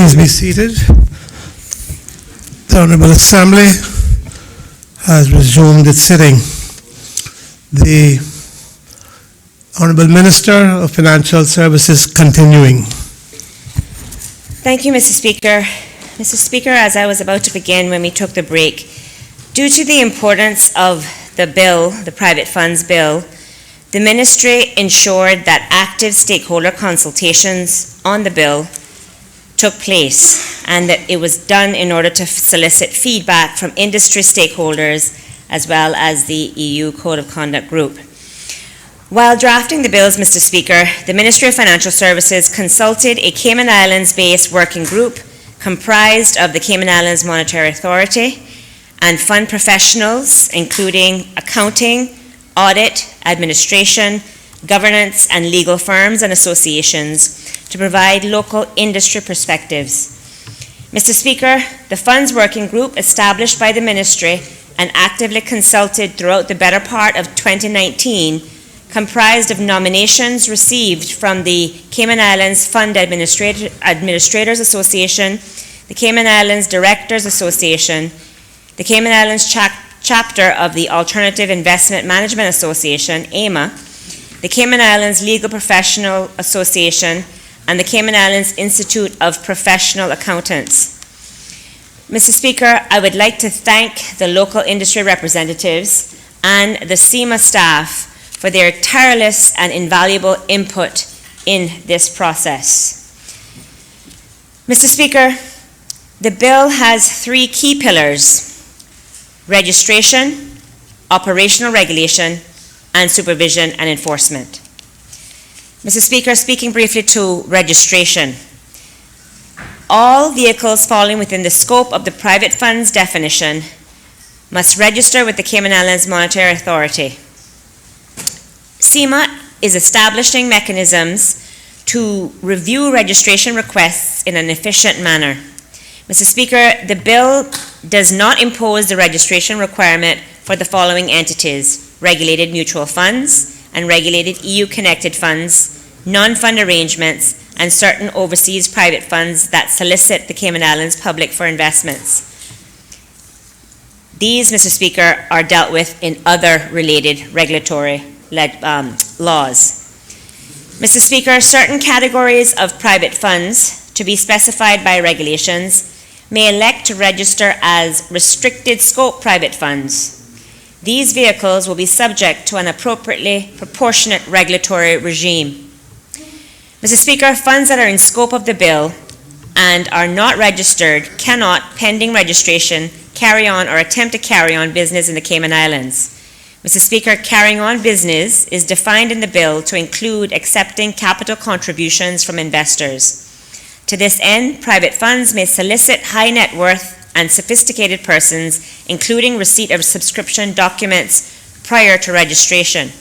Please be seated. The Honourable Assembly has resumed its sitting. The Honourable Minister of Financial Services continuing. Thank you, Mr. Speaker. Mr. Speaker, as I was about to begin when we took the break, due to the importance of the bill, the Private Funds Bill, the Ministry ensured that active stakeholder consultations on the bill took place, and that it was done in order to solicit feedback from industry stakeholders as well as the EU Code of Conduct Group. While drafting the bills, Mr. Speaker, the Ministry of Financial Services consulted a Cayman Islands-based working group comprised of the Cayman Islands Monetary Authority and fund professionals, including accounting, audit, administration, governance, and legal firms and associations, to provide local industry perspectives. Mr. Speaker, the Funds Working Group established by the Ministry and actively consulted throughout the better part of 2019 comprised of nominations received from the Cayman Islands Fund Administrators Association, the Cayman Islands Directors Association, the Cayman Islands chapter of the Alternative Investment Management Association, AIMA, the Cayman Islands Legal Professional Association, and the Cayman Islands Institute of Professional Accountants. Mr. Speaker, I would like to thank the local industry representatives and the CIMA staff for their tireless and invaluable input in this process. Mr. Speaker, the bill has three key pillars: registration, operational regulation, and supervision and enforcement. Mr. Speaker, speaking briefly to registration. All vehicles falling within the scope of the private funds definition must register with the Cayman Islands Monetary Authority. CIMA is establishing mechanisms to review registration requests in an efficient manner. Mr. Speaker, the bill does not impose the registration requirement for the following entities: regulated mutual funds and regulated EU-connected funds, non-fund arrangements, and certain overseas private funds that solicit the Cayman Islands public for investments. These, Mr. Speaker, are dealt with in other related regulatory laws. Mr. Speaker, certain categories of private funds to be specified by regulations may elect to register as restricted scope private funds. These vehicles will be subject to an appropriately proportionate regulatory regime. Mr. Speaker, funds that are in scope of the bill and are not registered cannot, pending registration, carry on or attempt to carry on business in the Cayman Islands. Mr. Speaker, carrying on business is defined in the bill to include accepting capital contributions from investors. To this end, private funds may solicit high net worth and sophisticated persons, including receipt of subscription documents prior to registration.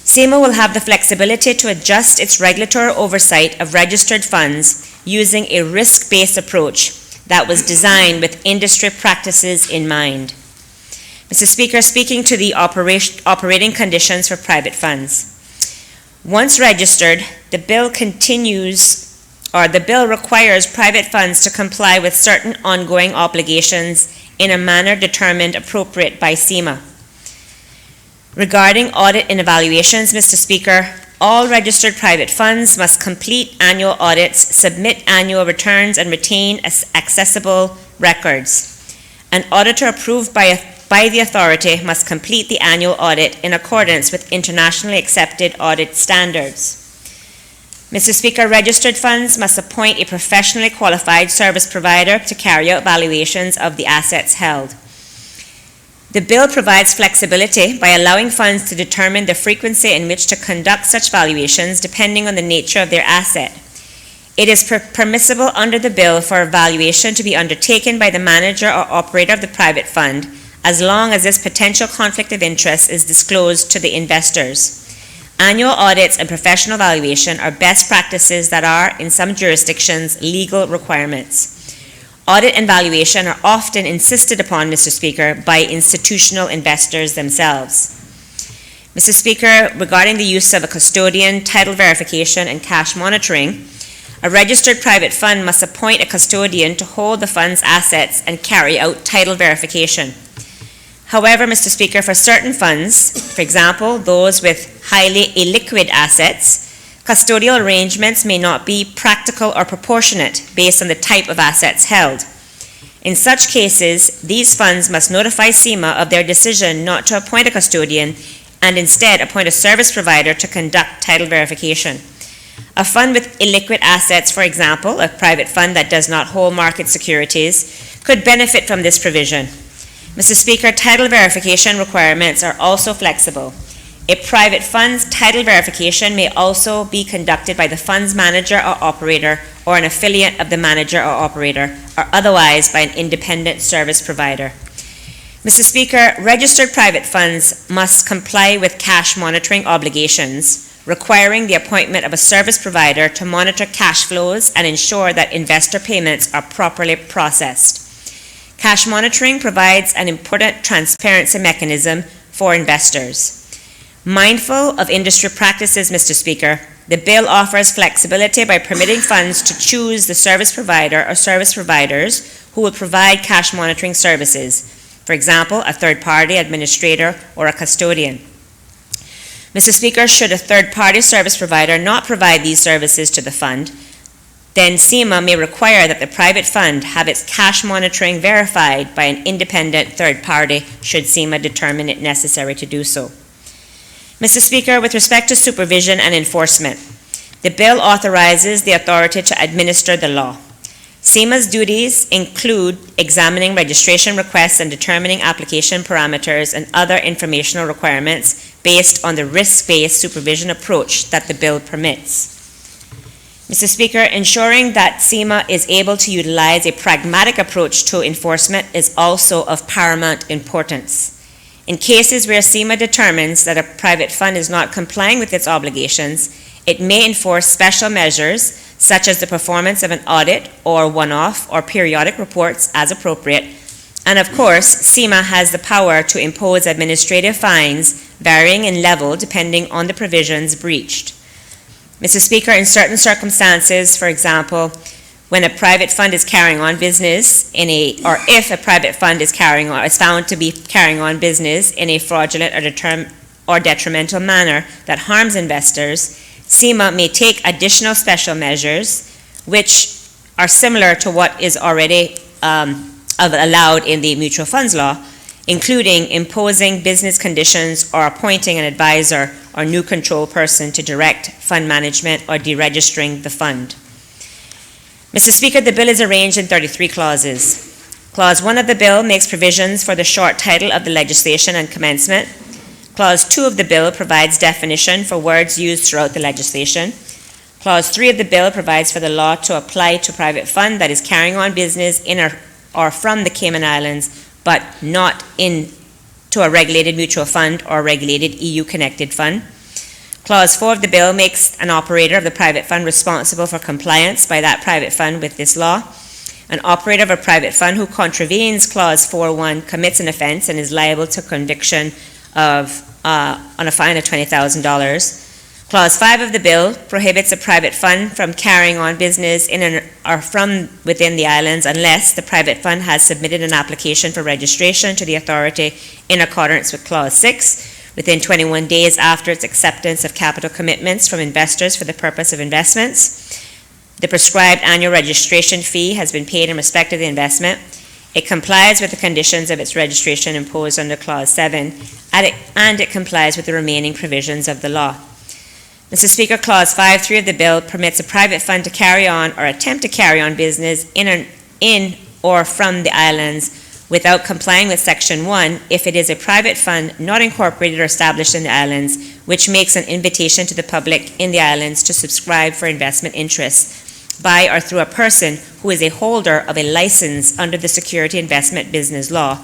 CIMA will have the flexibility to adjust its regulatory oversight of registered funds using a risk-based approach that was designed with industry practices in mind. Mr. Speaker, speaking to the operating conditions for private funds. Once registered, the bill requires private funds to comply with certain ongoing obligations in a manner determined appropriate by CIMA. Regarding audit and evaluations, Mr. Speaker, all registered private funds must complete annual audits, submit annual returns, and retain accessible records. An auditor approved by the authority must complete the annual audit in accordance with internationally accepted audit standards. Mr. Speaker, registered funds must appoint a professionally qualified service provider to carry out valuations of the assets held. The bill provides flexibility by allowing funds to determine the frequency in which to conduct such valuations depending on the nature of their asset. It is permissible under the bill for a valuation to be undertaken by the manager or operator of the private fund as long as this potential conflict of interest is disclosed to the investors. Annual audits and professional valuation are best practices that are, in some jurisdictions, legal requirements. Audit and valuation are often insisted upon, Mr. Speaker, by institutional investors themselves. Mr. Speaker, regarding the use of a custodian, title verification, and cash monitoring, A registered private fund must appoint a custodian to hold the fund's assets and carry out title verification. However, Mr. Speaker, for certain funds, for example, those with highly illiquid assets, custodial arrangements may not be practical or proportionate based on the type of assets held. In such cases, these funds must notify CIMA of their decision not to appoint a custodian and instead appoint a service provider to conduct title verification. A fund with illiquid assets, for example, a private fund that does not hold market securities, could benefit from this provision. Mr. Speaker, title verification requirements are also flexible. A private fund's title verification may also be conducted by the fund's manager or operator or an affiliate of the manager or operator, or otherwise by an independent service provider. Mr. Speaker, registered private funds must comply with cash monitoring obligations, requiring the appointment of a service provider to monitor cash flows and ensure that investor payments are properly processed. Cash monitoring provides an important transparency mechanism for investors. Mindful of industry practices, Mr. Speaker, the bill offers flexibility by permitting funds to choose the service provider or service providers who will provide cash monitoring services, for example, a third-party administrator or a custodian. Mr. Speaker, should a third-party service provider not provide these services to the fund, then CIMA may require that the private fund have its cash monitoring verified by an independent third party should CIMA determine it necessary to do so. Mr. Speaker, with respect to supervision and enforcement, the bill authorizes the authority to administer the law. CIMA's duties include examining registration requests and determining application parameters and other informational requirements based on the risk-based supervision approach that the bill permits. Mr. Speaker, ensuring that CIMA is able to utilize a pragmatic approach to enforcement is also of paramount importance. In cases where CIMA determines that a private fund is not complying with its obligations, it may enforce special measures such as the performance of an audit or one-off or periodic reports as appropriate. And of course, CIMA has the power to impose administrative fines varying in level depending on the provisions breached. Mr. Speaker, in certain circumstances, for example, when a private fund is carrying on business or if a private fund is found to be carrying on business in a fraudulent or detrimental manner that harms investors, CIMA may take additional special measures which are similar to what is already allowed in the mutual funds law, including imposing business conditions or appointing an advisor or new control person to direct fund management or deregistering the fund. Mr. Speaker, the bill is arranged in 33 clauses. Clause 1 of the bill makes provisions for the short title of the legislation and commencement. Clause 2 of the bill provides definition for words used throughout the legislation. Clause 3 of the bill provides for the law to apply to a private fund that is carrying on business in or from the Cayman Islands, but not to a regulated mutual fund or regulated EU-connected fund. Clause 4 of the bill makes an operator of the private fund responsible for compliance by that private fund with this law. An operator of a private fund who contravenes Clause 4.1 commits an offense and is liable to conviction on a fine of $20,000. Clause 5 of the bill prohibits a private fund from carrying on business in or from within the islands unless the private fund has submitted an application for registration to the authority in accordance with Clause 6 within 21 days after its acceptance of capital commitments from investors for the purpose of investments. The prescribed annual registration fee has been paid in respect of the investment. It complies with the conditions of its registration imposed under Clause 7, and it complies with the remaining provisions of the law. Mr. Speaker, Clause 5.3 of the bill permits a private fund to carry on or attempt to carry on business in or from the islands without complying with Section 1 if it is a private fund not incorporated or established in the islands, which makes an invitation to the public in the islands to subscribe for investment interests by or through a person who is a holder of a license under the Security Investment Business Law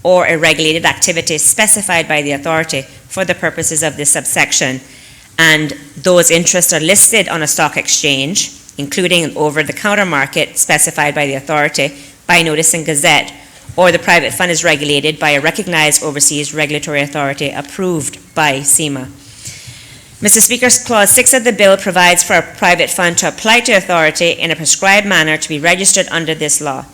or a regulated activity specified by the authority for the purposes of this subsection, and those interests are listed on a stock exchange, including an over-the-counter market specified by the authority by notice in Gazette, or the private fund is regulated by a recognized overseas regulatory authority approved by CIMA. Mr. Speaker, Clause 6 of the bill provides for a private fund to apply to authority in a prescribed manner to be registered under this law.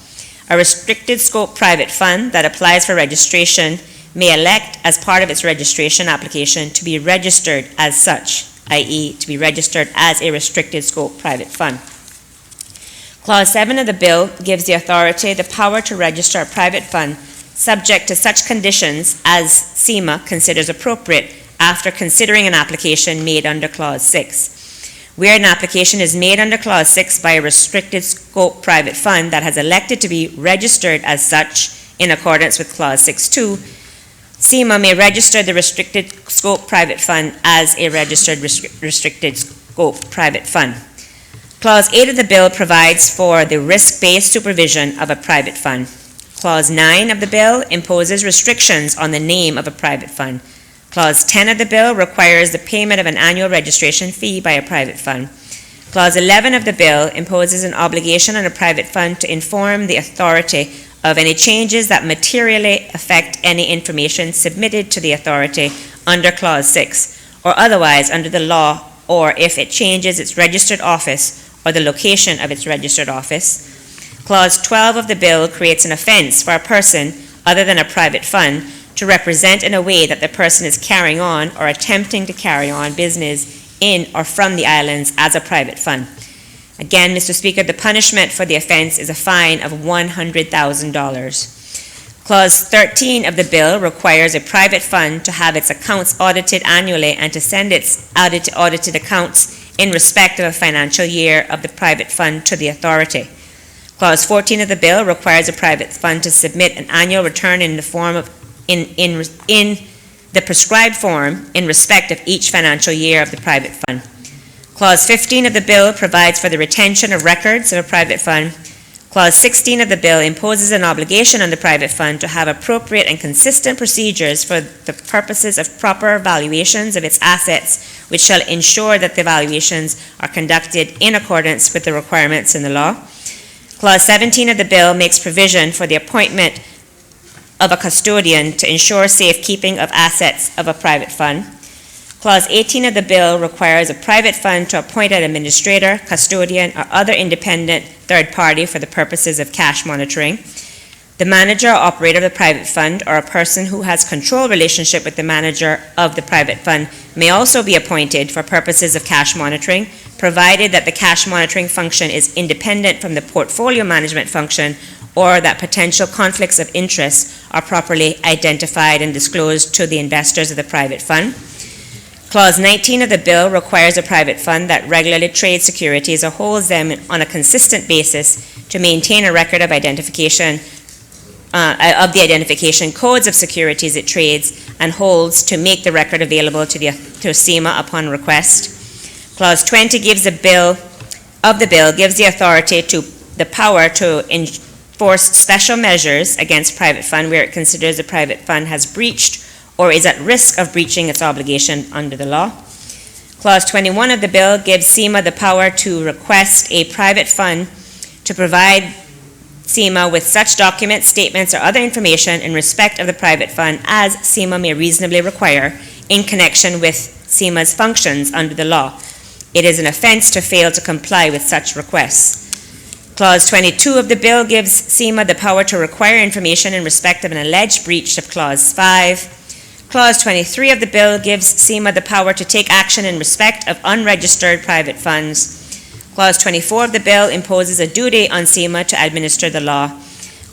A restricted scope private fund that applies for registration may elect as part of its registration application to be registered as such, i.e. to be registered as a restricted scope private fund. Clause 7 of the bill gives the authority the power to register a private fund subject to such conditions as SEMA considers appropriate after considering an application made under Clause 6. Where an application is made under Clause 6 by a restricted scope private fund that has elected to be registered as such in accordance with Clause 6.2, SEMA may register the restricted scope private fund as a registered restricted scope private fund. Clause 8 of the bill provides for the risk-based supervision of a private fund. Clause 9 of the bill imposes restrictions on the name of a private fund. Clause 10 of the bill requires the payment of an annual registration fee by a private fund. Clause 11 of the bill imposes an obligation on a private fund to inform the authority of any changes that materially affect any information submitted to the authority under Clause 6, or otherwise under the law, or if it changes its registered office or the location of its registered office. Clause 12 of the bill creates an offense for a person other than a private fund to represent in a way that the person is carrying on or attempting to carry on business in or from the islands as a private fund. Again, Mr. Speaker, the punishment for the offense is a fine of $100,000. Clause 13 of the bill requires a private fund to have its accounts audited annually and to send its audited accounts in respect of a financial year of the private fund to the authority. Clause 14 of the bill requires a private fund to submit an annual return in the form of in the prescribed form in respect of each financial year of the private fund. Clause 15 of the bill provides for the retention of records of a private fund. Clause 16 of the bill imposes an obligation on the private fund to have appropriate and consistent procedures for the purposes of proper valuations of its assets, which shall ensure that the valuations are conducted in accordance with the requirements in the law. Clause 17 of the bill makes provision for the appointment of a custodian to ensure safekeeping of assets of a private fund. Clause 18 of the bill requires a private fund to appoint an administrator, custodian, or other independent third party for the purposes of cash monitoring. The manager or operator of the private fund, or a person who has control relationship with the manager of the private fund, may also be appointed for purposes of cash monitoring, provided that the cash monitoring function is independent from the portfolio management function, or that potential conflicts of interest are properly identified and disclosed to the investors of the private fund. Clause 19 of the bill requires a private fund that regularly trades securities or holds them on a consistent basis to maintain a record of identification of the identification codes of securities it trades and holds, to make the record available to SEMA upon request. Clause 20 gives the authority to the power to enforce special measures against private fund where it considers the private fund has breached or is at risk of breaching its obligation under the law. Clause 21 of the bill gives SEMA the power to request a private fund to provide SEMA with such documents, statements, or other information in respect of the private fund as SEMA may reasonably require in connection with SEMA's functions under the law. It is an offense to fail to comply with such requests. Clause 22 of the bill gives SEMA the power to require information in respect of an alleged breach of Clause 5. Clause 23 of the bill gives SEMA the power to take action in respect of unregistered private funds. Clause 24 of the bill imposes a duty on SEMA to administer the law.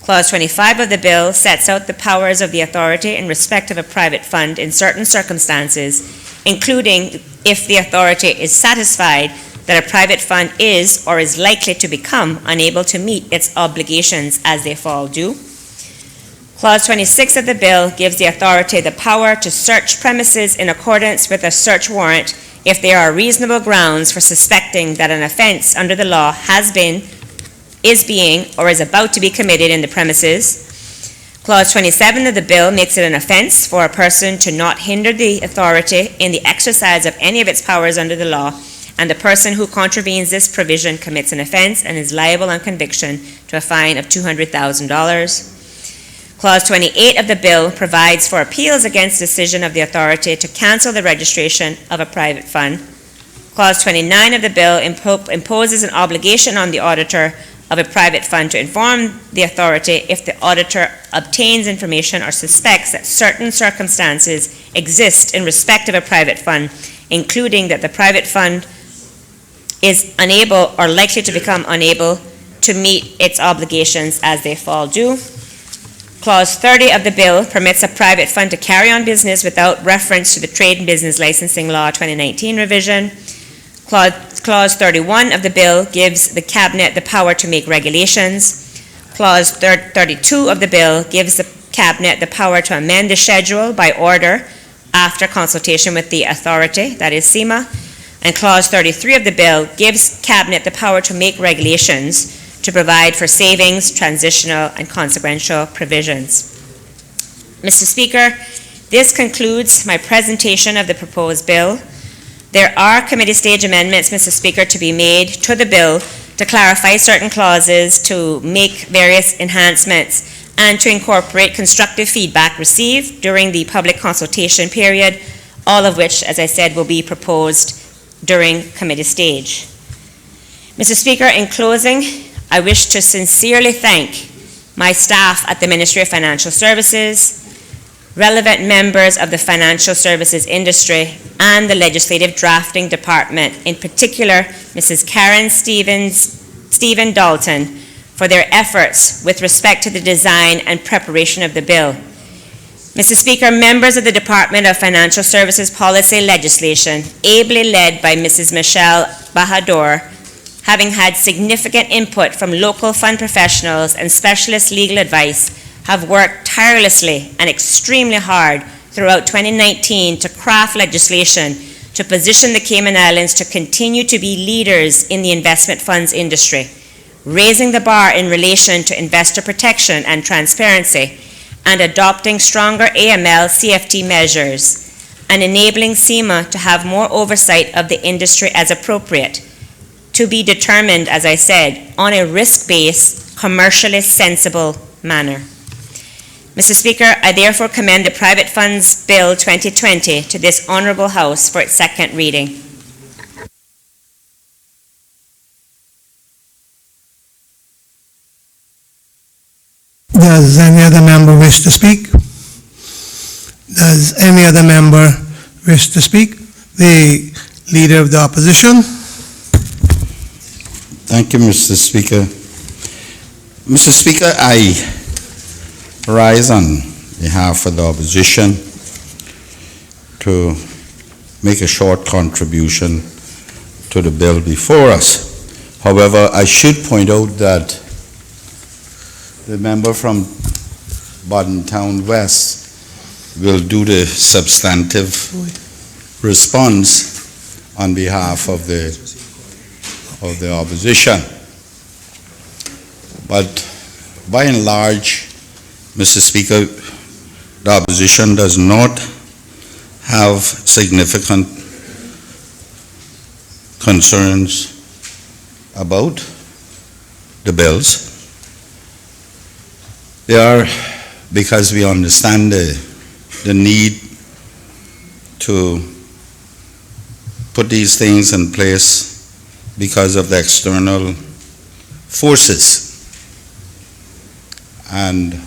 Clause 25 of the bill sets out the powers of the authority in respect of a private fund in certain circumstances, including if the authority is satisfied that a private fund is or is likely to become unable to meet its obligations as they fall due. Clause 26 of the bill gives the authority the power to search premises in accordance with a search warrant if there are reasonable grounds for suspecting that an offense under the law has been, is being, or is about to be committed in the premises. Clause 27 of the bill makes it an offense for a person to not hinder the authority in the exercise of any of its powers under the law, and the person who contravenes this provision commits an offense and is liable on conviction to a fine of $200,000. Clause 28 of the bill provides for appeals against decision of the authority to cancel the registration of a private fund. Clause 29 of the bill imposes an obligation on the auditor of a private fund to inform the authority if the auditor obtains information or suspects that certain circumstances exist in respect of a private fund, including that the private fund is unable or likely to become unable to meet its obligations as they fall due. Clause 30 of the bill permits a private fund to carry on business without reference to the Trade and Business Licensing Law 2019 revision. Clause 31 of the bill gives the Cabinet the power to make regulations. Clause 32 of the bill gives the Cabinet the power to amend the schedule by order after consultation with the authority, that is SEMA. And Clause 33 of the bill gives Cabinet the power to make regulations to provide for savings, transitional, and consequential provisions. Mr. Speaker, this concludes my presentation of the proposed bill. There are committee stage amendments, Mr. Speaker, to be made to the bill to clarify certain clauses, to make various enhancements, and to incorporate constructive feedback received during the public consultation period, all of which, as I said, will be proposed during committee stage. Mr. Speaker, in closing, I wish to sincerely thank my staff at the Ministry of Financial Services, relevant members of the financial services industry, and the Legislative Drafting Department, in particular Mrs. Karen Stephen Dalton, for their efforts with respect to the design and preparation of the bill. Mr. Speaker, members of the Department of Financial Services Policy Legislation, ably led by Mrs. Michelle Bahadur, having had significant input from local fund professionals and specialist legal advice, have worked tirelessly and extremely hard throughout 2019 to craft legislation to position the Cayman Islands to continue to be leaders in the investment funds industry, raising the bar in relation to investor protection and transparency, and adopting stronger AML CFT measures, and enabling SEMA to have more oversight of the industry as appropriate, to be determined, as I said, on a risk-based, commercially sensible manner. Mr. Speaker, I therefore commend the Private Funds Bill 2020 to this Honourable House for its second reading. Does any other member wish to speak? Does any other member wish to speak? The Leader of the Opposition. Thank you, Mr. Speaker. Mr. Speaker, I rise on behalf of the opposition to make a short contribution to the bill before us. However, I should point out that the member from Bodden Town West will do the substantive response on behalf of the opposition. But by and large, Mr. Speaker, the opposition does not have significant concerns about the bills. They are because we understand the need to put these things in place because of the external forces. And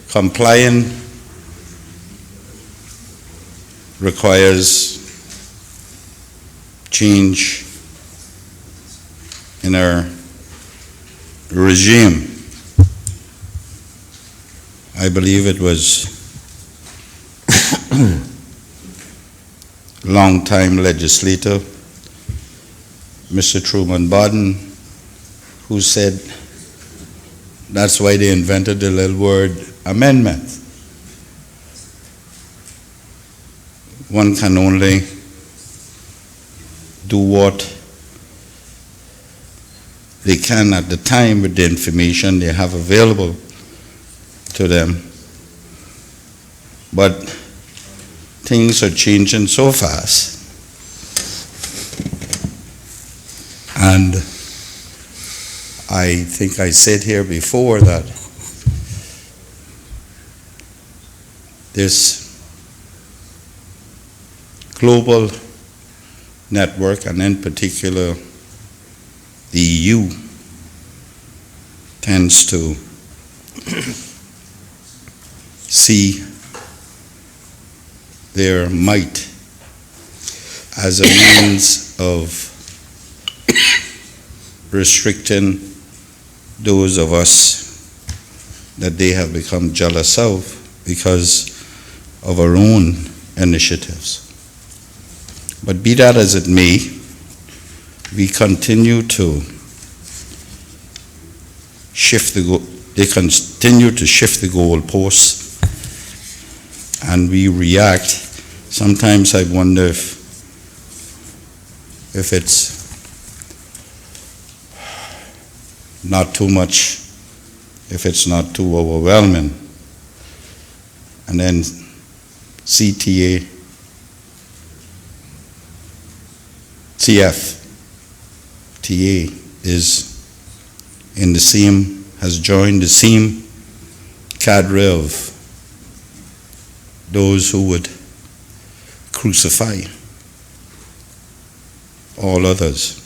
complying requires change in our regime. I believe it was long-time legislator, Mr. Truman Bodden, who said that's why they invented the little word amendment. One can only do what they can at the time with the information they have available to them. But things are changing so fast. And I think I said here before that this global network, and in particular the EU, tends to see their might as a means of restricting those of us that they have become jealous of because of our own initiatives. But be that as it may, we continue to they continue to shift the goalposts, and we react. Sometimes I wonder if it's not too much, if it's not too overwhelming. And then CFTA is has joined the same cadre of those who would crucify all others.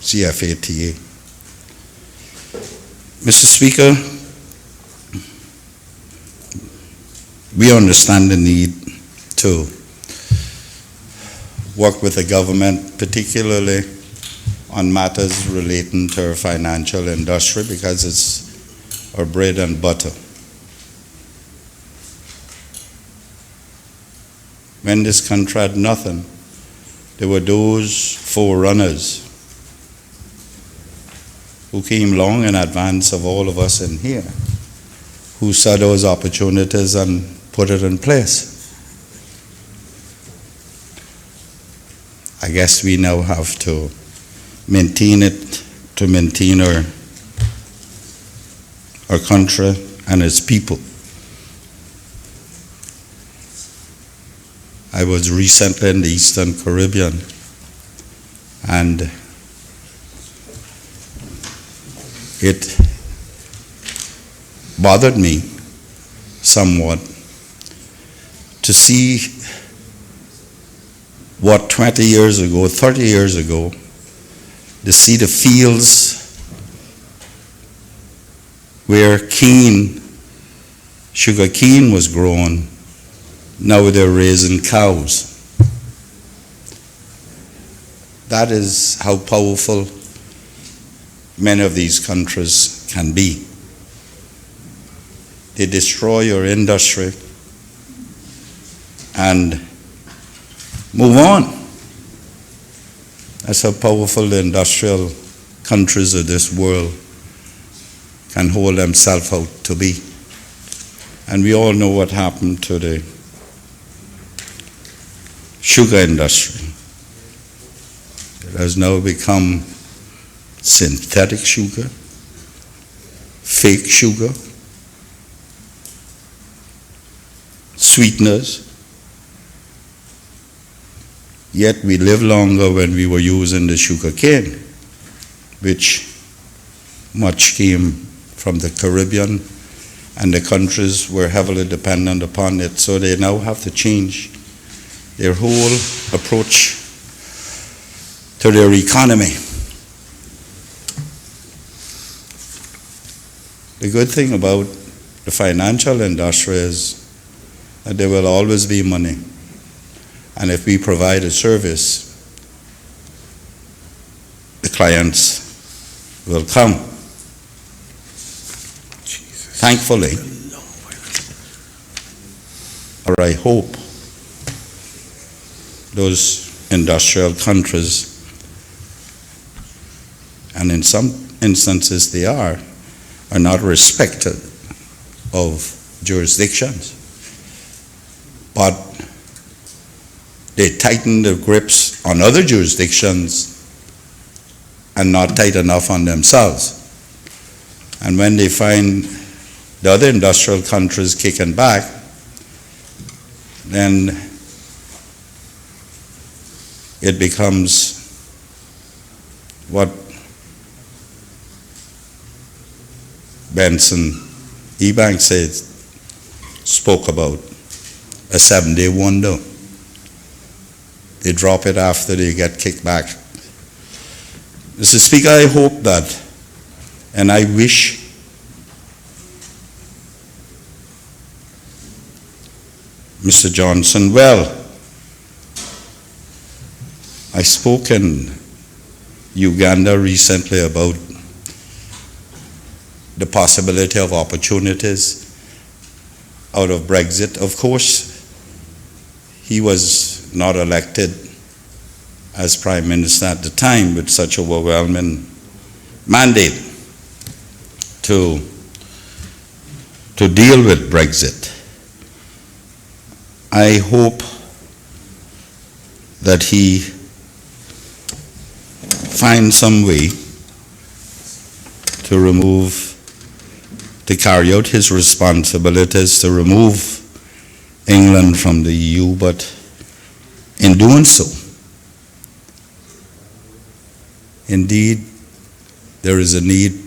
CFTA. Mr. Speaker, we understand the need to work with the government, particularly on matters relating to our financial industry, because it's our bread and butter. When this country had nothing, there were those forerunners who came long in advance of all of us in here, who saw those opportunities and put it in place. I guess we now have to maintain it, to maintain our country and its people. I was recently in the Eastern Caribbean, and it bothered me somewhat to see what 20 years ago, 30 years ago, to see the fields where sugar cane was grown, now they're raising cows. That is how powerful many of these countries can be. They destroy your industry and move on. That's how powerful the industrial countries of this world can hold themselves out to be. And we all know what happened to the sugar industry. It has now become synthetic sugar, fake sugar, sweeteners. Yet we live longer when we were using the sugar cane, which much came from the Caribbean, and the countries were heavily dependent upon it. So they now have to change their whole approach to their economy. The good thing about the financial industry is that there will always be money. And if we provide a service, the clients will come. Thankfully, or I hope, those industrial countries, and in some instances they are not respected of jurisdictions. But they tighten their grips on other jurisdictions and not tight enough on themselves. And when they find the other industrial countries kicking back, then it becomes what Benson Ebanks spoke about, a 7-day wonder. They drop it after they get kicked back. Mr. Speaker, I hope that, and I wish Mr. Johnson well. I spoke in Uganda recently about the possibility of opportunities out of Brexit. Of course, he was not elected as Prime Minister at the time with such overwhelming mandate to deal with Brexit. I hope that he finds some way to carry out his responsibilities to remove England from the EU, but in doing so, indeed, there is a need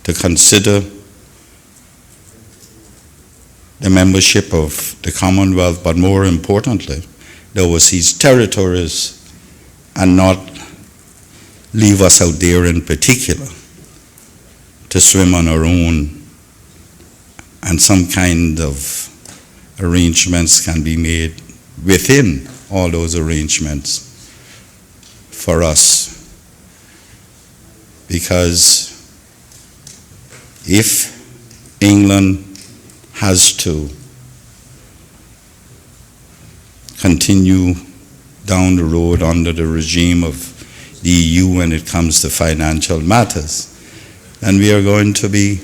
to consider the membership of the Commonwealth, but more importantly, the overseas territories, and not leave us out there in particular to swim on our own, and some kind of arrangements can be made within all those arrangements for us. Because if England has to continue down the road under the regime of the EU when it comes to financial matters, then we are going to be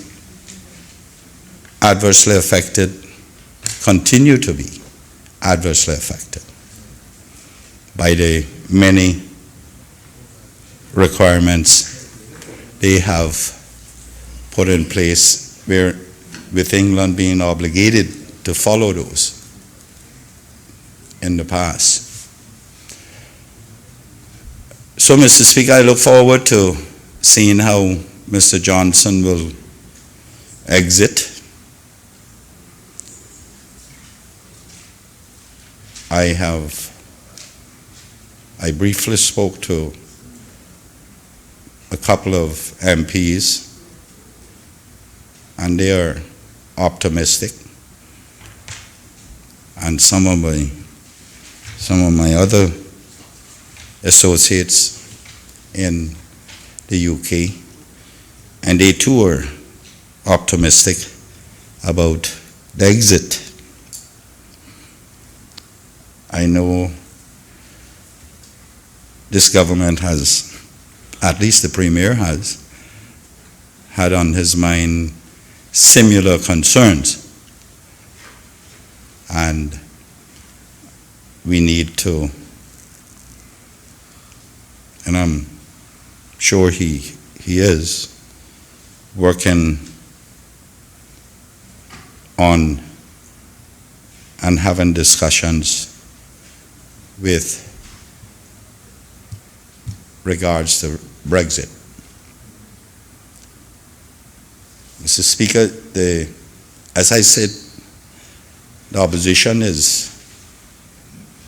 adversely affected, continue to be adversely affected by the many requirements they have put in place, where with England being obligated to follow those in the past. So, Mr. Speaker, I look forward to seeing how Mr. Johnson will exit. I briefly spoke to a couple of MPs, and they are optimistic. And some of my other associates in the UK, and they too are optimistic about the exit. I know this government has, at least the Premier has, had on his mind similar concerns, and we need to, and I'm sure he is working on and having discussions with regards to Brexit. Mr. Speaker, as I said, the opposition is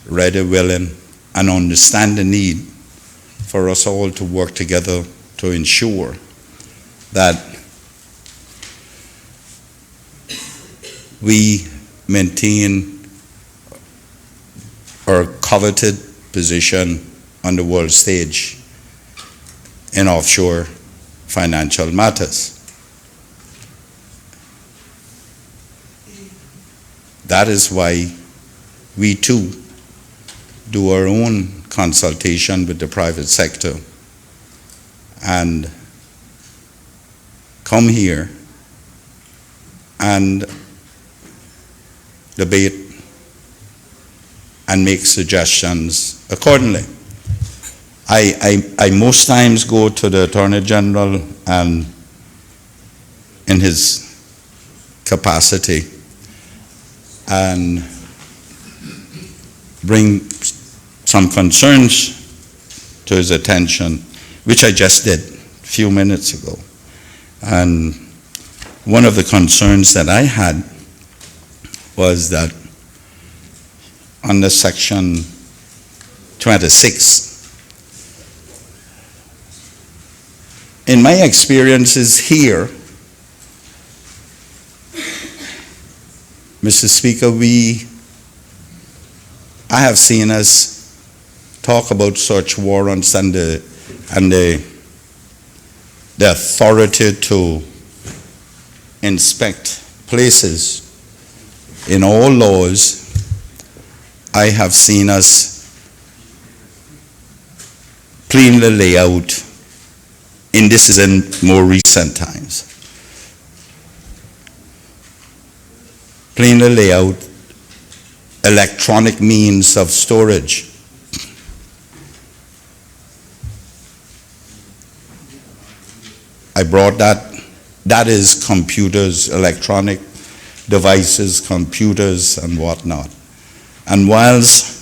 ready, willing, and understand the need for us all to work together to ensure that we maintain our coveted position on the world stage in offshore financial matters. That is why we too do our own consultation with the private sector and come here and debate and make suggestions accordingly. I most times go to the Attorney General and in his capacity and bring some concerns to his attention, which I just did a few minutes ago. And one of the concerns that I had was that under section 26, in my experiences here, Mr. Speaker, I have seen us talk about search warrants and the authority to inspect places. In all laws, I have seen us plainly lay out, and this is in more recent times, plainly lay out electronic means of storage. I brought that is computers, electronic devices, computers and whatnot. And whilst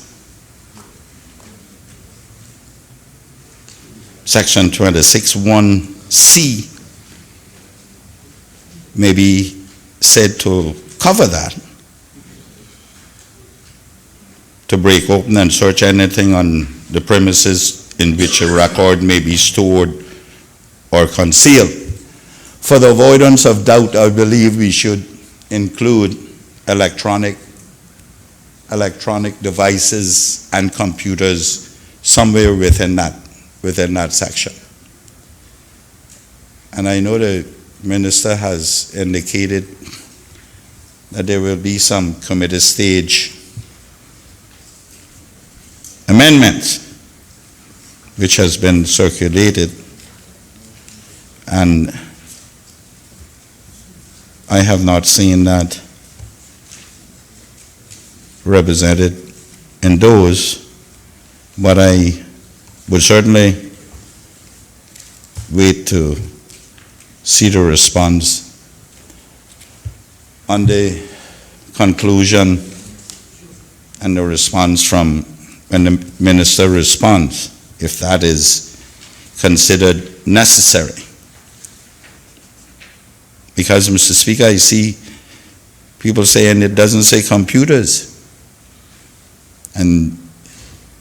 section 26(1)(c) may be said to cover that, to break open and search anything on the premises in which a record may be stored or concealed. For the avoidance of doubt, I believe we should include electronic devices and computers somewhere within that section. And I know the minister has indicated that there will be some committee stage amendments which has been circulated, and I have not seen that represented in those, but I would certainly wait to see the response on the conclusion and the response from when the minister responds, if that is considered necessary. Because, Mr. Speaker, I see people saying it doesn't say computers. And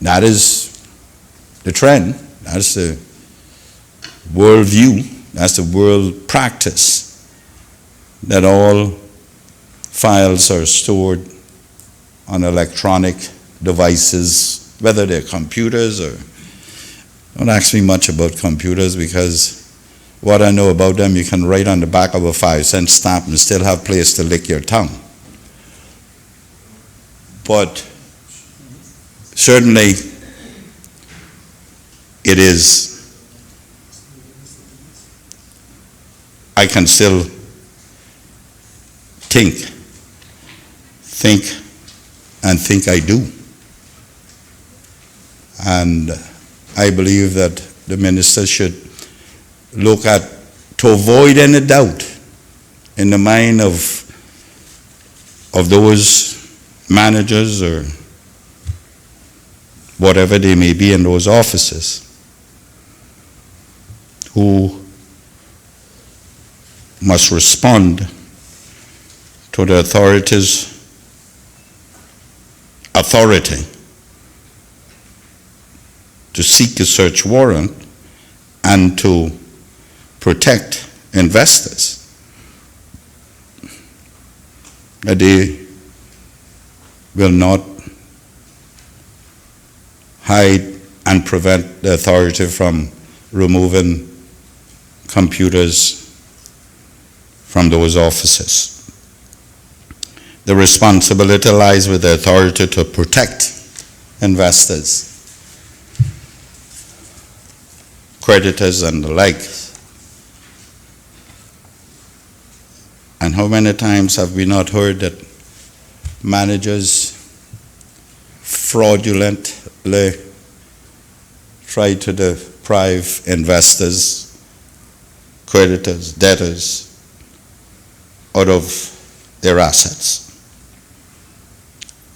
that is the trend. That's the world view. That's the world practice, that all files are stored on electronic devices, whether they're computers or... Don't ask me much about computers, because what I know about them, you can write on the back of a 5-cent stamp and still have place to lick your tongue. But certainly it is, I can still think I do. And I believe that the minister should look at, to avoid any doubt in the mind of those managers or whatever they may be in those offices, who must respond to the authorities' authority to seek a search warrant and to protect investors, that they will not hide and prevent the authority from removing computers from those offices. The responsibility lies with the authority to protect investors, creditors and the like. And how many times have we not heard that managers fraudulently try to deprive investors, creditors, debtors out of their assets?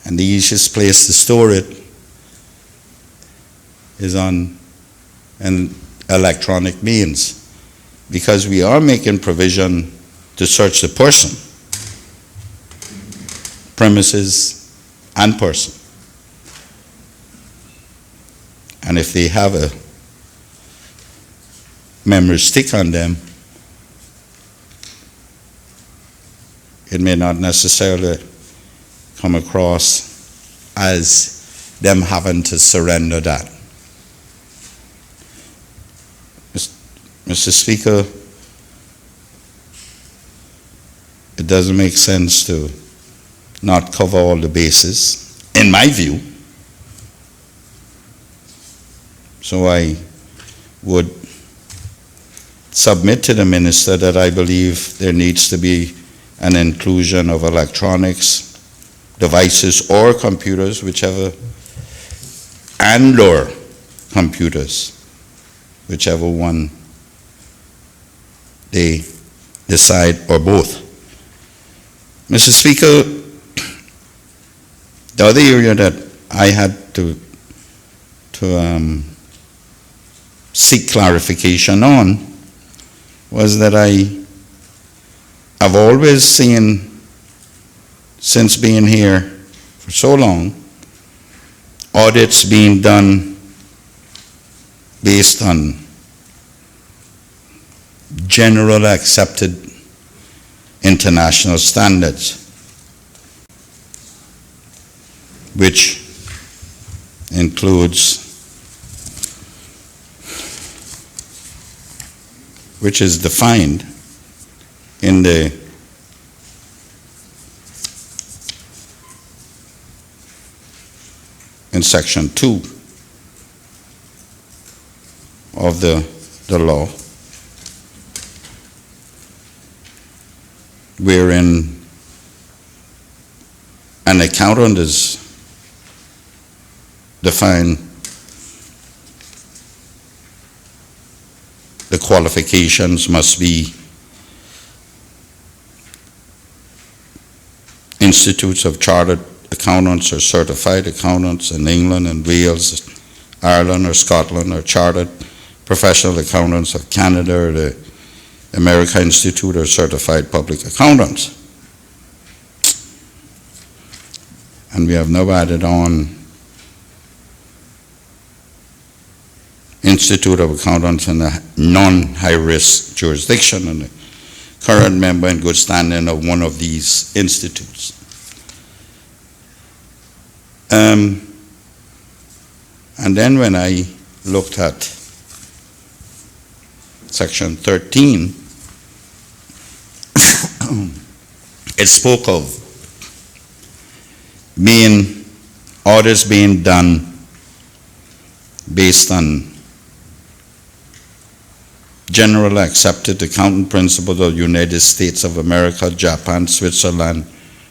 And the easiest place to store it is on and electronic means, because we are making provision to search the person, premises, and person. And if they have a memory stick on them, it may not necessarily come across as them having to surrender that. Mr. Speaker, it doesn't make sense to not cover all the bases, in my view. So I would submit to the minister that I believe there needs to be an inclusion of electronics, devices or computers, whichever, and/or computers, whichever one they decide, or both. Mr. Speaker, the other area that I had to seek clarification on was that I've always seen, since being here for so long, audits being done based on general accepted international standards, which includes, which is defined in section 2 of the law, wherein an accountant is defined, the qualifications must be institutes of chartered accountants or certified accountants in England and Wales, Ireland or Scotland, or chartered professional accountants of Canada or the American Institute or certified public accountants. And we have now added on Institute of Accountants in a non-high-risk jurisdiction, and a current member in good standing of one of these institutes. And then when I looked at section 13, it spoke of audits being done based on general accepted accounting principles of the United States of America, Japan, Switzerland,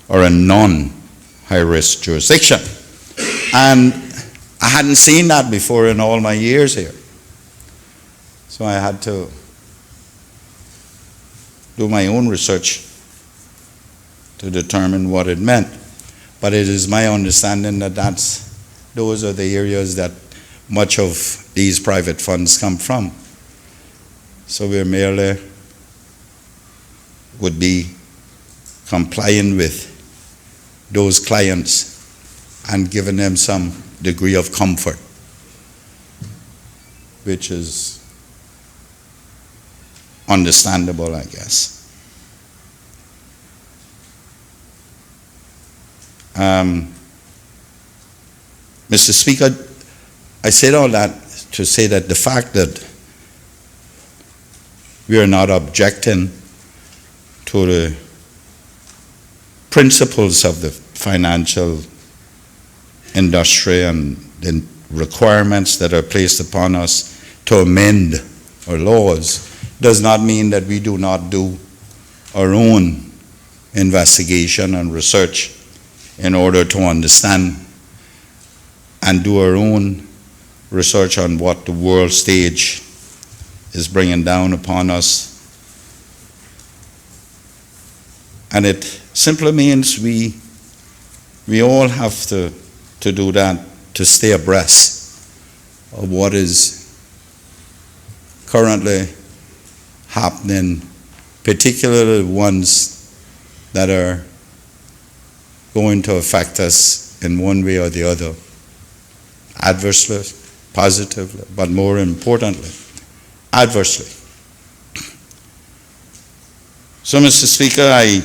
or a non-high-risk jurisdiction. And I hadn't seen that before in all my years here. So I had to do my own research to determine what it meant. But it is my understanding that those are the areas that much of these private funds come from. So we merely would be complying with those clients and giving them some degree of comfort, which is understandable, I guess. Mr. Speaker, I said all that to say that the fact that we are not objecting to the principles of the financial industry and the requirements that are placed upon us to amend our laws does not mean that we do not do our own investigation and research in order to understand and do our own research on what the world stage is bringing down upon us. And it simply means we all have to do that to stay abreast of what is currently happening, particularly the ones that are going to affect us in one way or the other, adversely, positively, but more importantly, adversely. So, Mr. Speaker, I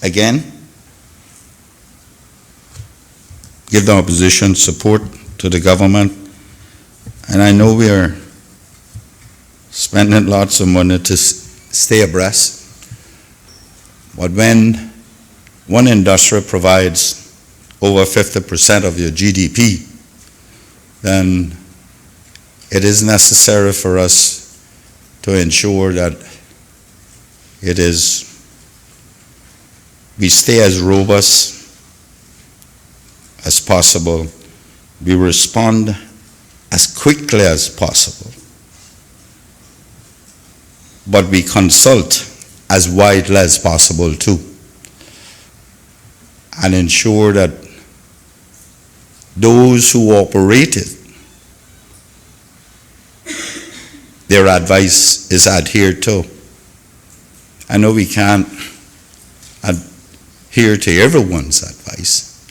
again give the opposition support to the government, and I know we are spending lots of money to stay abreast, but when one industry provides over 50% of your GDP, then it is necessary for us to ensure that we stay as robust as possible, we respond as quickly as possible, but we consult as widely as possible too, and ensure that those who operate it, their advice is adhered to. I know we can't adhere to everyone's advice,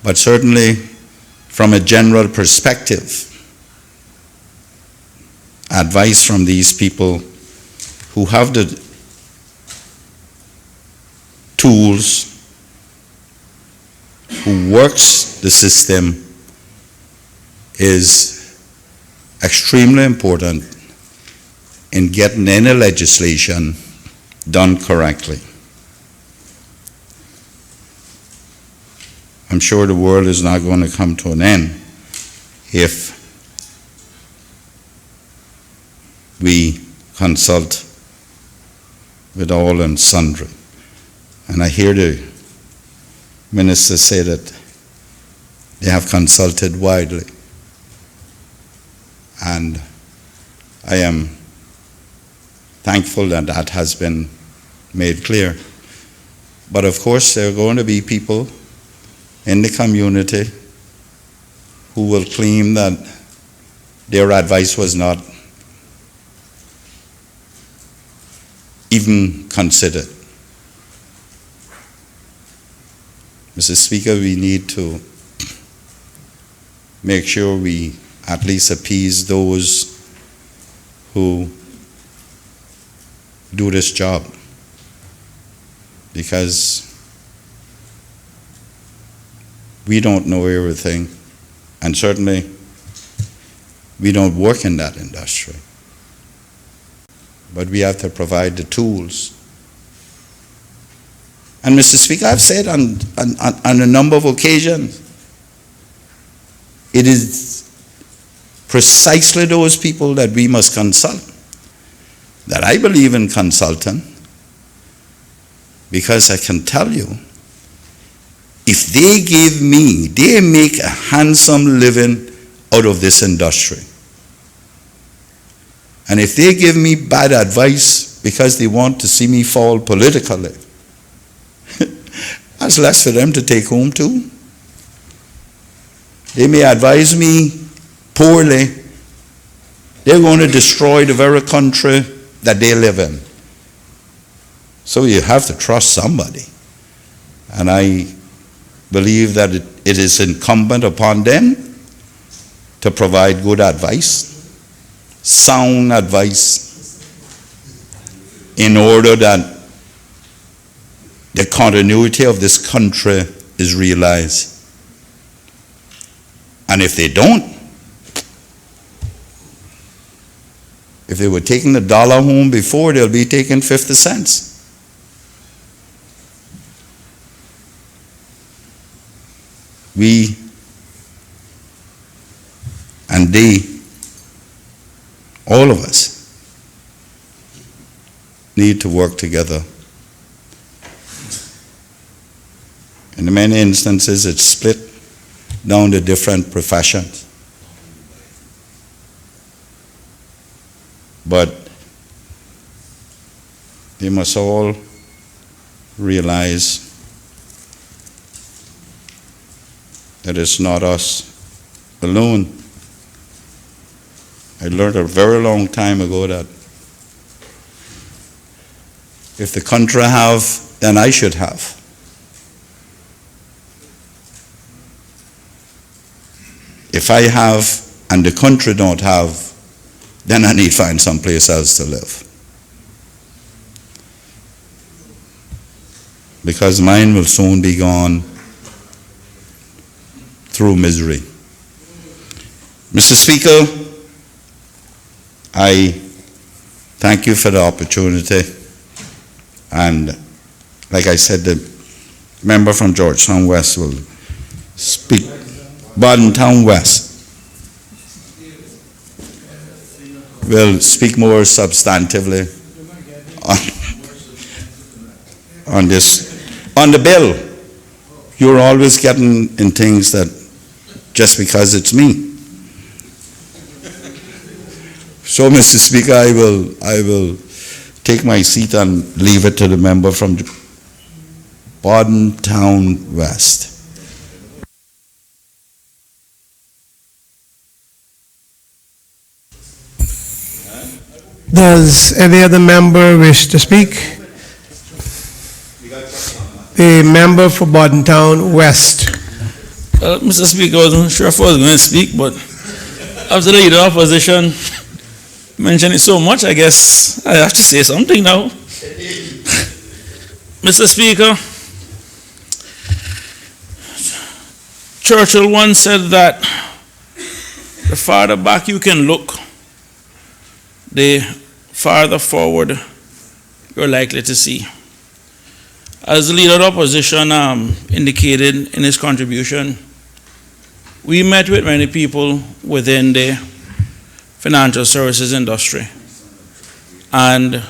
but certainly from a general perspective, advice from these people who have the tools, who works the system, is extremely important in getting any legislation done correctly. I'm sure the world is not going to come to an end if we consult with all and sundry. And I hear the minister say that they have consulted widely. And I am thankful that that has been made clear. But of course, there are going to be people in the community who will claim that their advice was not even considered. Mr. Speaker, we need to make sure we at least appease those who do this job, because we don't know everything, and certainly we don't work in that industry. But we have to provide the tools. And Mr. Speaker, I've said on a number of occasions, it is precisely those people that we must consult, that I believe in consulting, because I can tell you, if they give me, they make a handsome living out of this industry. And if they give me bad advice because they want to see me fall politically, that's less for them to take home too. They may advise me poorly. They're going to destroy the very country that they live in. So you have to trust somebody. And I believe that it is incumbent upon them to provide good advice, sound advice, in order that the continuity of this country is realized. And if they don't, if they were taking the dollar home before, they'll be taking 50 cents. We and they, all of us, need to work together. In many instances, it's split down to different professions. But they must all realize that it's not us alone I learned a very long time ago that if the country have, then I should have. If I have and the country don't have, then I need to find someplace else to live. Because mine will soon be gone through misery. Mr. Speaker, I thank you for the opportunity. And like I said, the member from Georgetown West will speak. Bordentown West will speak more substantively on this. On the bill, you're always getting in things that just because it's me. So, Mr. Speaker, I will take my seat and leave it to the member from Bordentown West. Does any other member wish to speak? The member for Bordentown West. Mr. Speaker, I wasn't sure if I was going to speak, but after the leader of opposition mentioned it so much, I guess I have to say something now. Mr. Speaker, Churchill once said that the farther back you can look, the farther forward you're likely to see. As the leader of the opposition indicated in his contribution, we met with many people within the financial services industry. And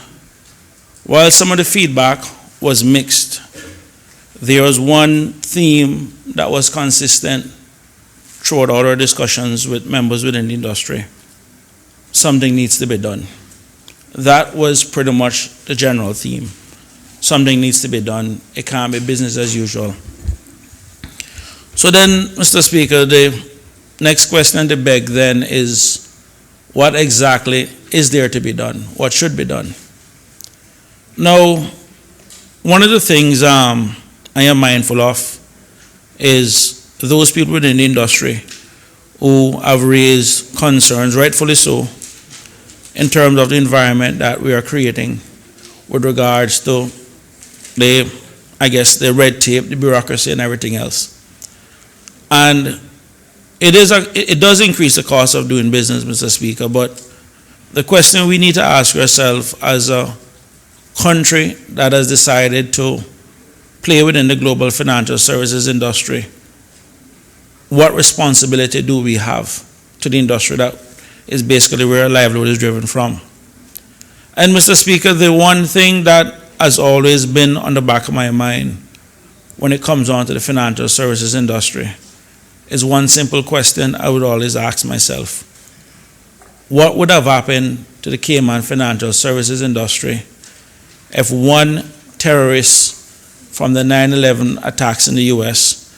while some of the feedback was mixed, there was one theme that was consistent throughout all our discussions with members within the industry. Something needs to be done. That was pretty much the general theme. Something needs to be done. It can't be business as usual. So then, Mr. Speaker, the next question to beg then is, what exactly is there to be done? What should be done? Now, one of the things I am mindful of is those people within the industry who have raised concerns, rightfully so, in terms of the environment that we are creating with regards to the red tape, the bureaucracy, and everything else. And it does increase the cost of doing business, Mr. Speaker, but the question we need to ask ourselves as a country that has decided to play within the global financial services industry, what responsibility do we have to the industry that is basically where our livelihood is driven from? And Mr. Speaker, the one thing that has always been on the back of my mind when it comes on to the financial services industry is one simple question I would always ask myself. What would have happened to the Cayman financial services industry if one terrorist from the 9/11 attacks in the US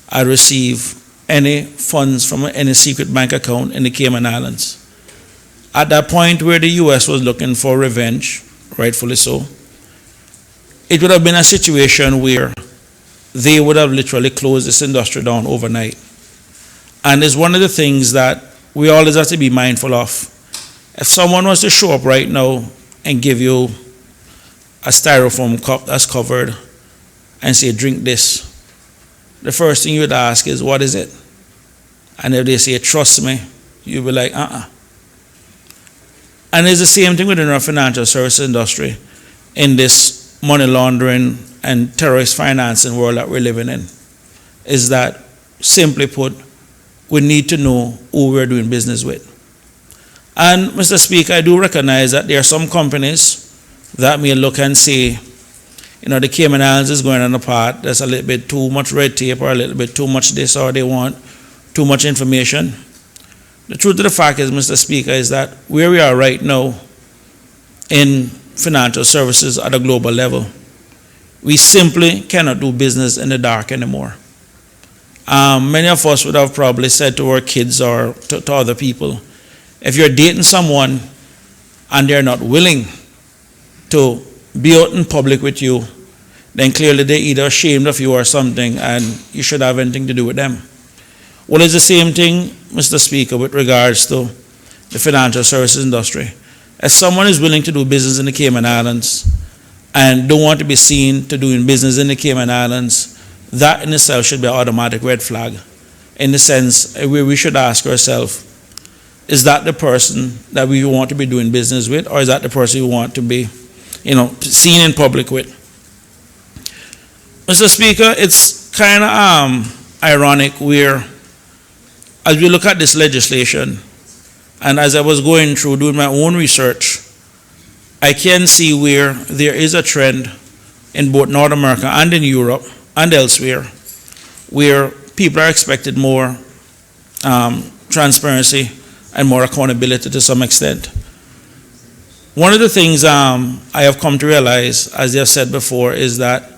had received any funds from any secret bank account in the Cayman Islands? At that point where the US was looking for revenge, rightfully so, it would have been a situation where they would have literally closed this industry down overnight. And it's one of the things that we always have to be mindful of. If someone was to show up right now and give you a styrofoam cup that's covered and say, drink this, the first thing you would ask is, what is it? And if they say, trust me, you'll be like, And it's the same thing within our financial services industry in this money laundering and terrorist financing world that we're living in, is that, simply put, we need to know who we're doing business with. And Mr. Speaker, I do recognize that there are some companies that may look and say, the Cayman Islands is going on a path, there's a little bit too much red tape or a little bit too much this, or they want too much information. The truth of the fact is, Mr. Speaker, is that where we are right now in financial services at a global level, we simply cannot do business in the dark anymore. Many of us would have probably said to our kids or to other people, If you're dating someone and they're not willing to be out in public with you, then clearly they're either ashamed of you or something, and you should have anything to do with them. Well, it's the same thing, Mr. Speaker, with regards to the financial services industry. If someone is willing to do business in the Cayman Islands and don't want to be seen to doing business in the Cayman Islands, that in itself should be an automatic red flag. In the sense where we should ask ourselves, is that the person that we want to be doing business with, or is that the person we want to be, seen in public with? Mr. Speaker, it's kind of ironic where, as we look at this legislation, and as I was going through doing my own research, I can see where there is a trend in both North America and in Europe and elsewhere, where people are expected more transparency and more accountability to some extent. One of the things I have come to realize, as I have said before, is that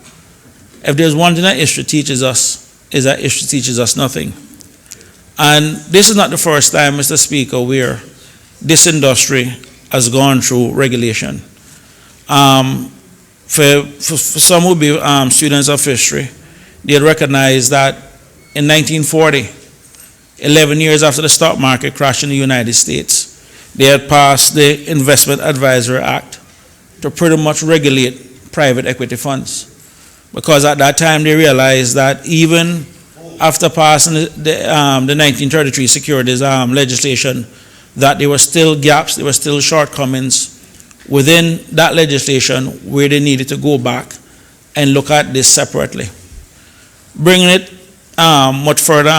if there's one thing that history teaches us, is that history teaches us nothing. And this is not the first time, Mr. Speaker, where this industry has gone through regulation. For some who be students of history, they recognize that in 1940, 11 years after the stock market crashed in the United States, they had passed the Investment Advisory Act to pretty much regulate private equity funds. Because at that time they realized that even after passing the 1933 securities legislation, that there were still gaps, there were still shortcomings within that legislation where they needed to go back and look at this separately. Bringing it much further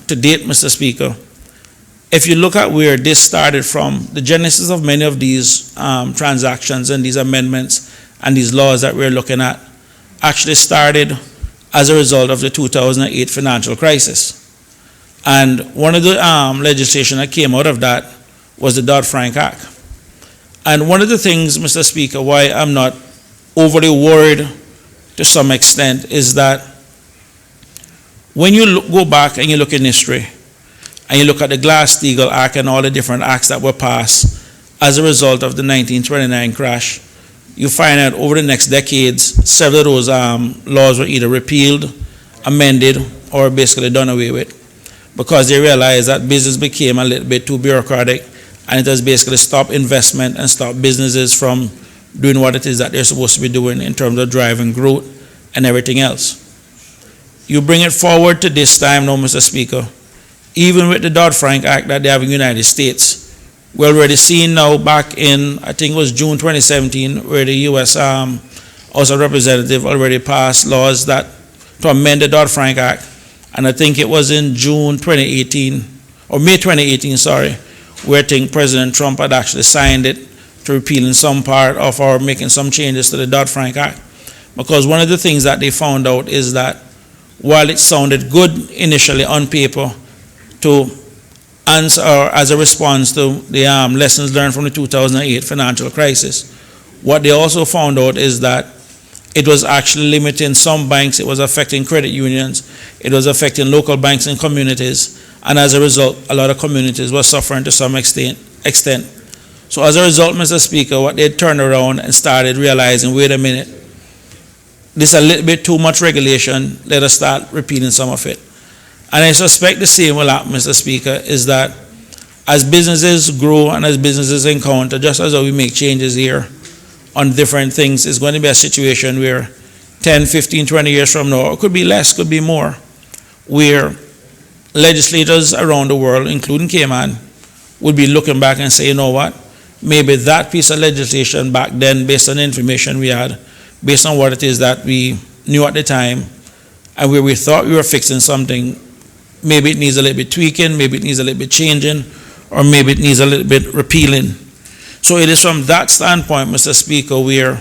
to date, Mr. Speaker, if you look at where this started from, the genesis of many of these transactions and these amendments and these laws that we're looking at actually started as a result of the 2008 financial crisis. And one of the legislation that came out of that was the Dodd-Frank Act. And one of the things, Mr. Speaker, why I'm not overly worried to some extent is that when you go back and you look in history and you look at the Glass-Steagall Act and all the different acts that were passed as a result of the 1929 crash, you find out over the next decades, several of those laws were either repealed, amended, or basically done away with, because they realized that business became a little bit too bureaucratic, and it has basically stopped investment and stopped businesses from doing what it is that they're supposed to be doing in terms of driving growth and everything else. You bring it forward to this time now, Mr. Speaker, even with the Dodd-Frank Act that they have in the United States, we're already seeing now back in, I think it was June 2017, where the U.S. House of Representatives already passed laws that to amend the Dodd-Frank Act, and I think it was in June 2018, or May 2018, sorry, where I think President Trump had actually signed it to repealing some part of or making some changes to the Dodd-Frank Act. Because one of the things that they found out is that while it sounded good initially on paper to answer or as a response to the lessons learned from the 2008 financial crisis, what they also found out is that it was actually limiting some banks, it was affecting credit unions, it was affecting local banks and communities, and as a result, a lot of communities were suffering to some extent. So as a result, Mr. Speaker, what they turned around and started realizing, wait a minute, this is a little bit too much regulation, let us start repealing some of it. And I suspect the same will happen, Mr. Speaker, is that as businesses grow and as businesses encounter, just as we make changes here on different things, it's going to be a situation where 10, 15, 20 years from now, or it could be less, could be more, where legislators around the world, including Cayman, would be looking back and say, you know what, maybe that piece of legislation back then, based on the information we had, based on what it is that we knew at the time, and where we thought we were fixing something, maybe it needs a little bit tweaking, maybe it needs a little bit changing, or maybe it needs a little bit repealing. So it is from that standpoint, Mr. Speaker, where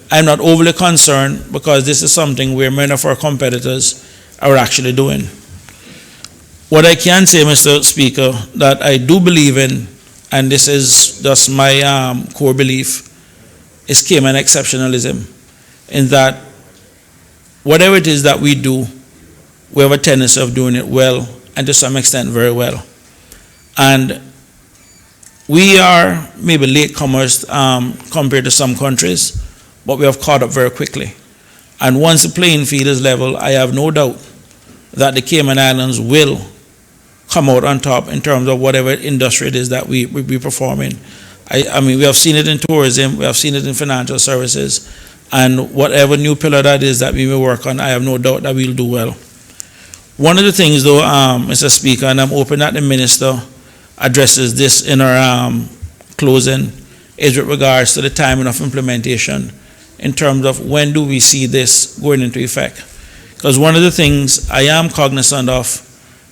I'm not overly concerned, because this is something where many of our competitors are actually doing. What I can say, Mr. Speaker, that I do believe in, and this is just my core belief, is Cayman exceptionalism, in that whatever it is that we do, we have a tendency of doing it well, and to some extent very well. And we are maybe latecomers compared to some countries, but we have caught up very quickly. And once the playing field is level, I have no doubt that the Cayman Islands will come out on top in terms of whatever industry it is that we perform in. I mean, we have seen it in tourism, we have seen it in financial services, and whatever new pillar that is that we may work on, I have no doubt that we'll do well. One of the things, though, Mr. Speaker, and I'm hoping that the Minister addresses this in our closing, is with regards to the timing of implementation in terms of when do we see this going into effect. Because one of the things I am cognizant of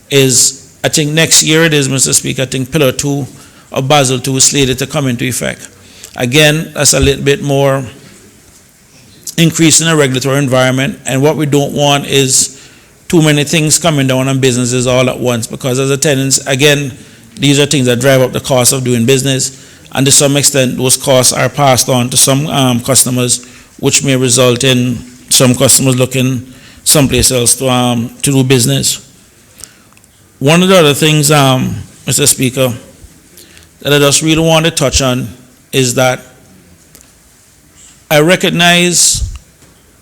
is, I think next year it is, Mr. Speaker, I think Pillar 2 of Basel II is slated to come into effect. Again, that's a little bit more increase in the regulatory environment, and what we don't want is too many things coming down on businesses all at once, because as a tenant, again, these are things that drive up the cost of doing business, and to some extent, those costs are passed on to some customers, which may result in some customers looking someplace else to do business. One of the other things, Mr. Speaker, that I just really want to touch on is that I recognize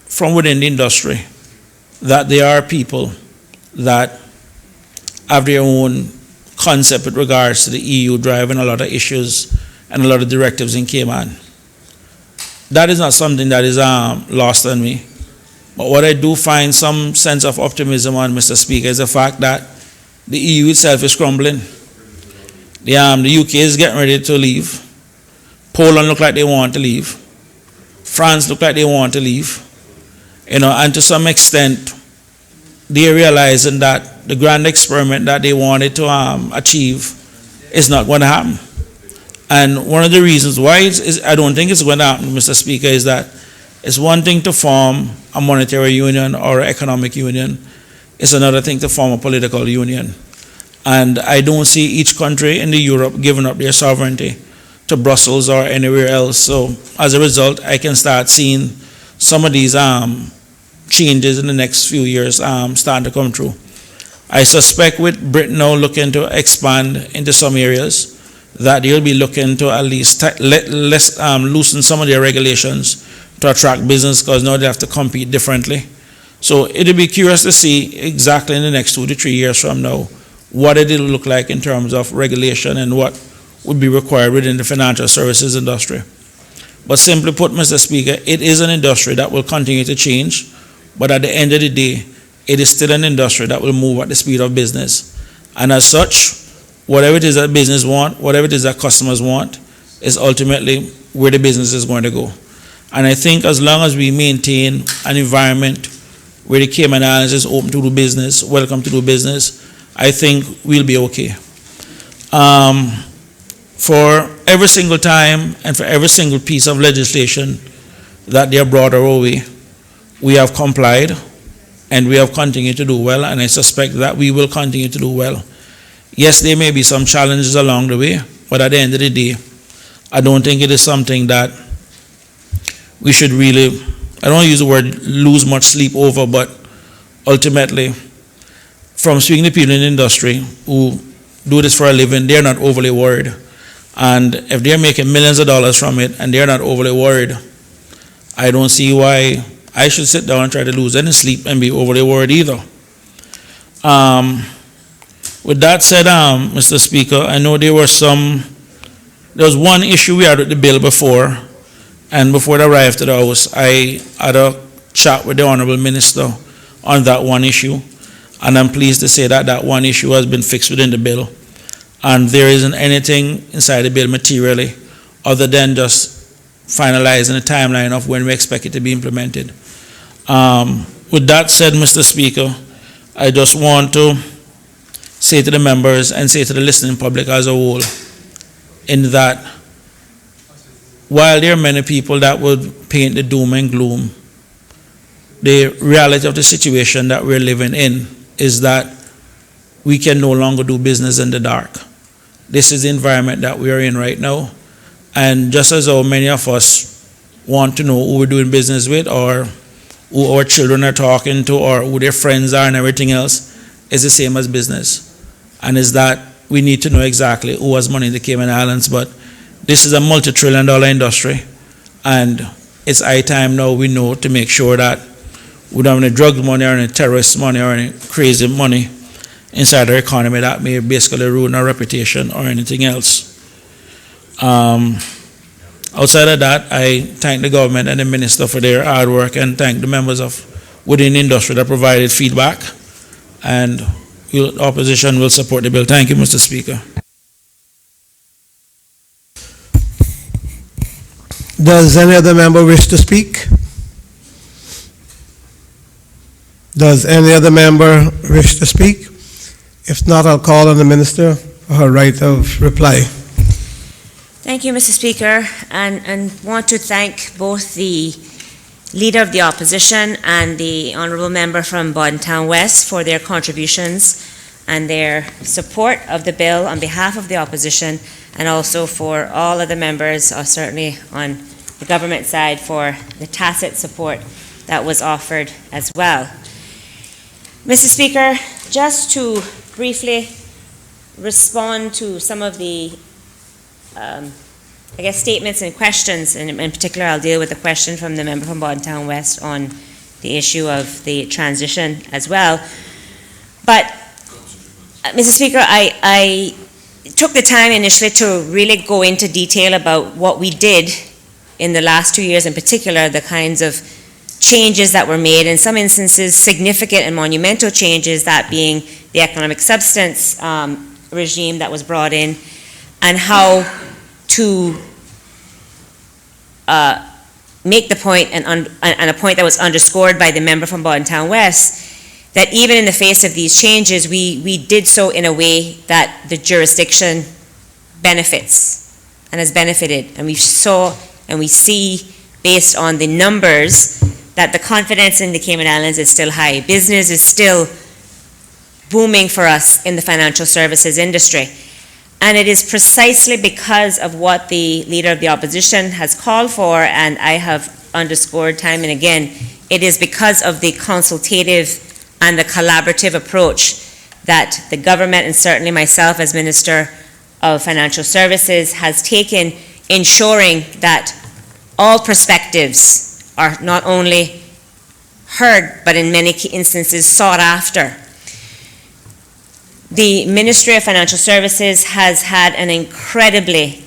from within the industry that there are people that have their own concept with regards to the EU driving a lot of issues and a lot of directives in Cayman. That is not something that is lost on me. But what I do find some sense of optimism on, Mr. Speaker, is the fact that the EU itself is crumbling. The UK is getting ready to leave. Poland look like they want to leave. France look like they want to leave. And to some extent, they're realizing that the grand experiment that they wanted to achieve is not going to happen. And one of the reasons why I don't think it's going to happen, Mr. Speaker, is that it's one thing to form a monetary union or an economic union. It's another thing to form a political union. And I don't see each country in Europe giving up their sovereignty to Brussels or anywhere else. So as a result, I can start seeing some of these changes in the next few years starting to come through. I suspect with Britain now looking to expand into some areas, that they'll be looking to at least loosen some of their regulations to attract business, because now they have to compete differently. So it'll be curious to see exactly in the next 2 to 3 years from now what it'll look like in terms of regulation and what would be required within the financial services industry. But simply put, Mr. Speaker, it is an industry that will continue to change, but at the end of the day, it is still an industry that will move at the speed of business. And as such, whatever it is that business want, whatever it is that customers want, is ultimately where the business is going to go. And I think as long as we maintain an environment where the Cayman Islands is open to do business, welcome to do business, I think we'll be okay. For every single time and for every single piece of legislation that they have brought our way, we have complied and we have continued to do well, and I suspect that we will continue to do well. Yes, there may be some challenges along the way, but at the end of the day, I don't think it is something that we should really, I don't want to use the word lose much sleep over, but ultimately, from speaking to people in the industry who do this for a living, they're not overly worried. And if they're making millions of dollars from it and they're not overly worried, I don't see why I should sit down and try to lose any sleep and be overly worried either. With that said, Mr. Speaker, I know there was one issue we had with the bill before, and before it arrived to the House, I had a chat with the Honorable Minister on that one issue, and I'm pleased to say that that one issue has been fixed within the bill, and there isn't anything inside the bill materially other than just finalizing the timeline of when we expect it to be implemented. With that said, Mr. Speaker, I just want to say to the members and say to the listening public as a whole, in that while there are many people that would paint the doom and gloom, the reality of the situation that we're living in is that we can no longer do business in the dark. This is the environment that we are in right now, and just as how many of us want to know who we're doing business with, or who our children are talking to, or who their friends are and everything else, is the same as business. And is that we need to know exactly who has money in the Cayman Islands, but this is a multi-trillion-dollar industry, and it's high time now we know to make sure that we don't have any drug money or any terrorist money or any crazy money inside our economy that may basically ruin our reputation or anything else. Outside of that, I thank the government and the minister for their hard work, and thank the members of within the industry that provided feedback, and the opposition will support the bill. Thank you, Mr. Speaker. Does any other member wish to speak? Does any other member wish to speak? If not, I'll call on the minister for her right of reply. Thank you, Mr. Speaker, and want to thank both the Leader of the Opposition and the Honourable Member from Bodden Town West for their contributions and their support of the bill on behalf of the opposition, and also for all of the members, certainly on the government side, for the tacit support that was offered as well. Mr. Speaker, just to briefly respond to some of the statements and questions, and in particular I'll deal with the question from the member from Bodden Town West on the issue of the transition as well. But, Mr. Speaker, I took the time initially to really go into detail about what we did in the last 2 years, in particular the kinds of changes that were made, in some instances significant and monumental changes, that being the economic substance regime that was brought in, and how to make the point, and a point that was underscored by the member from Bodden Town West, that even in the face of these changes, we did so in a way that the jurisdiction benefits and has benefited. And we saw and we see, based on the numbers, that the confidence in the Cayman Islands is still high. Business is still booming for us in the financial services industry. And it is precisely because of what the Leader of the Opposition has called for, and I have underscored time and again, it is because of the consultative and the collaborative approach that the government, and certainly myself as Minister of Financial Services, has taken, ensuring that all perspectives are not only heard, but in many instances sought after. The Ministry of Financial Services has had an incredibly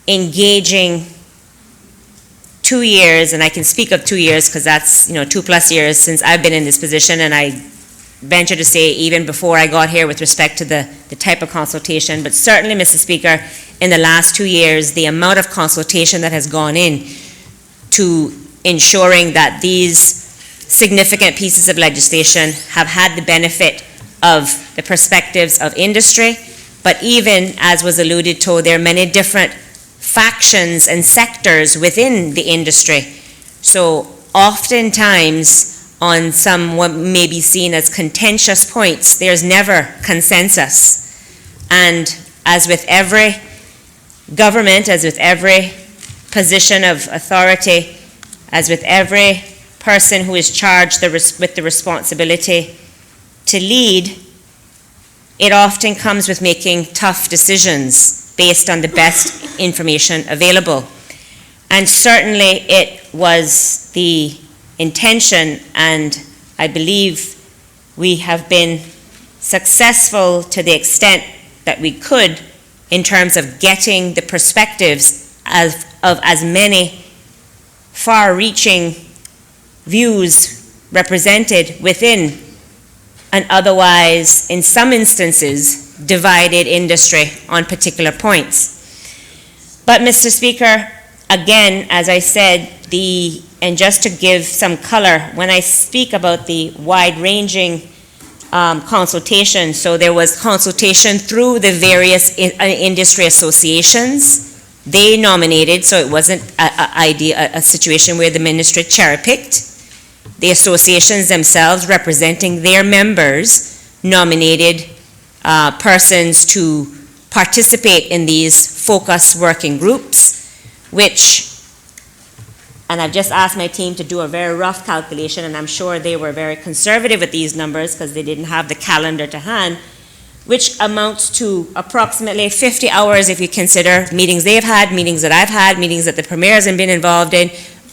engaging 2 years, and I can speak of 2 years because that's 2+ years since I've been in this position, and I venture to say even before I got here with respect to the type of consultation. But certainly, Mr. Speaker, in the last 2 years, the amount of consultation that has gone in to ensuring that these significant pieces of legislation have had the benefit of the perspectives of industry, but even, as was alluded to, there are many different factions and sectors within the industry. So oftentimes, on some what may be seen as contentious points, there's never consensus. And as with every government, as with every position of authority, as with every person who is charged with the responsibility to lead, it often comes with making tough decisions based on the best information available. And certainly it was the intention, and I believe we have been successful to the extent that we could in terms of getting the perspectives of as many far-reaching views represented within an otherwise, in some instances, divided industry on particular points. But, Mr. Speaker, again, as I said, and just to give some color, when I speak about the wide-ranging consultation, so there was consultation through the various industry associations. They nominated, so it wasn't a situation where the ministry cherry-picked. The associations themselves, representing their members, nominated persons to participate in these focus working groups, which, and I've just asked my team to do a very rough calculation, and I'm sure they were very conservative with these numbers because they didn't have the calendar to hand, which amounts to approximately 50 hours if you consider meetings they've had, meetings that I've had, meetings that the premiers have been involved in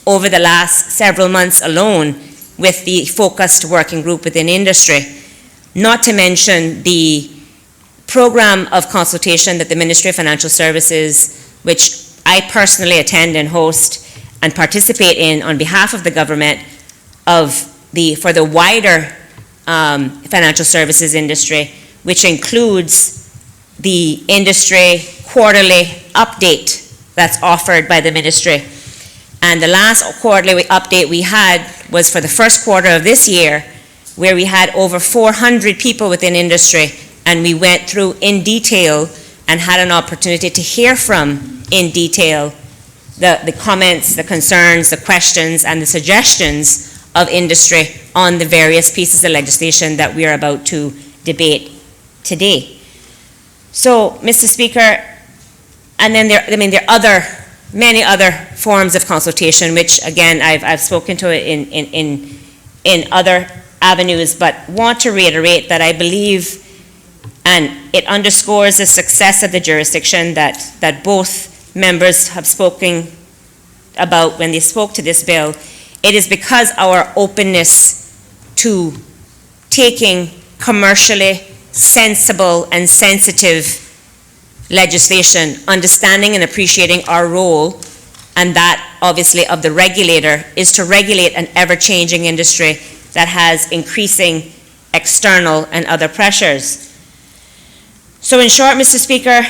over the last several months alone with the focused working group within industry. Not to mention the program of consultation that the Ministry of Financial Services, which I personally attend and host and participate in on behalf of the government for the wider financial services industry, which includes the industry quarterly update that's offered by the ministry. And the last quarterly update we had was for the first quarter of this year, where we had over 400 people within industry, and we went through in detail and had an opportunity to hear from in detail the comments, the concerns, the questions, and the suggestions of industry on the various pieces of legislation that we are about to debate today. So, Mr. Speaker, and then there are many other forms of consultation, which again, I've spoken to it in other avenues, but want to reiterate that I believe, and it underscores the success of the jurisdiction that both members have spoken about when they spoke to this bill. It is because our openness to taking commercially sensible and sensitive legislation, understanding and appreciating our role, and that obviously of the regulator, is to regulate an ever-changing industry that has increasing external and other pressures. So in short, Mr. Speaker,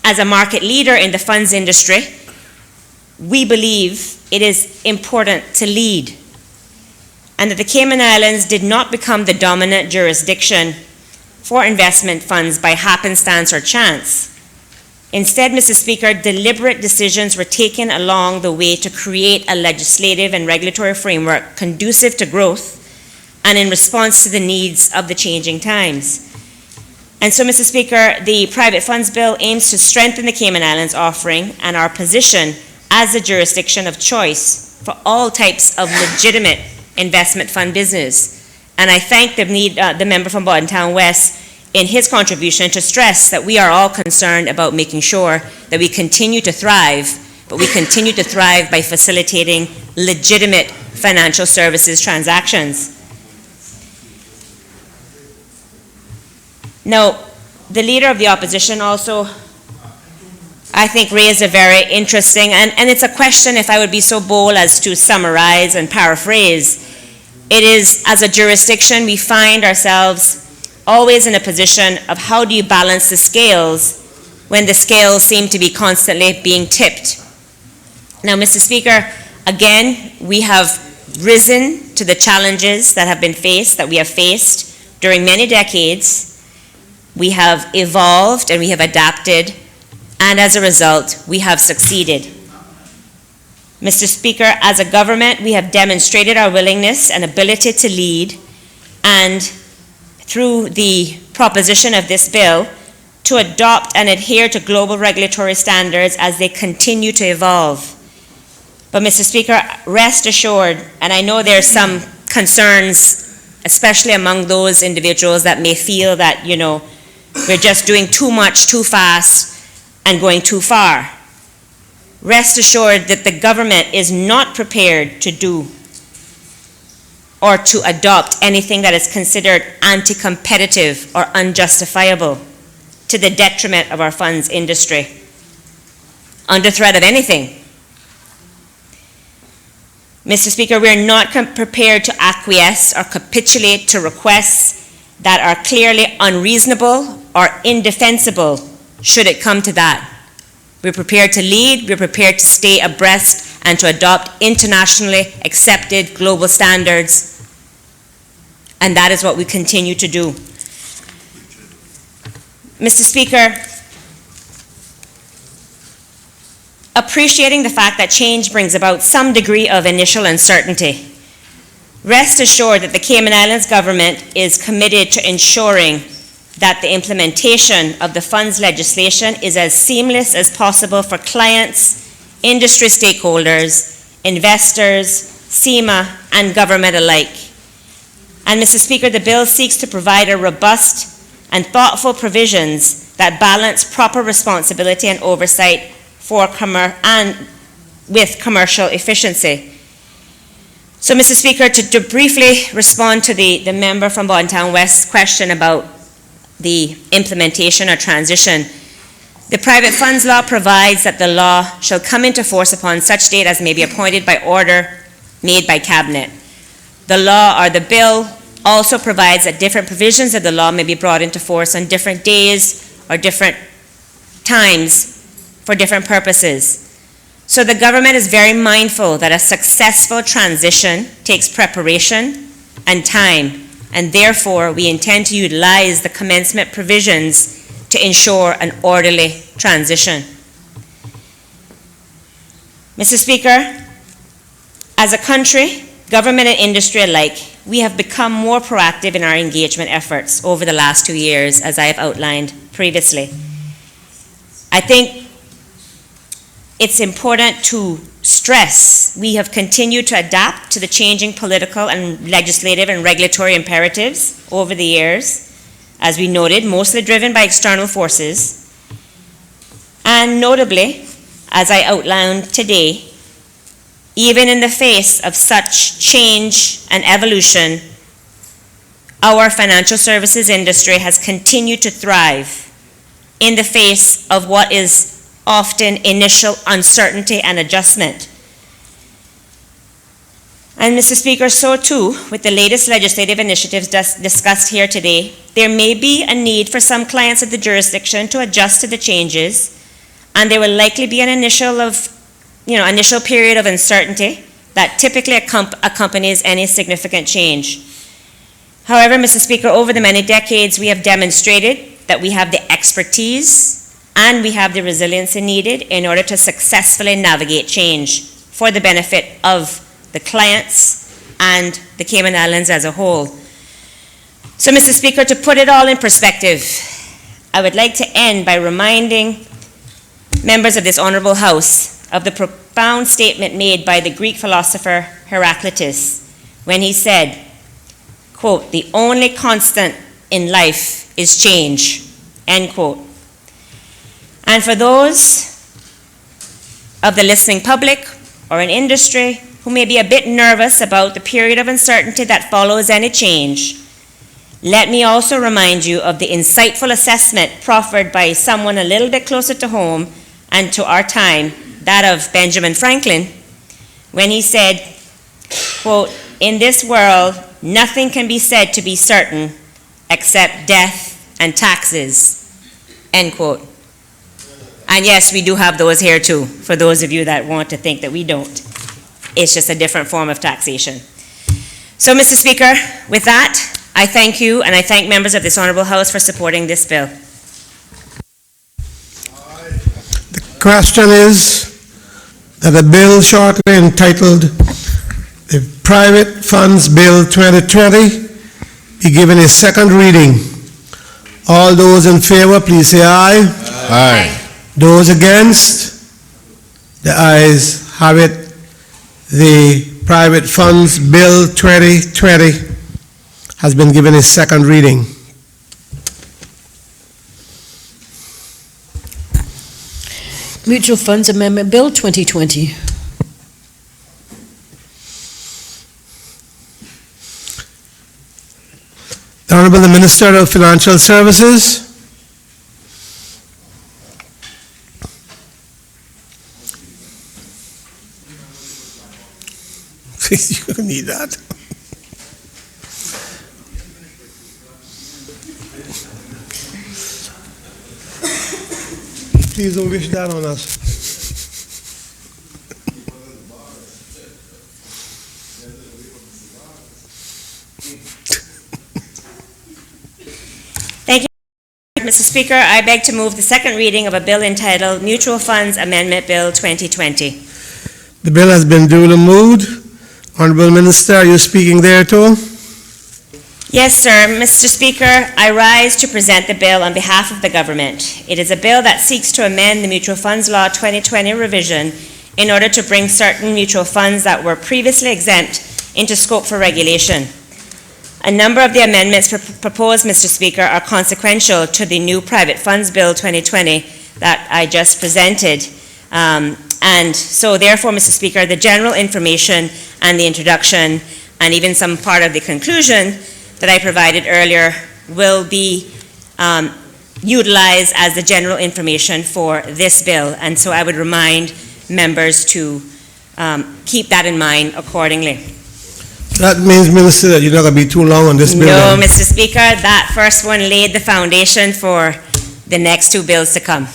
as a market leader in the funds industry, we believe it is important to lead, and that the Cayman Islands did not become the dominant jurisdiction for investment funds by happenstance or chance. Instead, Mr. Speaker, deliberate decisions were taken along the way to create a legislative and regulatory framework conducive to growth and in response to the needs of the changing times. And so, Mr. Speaker, the Private Funds Bill aims to strengthen the Cayman Islands offering and our position as a jurisdiction of choice for all types of legitimate investment fund business. And I thank the member from Bordentown West in his contribution to stress that we are all concerned about making sure that we continue to thrive, but we continue to thrive by facilitating legitimate financial services transactions. Now, the leader of the opposition also, I think, raised a very interesting, and it's a question, if I would be so bold as to summarize and paraphrase. It is, as a jurisdiction, we find ourselves always in a position of how do you balance the scales when the scales seem to be constantly being tipped. Now, Mr. Speaker, again, we have risen to the challenges that we have faced during many decades. We have evolved and we have adapted, and as a result, we have succeeded. Mr. Speaker, as a government, we have demonstrated our willingness and ability to lead, and through the proposition of this bill, to adopt and adhere to global regulatory standards as they continue to evolve. But Mr. Speaker, rest assured, and I know there's some concerns, especially among those individuals that may feel that, we're just doing too much, too fast, and going too far. Rest assured that the government is not prepared to do or to adopt anything that is considered anti-competitive or unjustifiable to the detriment of our funds industry, under threat of anything. Mr. Speaker, we are not prepared to acquiesce or capitulate to requests that are clearly unreasonable or indefensible should it come to that. We're prepared to lead, we're prepared to stay abreast and to adopt internationally accepted global standards, and that is what we continue to do. Mr. Speaker, appreciating the fact that change brings about some degree of initial uncertainty, rest assured that the Cayman Islands government is committed to ensuring that the implementation of the funds legislation is as seamless as possible for clients, industry stakeholders, investors, SEMA, and government alike. And, Mr. Speaker, the bill seeks to provide a robust and thoughtful provisions that balance proper responsibility and oversight with commercial efficiency. So, Mr. Speaker, to briefly respond to the member from Bontown West's question about the implementation or transition, the private funds law provides that the law shall come into force upon such date as may be appointed by order made by Cabinet. The law or the bill also provides that different provisions of the law may be brought into force on different days or different times for different purposes. So the government is very mindful that a successful transition takes preparation and time, and therefore we intend to utilize the commencement provisions to ensure an orderly transition. Mr. Speaker, as a country, government and industry alike, we have become more proactive in our engagement efforts over the last 2 years, as I have outlined previously. I think it's important to stress we have continued to adapt to the changing political and legislative and regulatory imperatives over the years, as we noted, mostly driven by external forces. And notably, as I outlined today, even in the face of such change and evolution, our financial services industry has continued to thrive in the face of what is often initial uncertainty and adjustment. And Mr. Speaker, so too, with the latest legislative initiatives discussed here today, there may be a need for some clients of the jurisdiction to adjust to the changes, and there will likely be an initial period of uncertainty that typically accompanies any significant change. However, Mr. Speaker, over the many decades, we have demonstrated that we have the expertise and we have the resiliency needed in order to successfully navigate change for the benefit of the clients and the Cayman Islands as a whole. So, Mr. Speaker, to put it all in perspective, I would like to end by reminding members of this honorable House of the profound statement made by the Greek philosopher Heraclitus when he said, quote, "The only constant in life is change," end quote. And for those of the listening public or in industry who may be a bit nervous about the period of uncertainty that follows any change, let me also remind you of the insightful assessment proffered by someone a little bit closer to home and to our time, that of Benjamin Franklin, when he said, quote, "In this world, nothing can be said to be certain except death and taxes," end quote. And yes, we do have those here too, for those of you that want to think that we don't. It's just a different form of taxation. So, Mr. Speaker, with that, I thank you and I thank members of this honorable House for supporting this bill. The question is that a bill shortly entitled the Private Funds Bill 2020 be given a second reading. All those in favor, please say aye. Aye. Those against? The ayes have it. The Private Funds Bill 2020 has been given a second reading. Mutual Funds Amendment Bill 2020. The Honorable Minister of Financial Services. You need that. Please don't wish that on us. Thank you, Mr. Speaker. I beg to move the second reading of a bill entitled Mutual Funds Amendment Bill 2020. The bill has been duly moved. Honorable Minister, are you speaking there too? Yes, sir. Mr. Speaker, I rise to present the bill on behalf of the government. It is a bill that seeks to amend the Mutual Funds Law 2020 revision in order to bring certain mutual funds that were previously exempt into scope for regulation. A number of the amendments proposed, Mr. Speaker, are consequential to the new Private Funds Bill 2020 that I just presented. And so therefore, Mr. Speaker, the general information and the introduction and even some part of the conclusion that I provided earlier will be utilized as the general information for this bill. And so I would remind members to keep that in mind accordingly. That means, Minister, that you're not going to be too long on this bill. No, then. Mr. Speaker, that first one laid the foundation for the next two bills to come.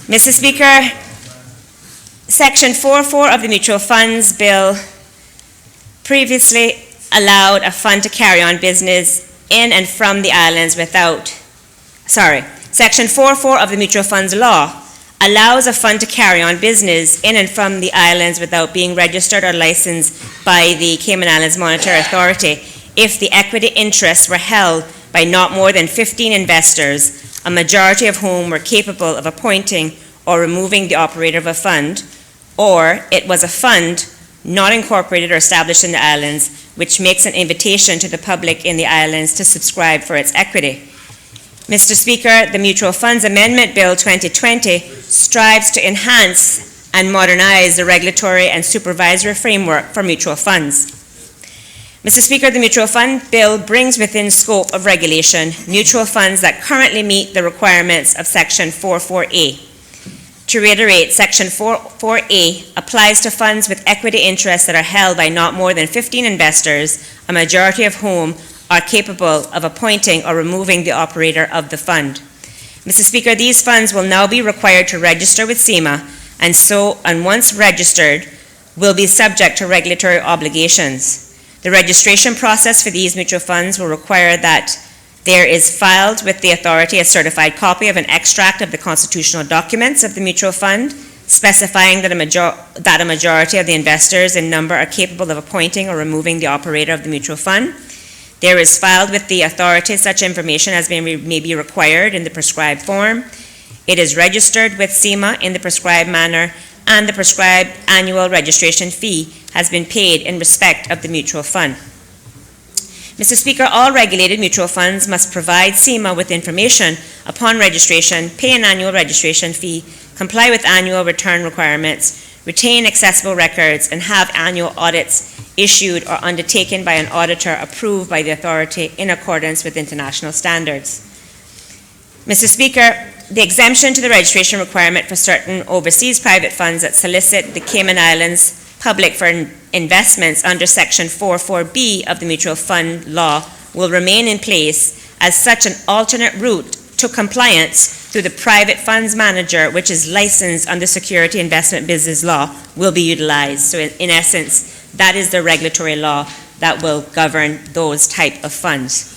Mr. Speaker, Section 4.4 of the Mutual Funds Bill previously allowed a fund to carry on business in and from the islands Section 4.4 of the Mutual Funds Law allows a fund to carry on business in and from the islands without being registered or licensed by the Cayman Islands Monetary Authority if the equity interests were held by not more than 15 investors, a majority of whom were capable of appointing or removing the operator of a fund, or it was a fund not incorporated or established in the islands, which makes an invitation to the public in the islands to subscribe for its equity. Mr. Speaker, the Mutual Funds Amendment Bill 2020 strives to enhance and modernize the regulatory and supervisory framework for mutual funds. Mr. Speaker, the Mutual Fund Bill brings within scope of regulation mutual funds that currently meet the requirements of Section 4.4A. To reiterate, Section 4.4A applies to funds with equity interests that are held by not more than 15 investors, a majority of whom are capable of appointing or removing the operator of the fund. Mr. Speaker, these funds will now be required to register with SEMA, and once registered, will be subject to regulatory obligations. The registration process for these mutual funds will require that there is filed with the authority a certified copy of an extract of the constitutional documents of the mutual fund, specifying that a majority of the investors in number are capable of appointing or removing the operator of the mutual fund. There is filed with the authority such information as may be required in the prescribed form. It is registered with SEMA in the prescribed manner, and the prescribed annual registration fee has been paid in respect of the mutual fund. Mr. Speaker, all regulated mutual funds must provide SEMA with information upon registration, pay an annual registration fee, comply with annual return requirements, retain accessible records, and have annual audits issued or undertaken by an auditor approved by the authority in accordance with international standards. Mr. Speaker, the exemption to the registration requirement for certain overseas private funds that solicit the Cayman Islands public for investments under Section 4.4B of the Mutual Fund Law will remain in place as such an alternate route to compliance through the private funds manager, which is licensed under Security Investment Business Law, will be utilized. So in essence, that is the regulatory law that will govern those type of funds.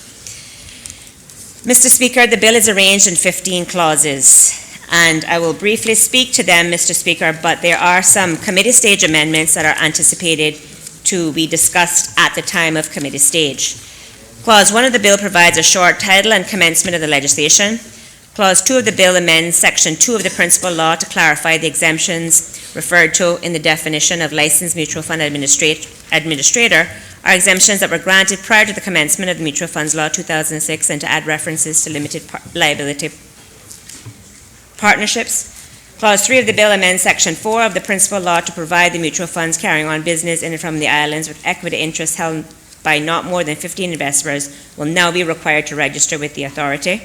Mr. Speaker, the bill is arranged in 15 clauses, and I will briefly speak to them, Mr. Speaker, but there are some committee stage amendments that are anticipated to be discussed at the time of committee stage. Clause 1 of the bill provides a short title and commencement of the legislation. Clause 2 of the bill amends Section 2 of the principal law to clarify the exemptions referred to in the definition of licensed mutual fund administrator are exemptions that were granted prior to the commencement of the Mutual Funds Law 2006, and to add references to limited liability partnerships. Clause 3 of the bill amends Section 4 of the principal law to provide the mutual funds carrying on business in and from the islands with equity interests held by not more than 15 investors will now be required to register with the authority.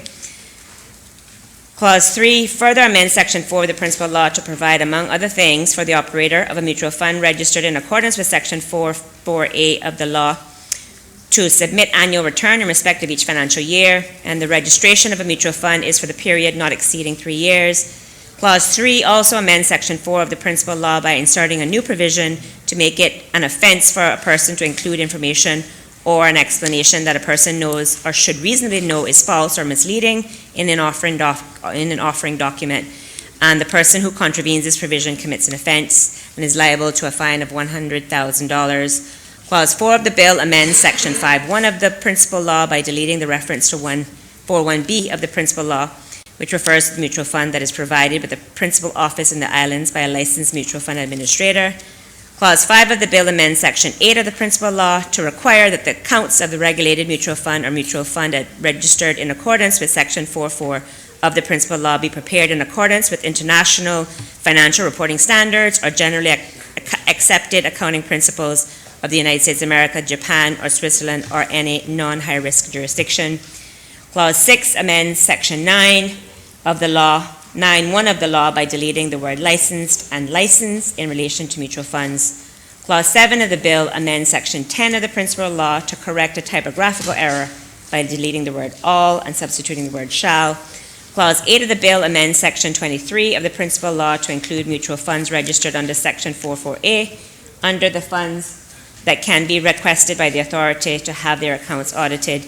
Clause 3 further amends Section 4 of the principal law to provide, among other things, for the operator of a mutual fund registered in accordance with Section 4.4A of the law to submit annual return in respect of each financial year, and the registration of a mutual fund is for the period not exceeding 3 years. Clause 3 also amends Section 4 of the principal law by inserting a new provision to make it an offense for a person to include information or an explanation that a person knows or should reasonably know is false or misleading in an offering document, and the person who contravenes this provision commits an offense and is liable to a fine of $100,000. Clause 4 of the bill amends Section 5.1 of the principal law by deleting the reference to 4.1b of the principal law, which refers to the mutual fund that is provided with a principal office in the islands by a licensed mutual fund administrator. Clause 5 of the bill amends Section 8 of the principal law to require that the accounts of the regulated mutual fund or mutual fund registered in accordance with Section 4.4 of the principal law be prepared in accordance with international financial reporting standards or generally accepted accounting principles of the United States of America, Japan, or Switzerland, or any non-high-risk jurisdiction. Clause 6 amends Section 9 of the law, 9.1 of the law by deleting the word licensed and licensed in relation to mutual funds. Clause 7 of the bill amends Section 10 of the principal law to correct a typographical error by deleting the word all and substituting the word shall. Clause 8 of the bill amends Section 23 of the principal law to include mutual funds registered under Section 4.4a under the funds that can be requested by the authority to have their accounts audited.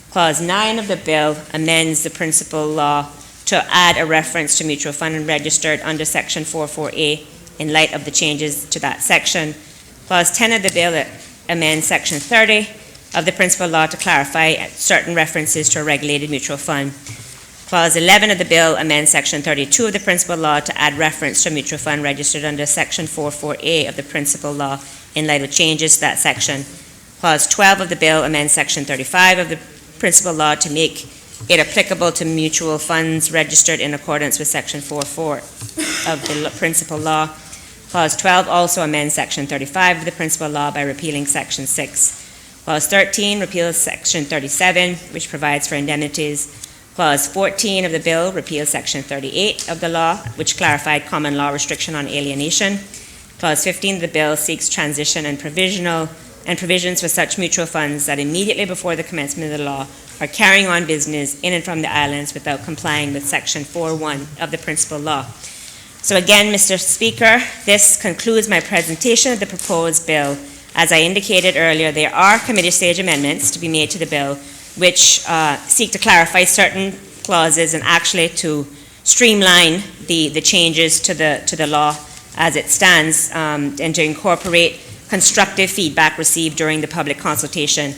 Clause 9 of the bill amends the principal law to add a reference to mutual fund registered under Section 4.4a in light of the changes to that section. Clause 10 of the bill amends Section 30 of the principal law to clarify certain references to a regulated mutual fund. Clause 11 of the bill amends Section 32 of the principal law to add reference to a mutual fund registered under Section 4.4a of the principal law in light of changes to that section. Clause 12 of the bill amends Section 35 of the principal law to make it applicable to mutual funds registered in accordance with Section 4.4 of the principal law. Clause 12 also amends Section 35 of the principal law by repealing Section 6. Clause 13 repeals Section 37, which provides for indemnities. Clause 14 of the bill repeals Section 38 of the law, which clarified common law restriction on alienation. Clause 15 of the bill seeks transition and provisions for such mutual funds that immediately before the commencement of the law are carrying on business in and from the islands without complying with Section 4.1 of the principal law. So again, Mr. Speaker, this concludes my presentation of the proposed bill. As I indicated earlier, there are committee stage amendments to be made to the bill which seek to clarify certain clauses and actually to streamline the changes to the law as it stands, and to incorporate constructive feedback received during the public consultation,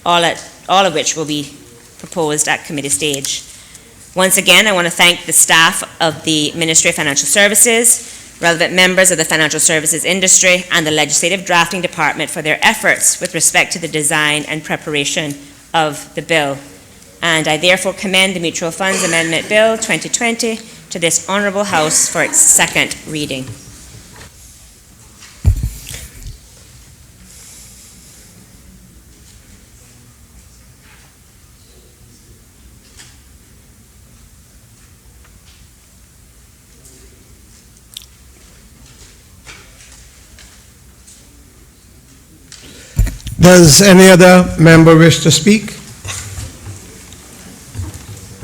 all of which will be proposed at committee stage. Once again, I want to thank the staff of the Ministry of Financial Services, relevant members of the financial services industry, and the Legislative Drafting Department for their efforts with respect to the design and preparation of the bill. And I therefore commend the Mutual Funds Amendment Bill 2020 to this Honourable House for its second reading. Does any other member wish to speak?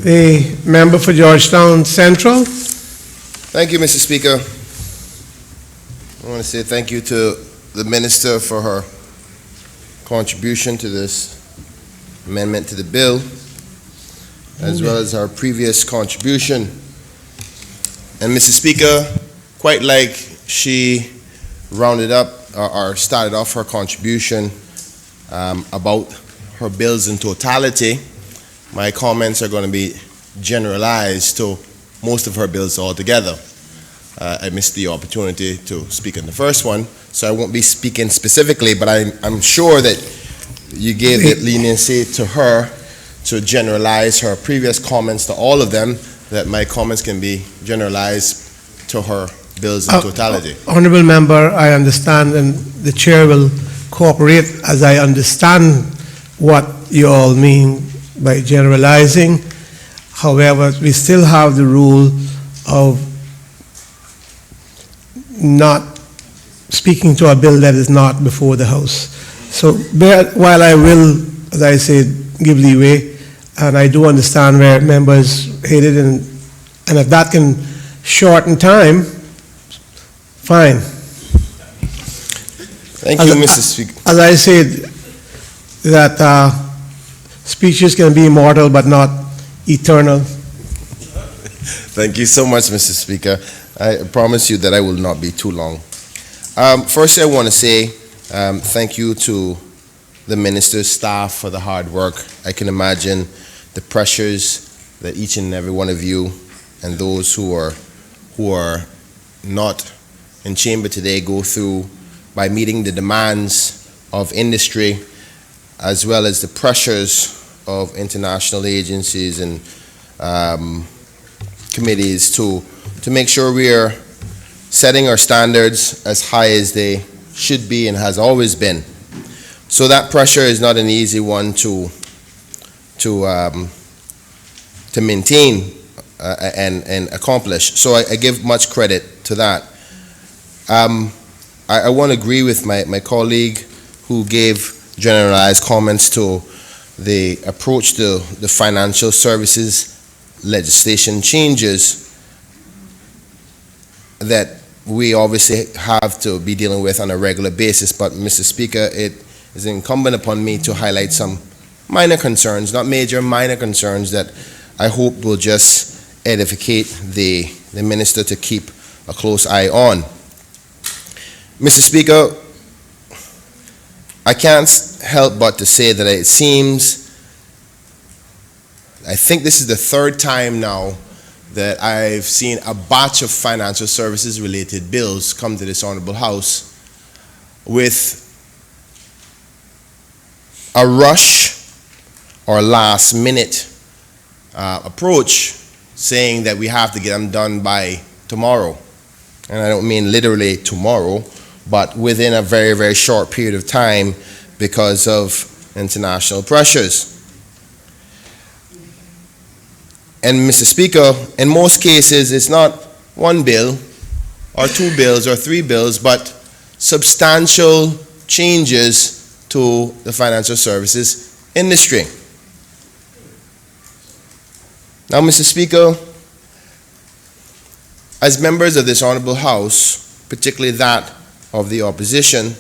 The member for Georgetown Central. Thank you, Mr. Speaker. I want to say thank you to the Minister for her contribution to this amendment to the bill, as well as her previous contribution. And Mr. Speaker, quite like she rounded up or started off her contribution about her bills in totality, my comments are going to be generalized to most of her bills altogether. I missed the opportunity to speak on the first one, so I won't be speaking specifically, but I'm sure that you gave the leniency to her to generalize her previous comments to all of them, that my comments can be generalized to her bills in totality. Honourable member, I understand, and the chair will cooperate as I understand what you all mean by generalizing. However, we still have the rule of not speaking to a bill that is not before the House. So while I will, as I said, give leeway, and I do understand where members hated, and if that can shorten time, fine. Thank you, Mr. Speaker. As I said, that speeches can be immortal but not eternal. Thank you so much, Mr. Speaker. I promise you that I will not be too long. First, I want to say thank you to the minister's staff for the hard work. I can imagine the pressures that each and every one of you and those who are not in chamber today go through by meeting the demands of industry as well as the pressures of international agencies and committees to make sure we are setting our standards as high as they should be and has always been. So that pressure is not an easy one to maintain and accomplish. So I give much credit to that. I want to agree with my colleague who gave generalized comments to the approach to the financial services legislation changes that we obviously have to be dealing with on a regular basis. But, Mr. Speaker, it is incumbent upon me to highlight some minor concerns, not major, minor concerns that I hope will just edificate the minister to keep a close eye on. Mr. Speaker, I can't help but to say that it seems, I think this is the third time now that I've seen a batch of financial services related bills come to this Honorable House with a rush or last minute approach saying that we have to get them done by tomorrow. And I don't mean literally tomorrow, but within a very, very short period of time because of international pressures. And Mr. Speaker, in most cases, it's not one bill or two bills or three bills, but substantial changes to the financial services industry. Now, Mr. Speaker, as members of this Honorable House, particularly that of the opposition,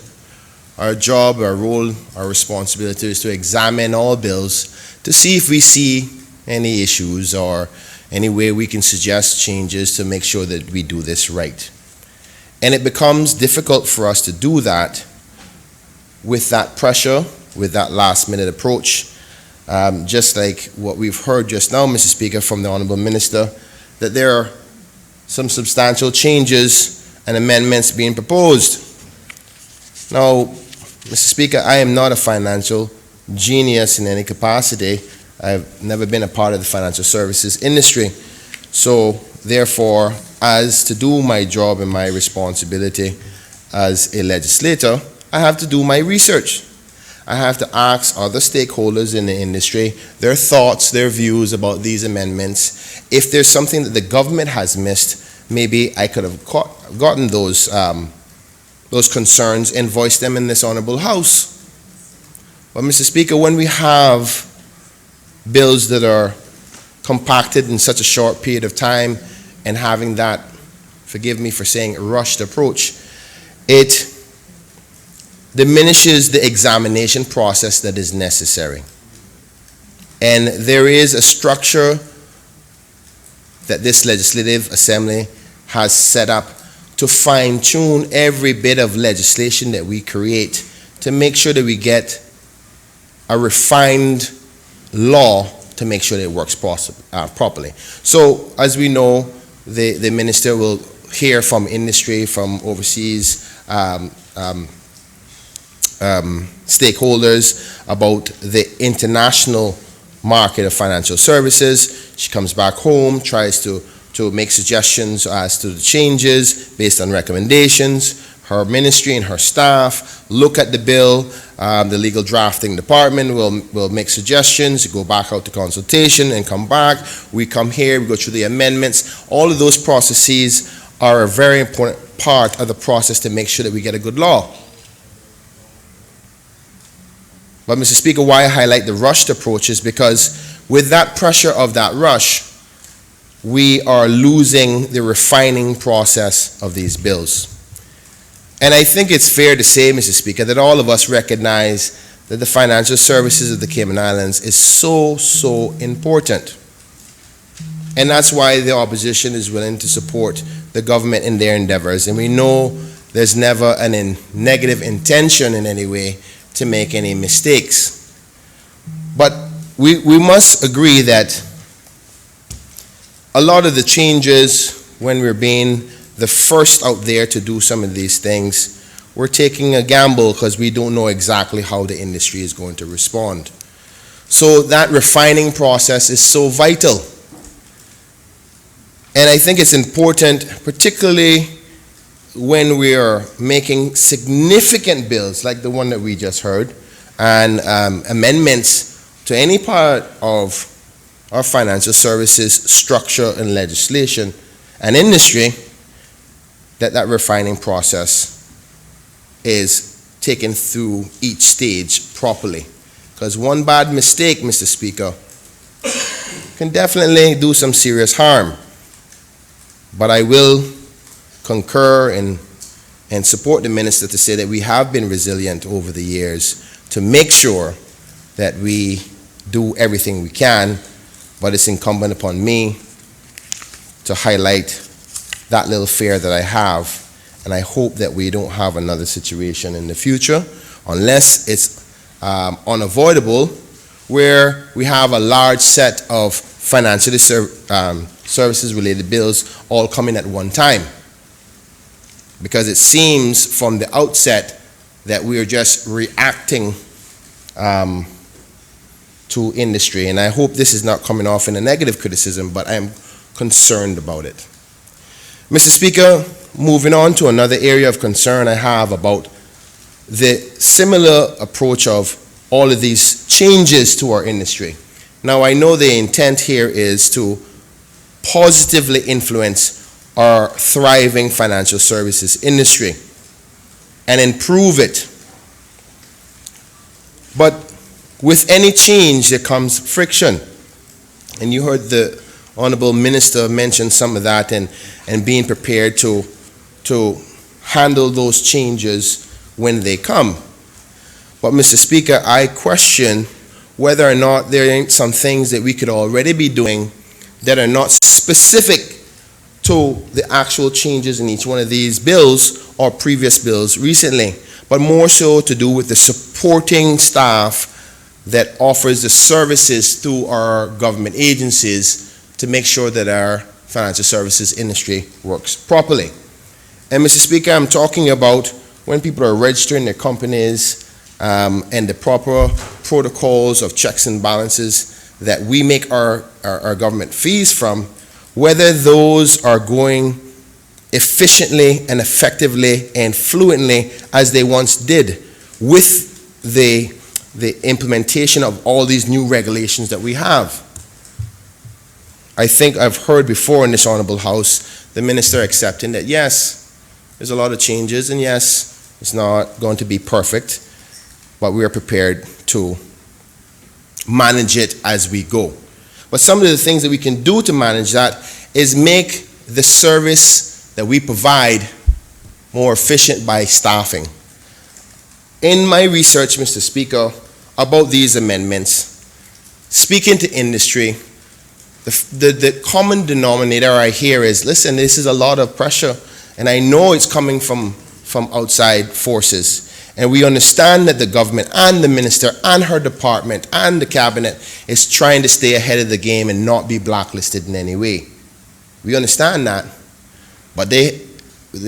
our job, our role, our responsibility is to examine all bills to see if we see any issues or any way we can suggest changes to make sure that we do this right. And it becomes difficult for us to do that with that pressure, with that last minute approach, just like what we've heard just now, Mr. Speaker, from the Honorable Minister, that there are some substantial changes and amendments being proposed. Now, Mr. Speaker, I am not a financial genius in any capacity. I've never been a part of the financial services industry. So, therefore, as to do my job and my responsibility as a legislator, I have to do my research. I have to ask other stakeholders in the industry their thoughts, their views about these amendments. If there's something that the government has missed, maybe I could have gotten those concerns and voiced them in this Honorable House. But, Mr. Speaker, when we have bills that are compacted in such a short period of time and having that, forgive me for saying, rushed approach, it diminishes the examination process that is necessary. And there is a structure that this Legislative Assembly has set up to fine-tune every bit of legislation that we create to make sure that we get a refined law to make sure that it works properly. So, as we know, the Minister will hear from industry, from overseas stakeholders about the international market of financial services. She comes back home, tries to make suggestions as to the changes based on recommendations. Her ministry and her staff look at the bill. The legal drafting department will make suggestions, go back out to consultation and come back. We come here, we go through the amendments. All of those processes are a very important part of the process to make sure that we get a good law. But, Mr. Speaker, why I highlight the rushed approach is because with that pressure of that rush, we are losing the refining process of these bills. And I think it's fair to say, Mr. Speaker, that all of us recognize that the financial services of the Cayman Islands is so, so important. And that's why the opposition is willing to support the government in their endeavors. And we know there's never a negative intention in any way to make any mistakes. But we must agree that a lot of the changes, when we're being the first out there to do some of these things, we're taking a gamble because we don't know exactly how the industry is going to respond. So that refining process is so vital. And I think it's important, particularly when we are making significant bills like the one that we just heard, and amendments to any part of our financial services structure and legislation and industry, that refining process is taken through each stage properly. Because one bad mistake, Mr. Speaker, can definitely do some serious harm. But I will concur and support the minister to say that we have been resilient over the years to make sure that we do everything we can, but it's incumbent upon me to highlight that little fear that I have, and I hope that we don't have another situation in the future, unless it's unavoidable, where we have a large set of financially services-related bills all coming at one time. Because it seems from the outset that we are just reacting to industry, and I hope this is not coming off in a negative criticism, but I am concerned about it. Mr. Speaker, moving on to another area of concern I have about the similar approach of all of these changes to our industry. Now, I know the intent here is to positively influence our thriving financial services industry and improve it. But with any change, there comes friction. And you heard the Honorable Minister mention some of that and being prepared to handle those changes when they come. But Mr. Speaker, I question whether or not there ain't some things that we could already be doing that are not specific to the actual changes in each one of these bills or previous bills recently, but more so to do with the supporting staff that offers the services through our government agencies to make sure that our financial services industry works properly. And Mr. Speaker, I'm talking about when people are registering their companies and the proper protocols of checks and balances that we make our government fees from, whether those are going efficiently and effectively and fluently as they once did with the implementation of all these new regulations that we have. I think I've heard before in this Honorable House the Minister accepting that yes, there's a lot of changes, and yes, it's not going to be perfect, but we are prepared to manage it as we go. But some of the things that we can do to manage that is make the service that we provide more efficient by staffing. In my research, Mr. Speaker, about these amendments, speaking to industry, the common denominator I hear is, listen, this is a lot of pressure, and I know it's coming from outside forces. And we understand that the government and the minister and her department and the cabinet is trying to stay ahead of the game and not be blacklisted in any way. We understand that. But they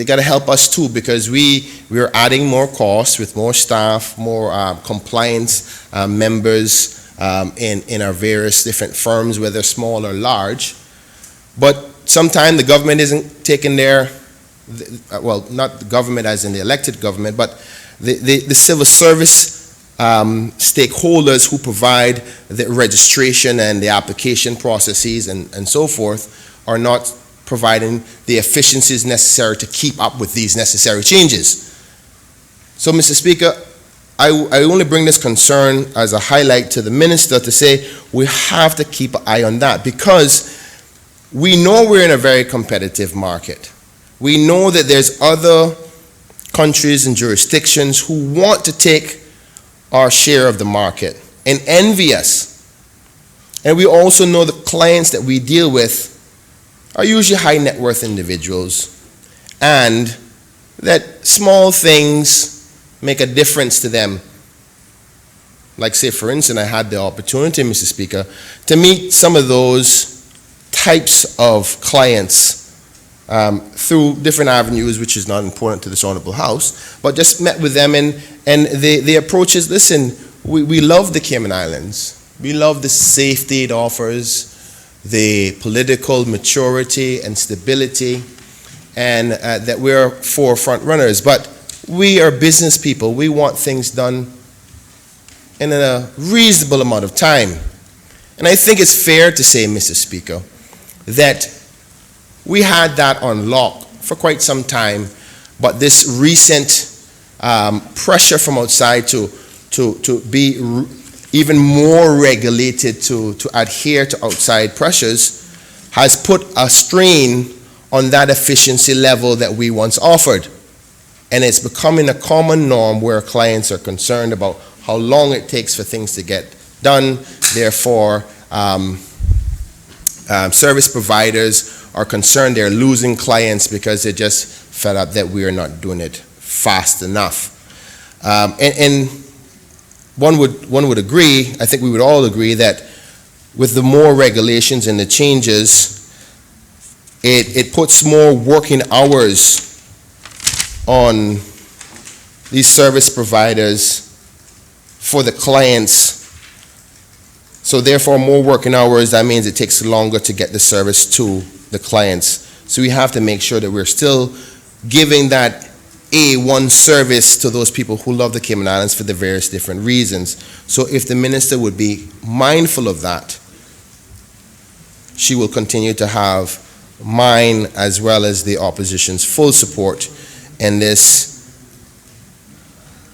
got to help us too, because we are adding more costs with more staff, more compliance members in our various different firms, whether small or large. But sometimes the government isn't taking their, well, not the government as in the elected government, but the civil service stakeholders who provide the registration and the application processes and so forth are not providing the efficiencies necessary to keep up with these necessary changes. So, Mr. Speaker, I only bring this concern as a highlight to the minister to say we have to keep an eye on that, because we know we're in a very competitive market. We know that there's other countries and jurisdictions who want to take our share of the market and envy us. And we also know the clients that we deal with are usually high net worth individuals, and that small things make a difference to them. Like, say, for instance, I had the opportunity, Mr. Speaker, to meet some of those types of clients through different avenues, which is not important to this honorable house, but just met with them, and the approach is, listen, we love the Cayman Islands. We love the safety it offers, the political maturity and stability, and that we're forefront runners. But we are business people. We want things done in a reasonable amount of time. And I think it's fair to say, Mr. Speaker, that we had that on lock for quite some time, but this recent pressure from outside to be even more regulated, to adhere to outside pressures, has put a strain on that efficiency level that we once offered. And it's becoming a common norm where clients are concerned about how long it takes for things to get done. Therefore, service providers are concerned they're losing clients because they're just fed up that we are not doing it fast enough. And one would agree, I think we would all agree, that with the more regulations and the changes, it puts more working hours on these service providers for the clients. So therefore, more working hours, that means it takes longer to get the service to the clients. So we have to make sure that we're still giving that A1 service to those people who love the Cayman Islands for the various different reasons. So if the minister would be mindful of that, she will continue to have mine as well as the opposition's full support in this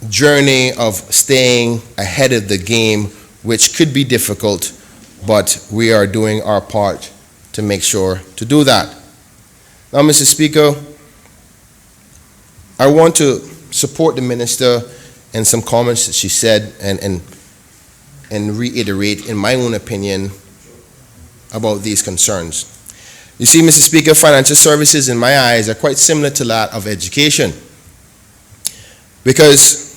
journey of staying ahead of the game, which could be difficult, but we are doing our part to make sure to do that. Now, Mr. Speaker, I want to support the minister in some comments that she said and reiterate, in my own opinion, about these concerns. You see, Mr. Speaker, financial services, in my eyes, are quite similar to that of education, because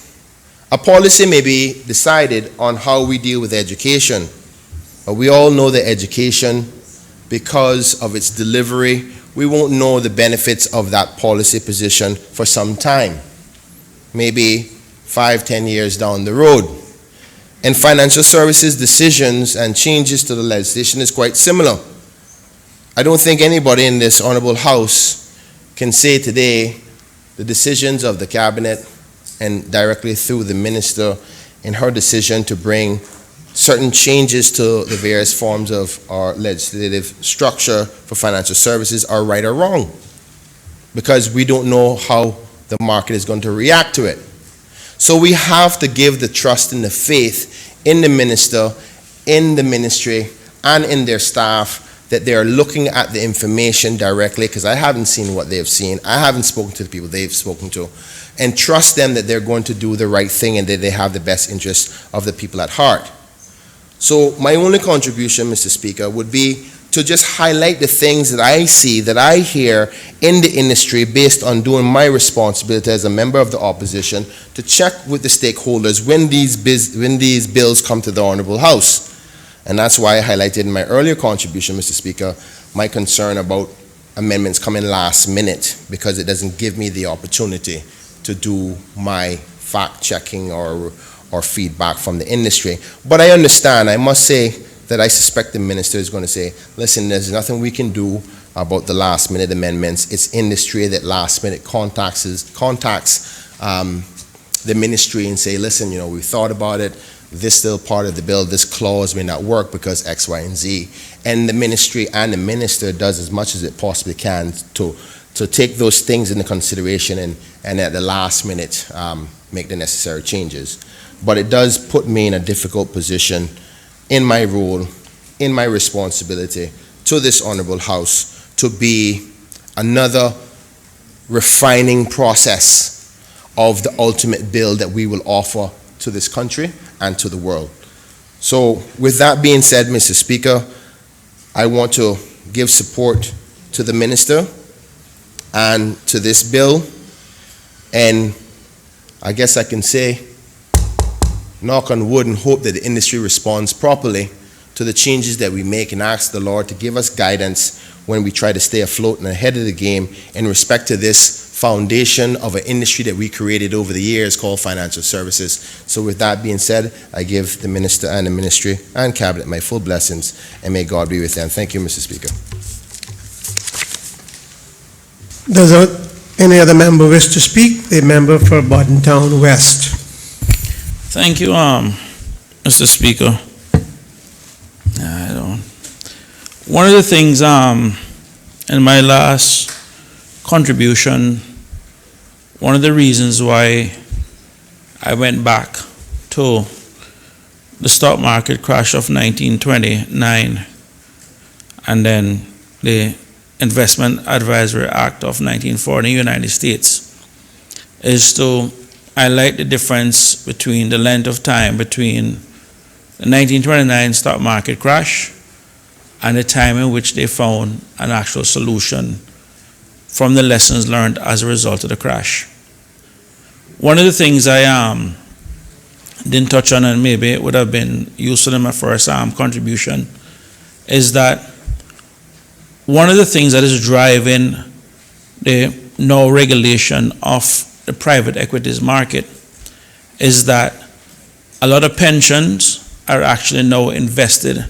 a policy may be decided on how we deal with education, but we all know that education, because of its delivery, we won't know the benefits of that policy position for some time, maybe 5-10 years down the road. And financial services decisions and changes to the legislation is quite similar. I don't think anybody in this honorable house can say today the decisions of the cabinet and directly through the minister in her decision to bring certain changes to the various forms of our legislative structure for financial services are right or wrong, because we don't know how the market is going to react to it. So we have to give the trust and the faith in the minister, in the ministry, and in their staff, that they are looking at the information directly, because I haven't seen what they've seen. I haven't spoken to the people they've spoken to, and trust them that they're going to do the right thing and that they have the best interests of the people at heart. So my only contribution, Mr. Speaker, would be to just highlight the things that I see, that I hear in the industry, based on doing my responsibility as a member of the opposition, to check with the stakeholders when these bills come to the Honorable House. And that's why I highlighted in my earlier contribution, Mr. Speaker, my concern about amendments coming last minute, because it doesn't give me the opportunity to do my fact-checking or feedback from the industry. But I understand, I must say that I suspect the minister is going to say, listen, there's nothing we can do about the last-minute amendments. It's industry that last-minute contacts the ministry and say, listen, we thought about it. This is still part of the bill. This clause may not work because X, Y, and Z. And the ministry and the minister does as much as it possibly can to take those things into consideration and at the last minute make the necessary changes. But it does put me in a difficult position in my role, in my responsibility to this honorable house, to be another refining process of the ultimate bill that we will offer to this country and to the world. So with that being said, Mr. Speaker, I want to give support to the minister and to this bill, and I guess I can say, knock on wood, and hope that the industry responds properly to the changes that we make and ask the Lord to give us guidance when we try to stay afloat and ahead of the game in respect to this foundation of an industry that we created over the years called financial services. So with that being said, I give the minister and the ministry and cabinet my full blessings, and may God be with them. Thank you, Mr. Speaker. Does any other member wish to speak? The member for Bodden Town West. Thank you, Mr. Speaker. One of the things in my last contribution, one of the reasons why I went back to the stock market crash of 1929 and then the Investment Advisory Act of 1940 in the United States is to highlight the difference between the length of time between the 1929 stock market crash and the time in which they found an actual solution from the lessons learned as a result of the crash. One of the things I didn't touch on, and maybe it would have been useful in my first contribution, is that one of the things that is driving the no regulation of the private equities market is that a lot of pensions are actually now invested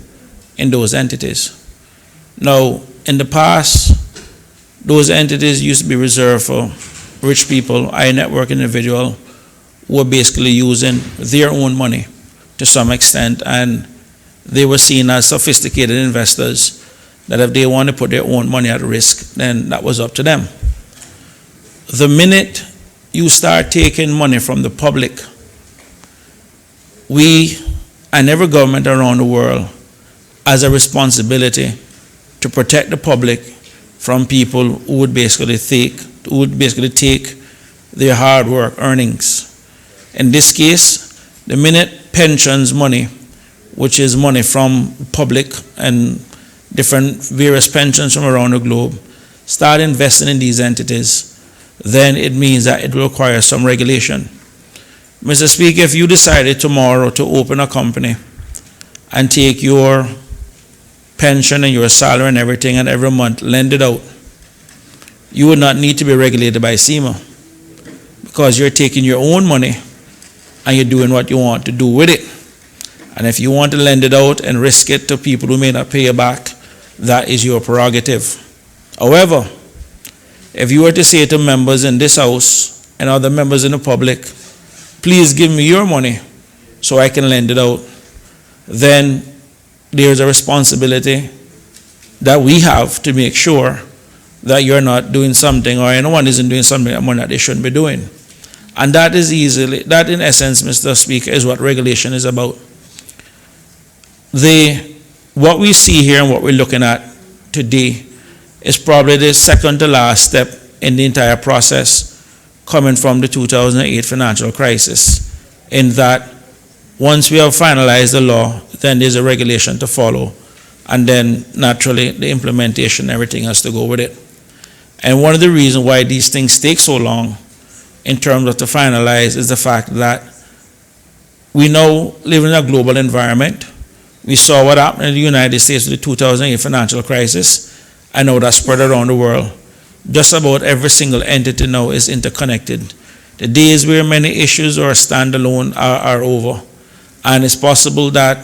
in those entities. Now, in the past, those entities used to be reserved for rich people, high net worth individuals, who were basically using their own money to some extent, and they were seen as sophisticated investors that if they want to put their own money at risk, then that was up to them. The minute you start taking money from the public, we and every government around the world has a responsibility to protect the public from people who would basically take their hard work earnings. In this case, the minute pensions money, which is money from public and different various pensions from around the globe, start investing in these entities, then it means that it will require some regulation. Mr. Speaker, if you decided tomorrow to open a company and take your pension and your salary and everything and every month lend it out, you would not need to be regulated by SEMA because you're taking your own money and you're doing what you want to do with it. And if you want to lend it out and risk it to people who may not pay you back, that is your prerogative. However, if you were to say to members in this House and other members in the public, please give me your money so I can lend it out, then there's a responsibility that we have to make sure that you're not doing something or anyone isn't doing something that they shouldn't be doing. And that in essence, Mr. Speaker, is what regulation is about. What we see here and what we're looking at today is probably the second to last step in the entire process coming from the 2008 financial crisis, in that once we have finalized the law, then there's a regulation to follow, and then naturally the implementation, everything has to go with it. And one of the reasons why these things take so long in terms of to finalize is the fact that we now live in a global environment. We saw what happened in the United States with the 2008 financial crisis, and now that's spread around the world. Just about every single entity now is interconnected. The days where many issues are standalone are over. And it's possible that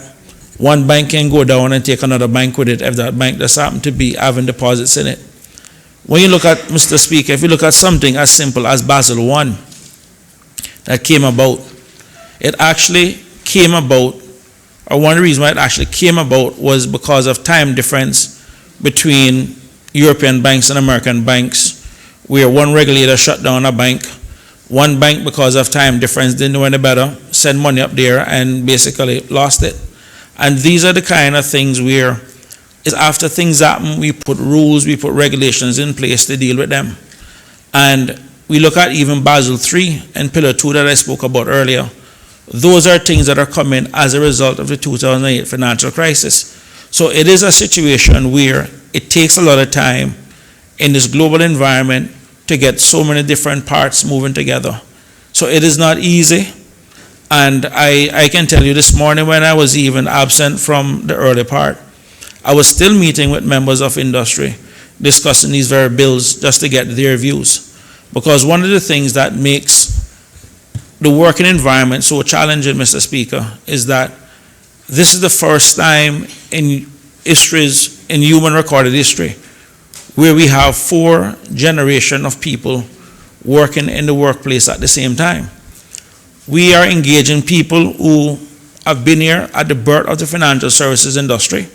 one bank can go down and take another bank with it if that bank does happen to be having deposits in it. When you look at, Mr. Speaker, if you look at something as simple as Basel I that came about, it actually came about, or one of the reasons why it actually came about was because of time difference between European banks and American banks, where one regulator shut down a bank. One bank, because of time difference, didn't know any better, sent money up there and basically lost it. And these are the kind of things where it's after things happen, we put rules, we put regulations in place to deal with them. And we look at even Basel III and Pillar 2 that I spoke about earlier. Those are things that are coming as a result of the 2008 financial crisis. So it is a situation where it takes a lot of time in this global environment to get so many different parts moving together. So it is not easy, And I can tell you this morning, when I was even absent from the early part, I was still meeting with members of industry, discussing these very bills just to get their views. Because one of the things that makes the working environment so challenging, Mr. Speaker, is that this is the first time in human recorded history where we have 4 generations of people working in the workplace at the same time. We are engaging people who have been here at the birth of the financial services industry,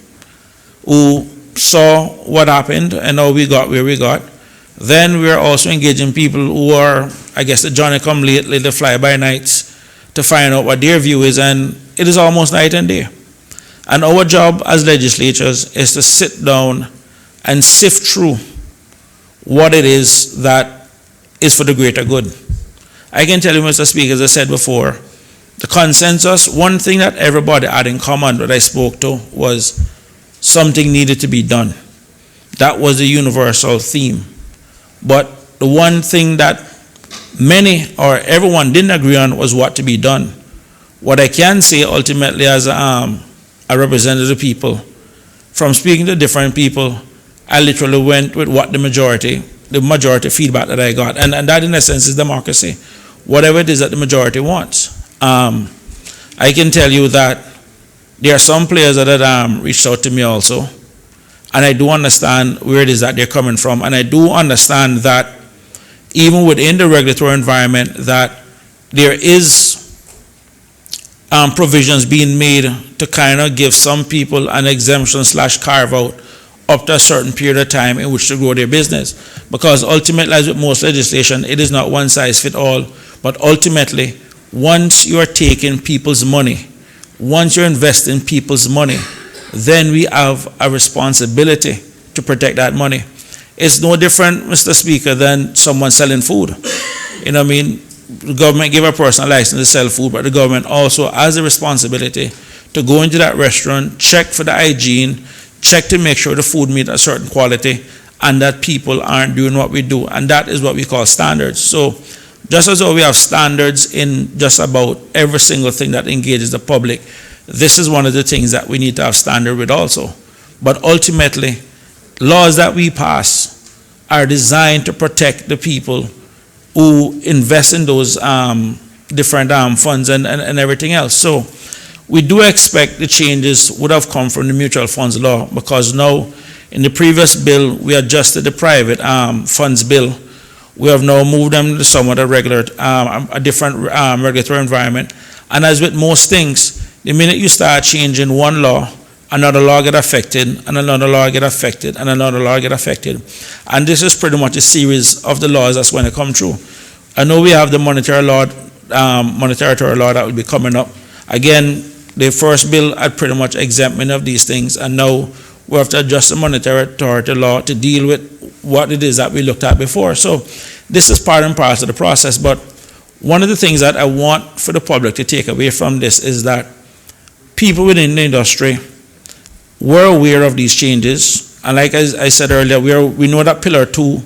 who saw what happened and how we got where we got. Then we are also engaging people who are, I guess, the Johnny-come-lately, the fly-by-nights, to find out what their view is, and it is almost night and day. And our job as legislators is to sit down and sift through what it is that is for the greater good. I can tell you, Mr. Speaker, as I said before, the consensus, one thing that everybody had in common that I spoke to was something needed to be done. That was the universal theme. But the one thing that many or everyone didn't agree on was what to be done. What I can say ultimately as a representative of people, from speaking to different people, I literally went with what the majority feedback that I got. And that in a sense is democracy. Whatever it is that the majority wants. I can tell you that there are some players that reached out to me also, and I do understand where it is that they're coming from, and I do understand that even within the regulatory environment that there is provisions being made to kind of give some people an exemption / carve out up to a certain period of time in which to grow their business. Because ultimately, as with most legislation, it is not one size fit all, but ultimately, once you are taking people's money, once you're investing people's money, then we have a responsibility to protect that money. It's no different, Mr. Speaker, than someone selling food. You know what I mean? The government gave a person a license to sell food, but the government also has a responsibility to go into that restaurant, check for the hygiene, check to make sure the food meets a certain quality, and that people aren't doing what we do. And that is what we call standards. So just as though we have standards in just about every single thing that engages the public, this is one of the things that we need to have standard with also. But ultimately, laws that we pass are designed to protect the people who invest in those different funds and everything else. So we do expect the changes would have come from the mutual funds law, because now in the previous bill, we adjusted the private funds bill. We have now moved them to somewhat a different regulatory environment. And as with most things, the minute you start changing one law, another law get affected, and another law get affected, and another law get affected. And this is pretty much a series of the laws that's going to come through. I know we have the monetary law that will be coming up. Again, the first bill had pretty much exempt many of these things, and now we have to adjust the monetary authority law to deal with what it is that we looked at before. So this is part and parcel of the process. But one of the things that I want for the public to take away from this is that people within the industry were aware of these changes. And like I said earlier, we know that Pillar 2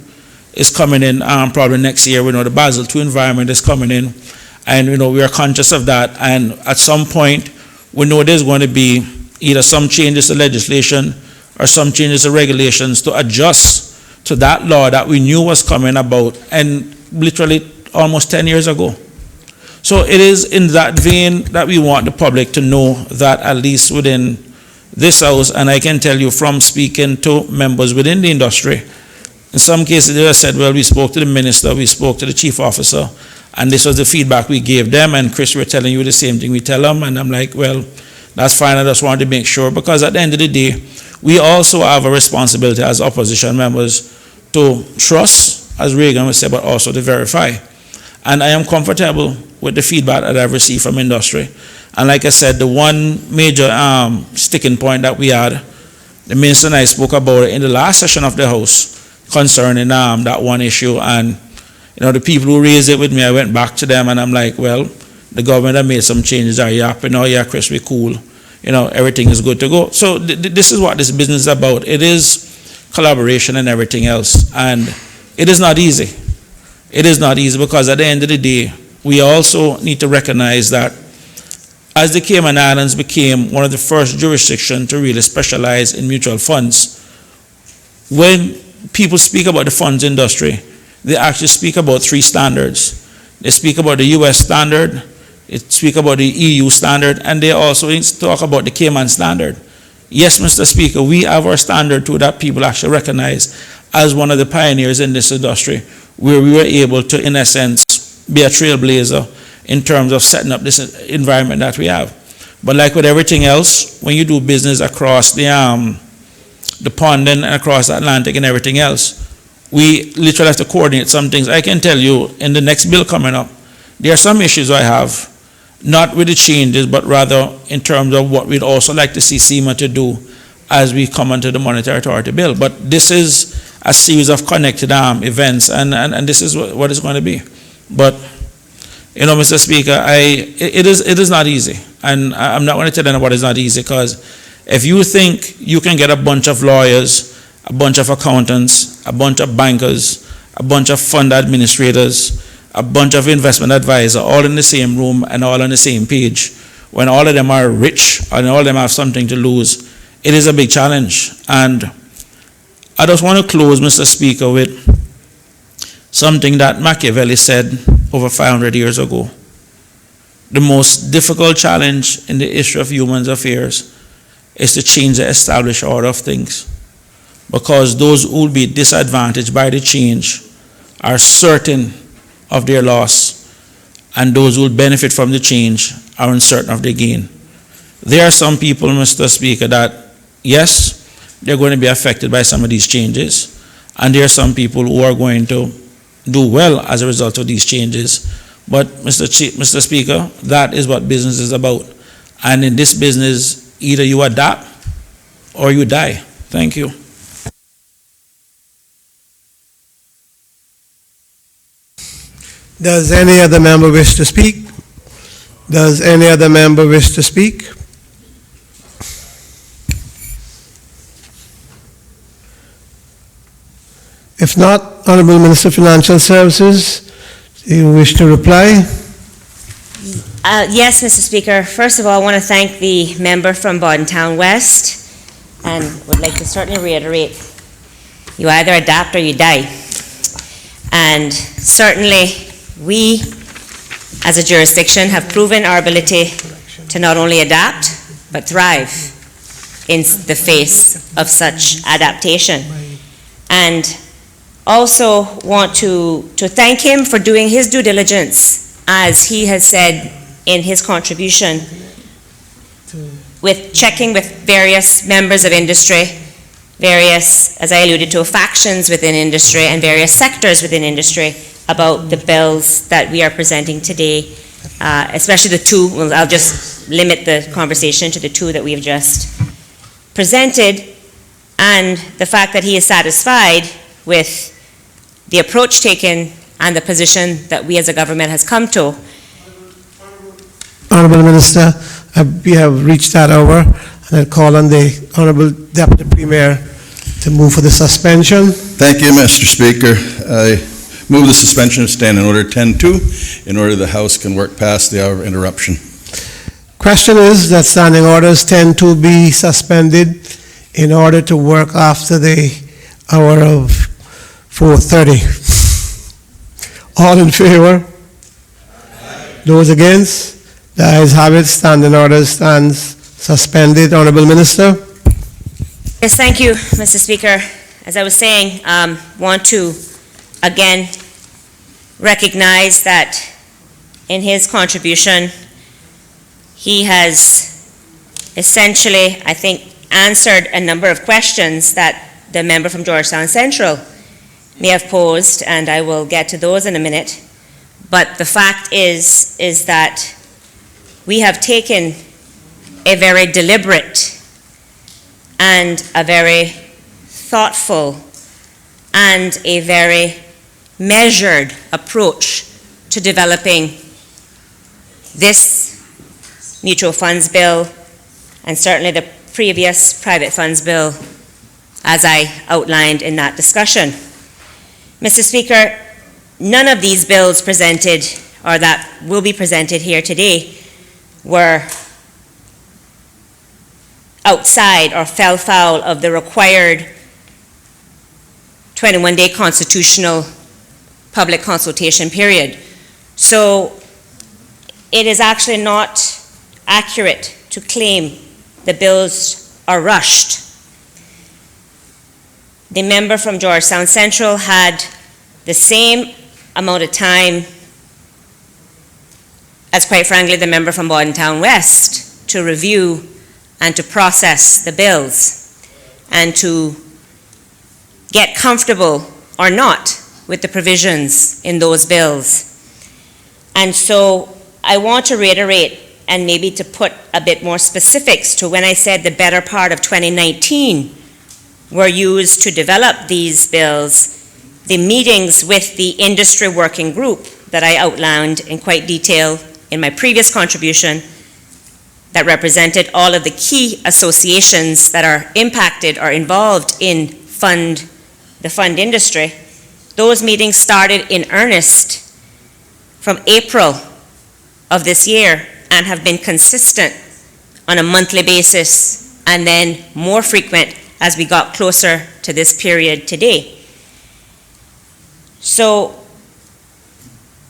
is coming in probably next year. We know the Basel II environment is coming in. And we are conscious of that. And at some point, we know there's going to be either some changes to legislation or some changes to regulations to adjust to that law that we knew was coming about, and literally almost 10 years ago. So it is in that vein that we want the public to know that at least within this house, and I can tell you from speaking to members within the industry, in some cases they have said, well, we spoke to the minister, we spoke to the chief officer, and this was the feedback we gave them, and Chris, we're telling you the same thing we tell them, and I'm like, well, that's fine, I just wanted to make sure, because at the end of the day, we also have a responsibility as opposition members to trust, as Reagan would say, but also to verify. And I am comfortable with the feedback that I've received from industry. And like I said, the one major sticking point that we had, the minister and I spoke about it in the last session of the House concerning that one issue. And the people who raised it with me, I went back to them and I'm like, well, the government have made some changes. Are you happy? No, yeah, Chris, we cool. Everything is good to go. So this is what this business is about. It is collaboration and everything else. And it is not easy. It is not easy, because at the end of the day, we also need to recognize that as the Cayman Islands became one of the first jurisdictions to really specialize in mutual funds, when people speak about the funds industry, they actually speak about three standards. They speak about the US standard, they speak about the EU standard, and they also talk about the Cayman standard. Yes, Mr. Speaker, we have our standard too that people actually recognize as one of the pioneers in this industry, where we were able to, in a sense, be a trailblazer in terms of setting up this environment that we have. But like with everything else, when you do business across the pond and across the Atlantic and everything else, we literally have to coordinate some things. I can tell you, in the next bill coming up, there are some issues I have, not with the changes, but rather in terms of what we'd also like to see SEMA to do as we come onto the Monetary Authority bill. But this is a series of connected events, and this is what it's going to be. But, you know, Mr. Speaker, it is not easy. And I'm not going to tell anyone it's not easy, because if you think you can get a bunch of lawyers, a bunch of accountants, a bunch of bankers, a bunch of fund administrators, a bunch of investment advisors, all in the same room and all on the same page, when all of them are rich and all of them have something to lose, it is a big challenge. And I just want to close, Mr. Speaker, with something that Machiavelli said over 500 years ago. The most difficult challenge in the history of human affairs is to change the established order of things, because those who will be disadvantaged by the change are certain of their loss, and those who will benefit from the change are uncertain of their gain. There are some people, Mr. Speaker, that, yes, they're going to be affected by some of these changes, and there are some people who are going to do well as a result of these changes. But, Mr. Speaker, that is what business is about. And in this business, either you adapt or you die. Thank you. Does any other member wish to speak? Does any other member wish to speak? If not, Honorable Minister of Financial Services, do you wish to reply? Yes, Mr. Speaker. First of all, I want to thank the member from Bordentown West, and would like to certainly reiterate, you either adapt or you die. And certainly, we, as a jurisdiction, have proven our ability to not only adapt, but thrive in the face of such adaptation. And also want to thank him for doing his due diligence, as he has said in his contribution, with checking with various members of industry, various, as I alluded to, factions within industry and various sectors within industry about the bills that we are presenting today, especially the two. Well, I'll just limit the conversation to the two that we have just presented, and the fact that he is satisfied with the approach taken and the position that we as a government has come to. Honorable Minister, we have reached that hour, and I'll call on the Honorable Deputy Premier to move for the suspension. Thank you, Mr. Speaker. I move the suspension of Standing Order 10-2 in order the House can work past the hour of interruption. Question is that Standing Orders tend to be suspended in order to work after the hour of 4:30. All in favor? Those against? The ayes have it. Standing Order stands suspended. Honorable Minister. Yes, thank you, Mr. Speaker. As I was saying, want to again recognize that in his contribution, he has essentially, I think, answered a number of questions that the member from Georgetown Central may have posed, and I will get to those in a minute. But the fact is that we have taken a very deliberate and a very thoughtful and a very measured approach to developing this mutual funds bill, and certainly the previous private funds bill, as I outlined in that discussion. Mr. Speaker, none of these bills presented, or that will be presented here today, were outside or fell foul of the required 21-day constitutional public consultation period. So it is actually not accurate to claim the bills are rushed. The member from Georgetown Central had the same amount of time as, quite frankly, the member from Bordentown West to review and to process the bills and to get comfortable or not with the provisions in those bills. And so I want to reiterate and maybe to put a bit more specifics to when I said the better part of 2019 were used to develop these bills, the meetings with the industry working group that I outlined in quite detail in my previous contribution that represented all of the key associations that are impacted or involved in the fund industry. Those meetings started in earnest from April of this year and have been consistent on a monthly basis and then more frequent as we got closer to this period today. So,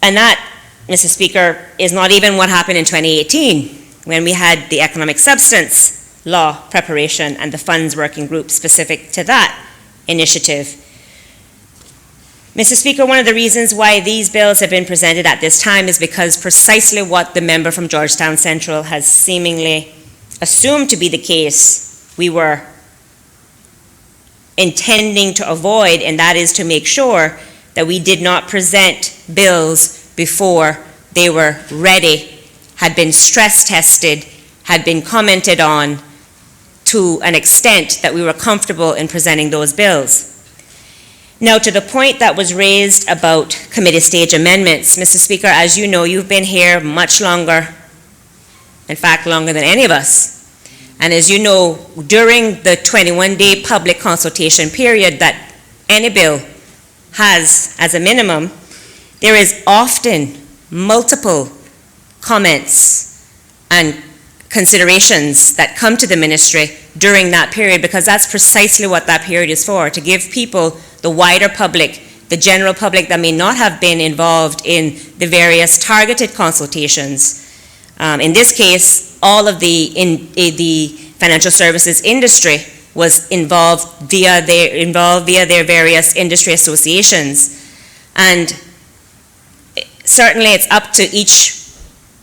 and that, Mr. Speaker, is not even what happened in 2018 when we had the economic substance law preparation and the funds working group specific to that initiative. Mr. Speaker, one of the reasons why these bills have been presented at this time is because precisely what the member from Georgetown Central has seemingly assumed to be the case we were intending to avoid, and that is to make sure that we did not present bills before they were ready, had been stress tested, had been commented on to an extent that we were comfortable in presenting those bills. Now, to the point that was raised about committee stage amendments, Mr. Speaker, as you know, you've been here much longer, in fact, longer than any of us. And as you know, during the 21-day public consultation period that any bill has as a minimum, there is often multiple comments and considerations that come to the ministry during that period, because that's precisely what that period is for, to give people, the wider public, the general public that may not have been involved in the various targeted consultations. In this case, all of the financial services industry was involved via their various industry associations. And certainly it's up to each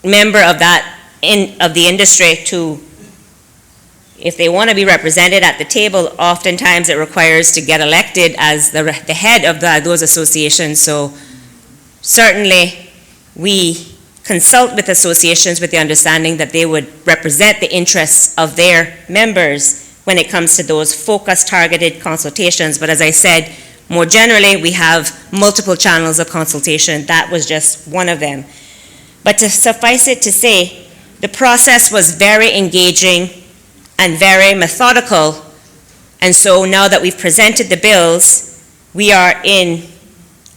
member of of the industry to, if they want to be represented at the table, oftentimes it requires to get elected as the head of those associations. So certainly we consult with associations with the understanding that they would represent the interests of their members when it comes to those focused, targeted consultations. But as I said, more generally, we have multiple channels of consultation. That was just one of them. But to suffice it to say, the process was very engaging and very methodical. And so now that we've presented the bills, we are in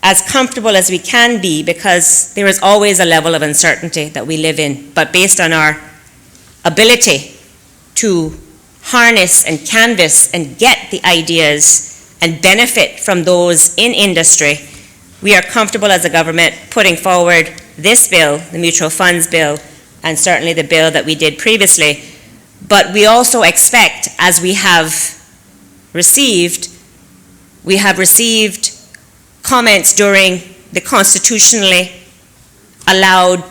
as comfortable as we can be, because there is always a level of uncertainty that we live in. But based on our ability to harness and canvass and get the ideas and benefit from those in industry, we are comfortable as a government putting forward this bill, the mutual funds bill, and certainly the bill that we did previously. But we also expect, as we have received comments during the constitutionally allowed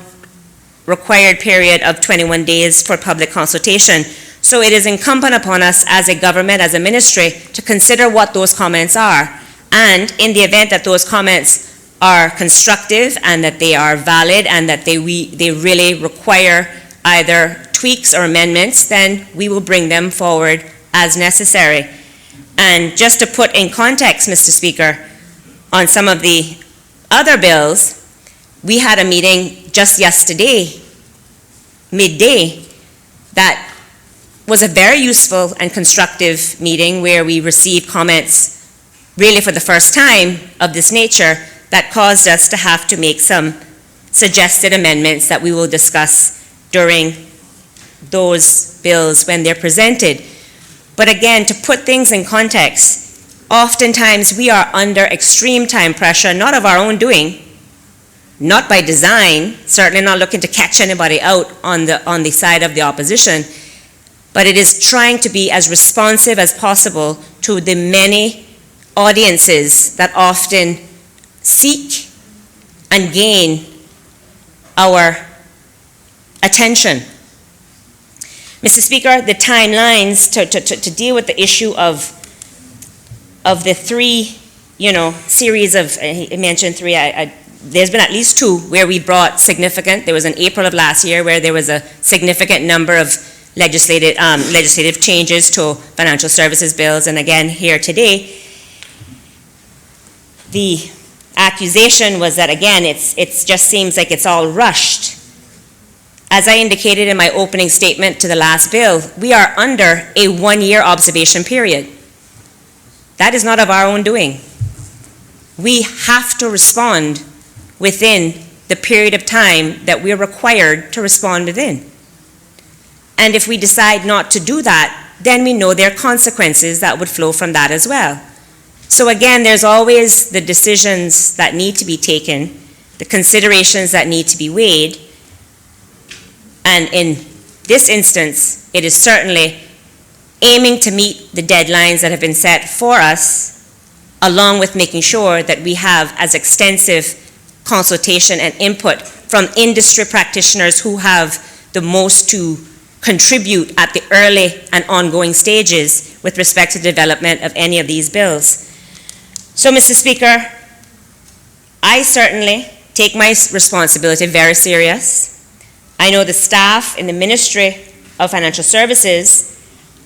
required period of 21 days for public consultation. So it is incumbent upon us as a government, as a ministry, to consider what those comments are. And in the event that those comments are constructive and that they are valid and that they really require either tweaks or amendments, then we will bring them forward as necessary. And just to put in context, Mr. Speaker, on some of the other bills, we had a meeting just yesterday, midday, that was a very useful and constructive meeting where we received comments really for the first time of this nature that caused us to have to make some suggested amendments that we will discuss during those bills when they're presented. But again, to put things in context, oftentimes we are under extreme time pressure, not of our own doing, not by design, certainly not looking to catch anybody out on the side of the opposition, but it is trying to be as responsive as possible to the many audiences that often seek and gain our attention. Mr. Speaker, the timelines to deal with the issue of the three, series of, I mentioned three, there's been at least two where we brought significant, there was in April of last year where there was a significant number of legislative changes to financial services bills, and again here today. The accusation was that, again, it just seems like it's all rushed. As I indicated in my opening statement to the last bill, we are under a one-year observation period. That is not of our own doing. We have to respond within the period of time that we're required to respond within. And if we decide not to do that, then we know there are consequences that would flow from that as well. So again, there's always the decisions that need to be taken, the considerations that need to be weighed, and in this instance, it is certainly aiming to meet the deadlines that have been set for us, along with making sure that we have as extensive consultation and input from industry practitioners who have the most to contribute at the early and ongoing stages with respect to the development of any of these bills. So, Mr. Speaker, I certainly take my responsibility very serious. I know the staff in the Ministry of Financial Services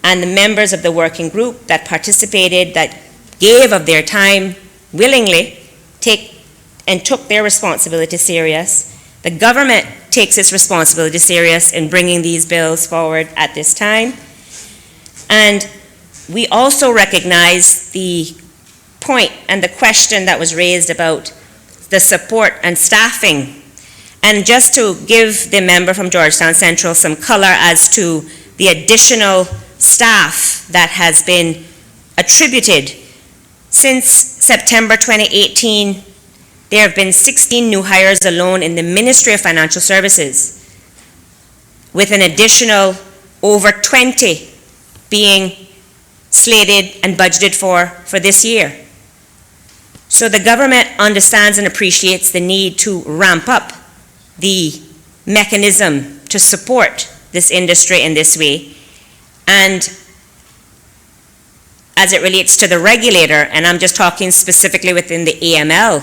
and the members of the working group that participated, that gave of their time willingly, took their responsibility serious. The government takes its responsibility serious in bringing these bills forward at this time. And we also recognize the point and the question that was raised about the support and staffing. And just to give the member from Georgetown Central some color as to the additional staff that has been attributed, since September 2018, there have been 16 new hires alone in the Ministry of Financial Services, with an additional over 20 being slated and budgeted for this year. So the government understands and appreciates the need to ramp up the mechanism to support this industry in this way. And as it relates to the regulator, and I'm just talking specifically within the AML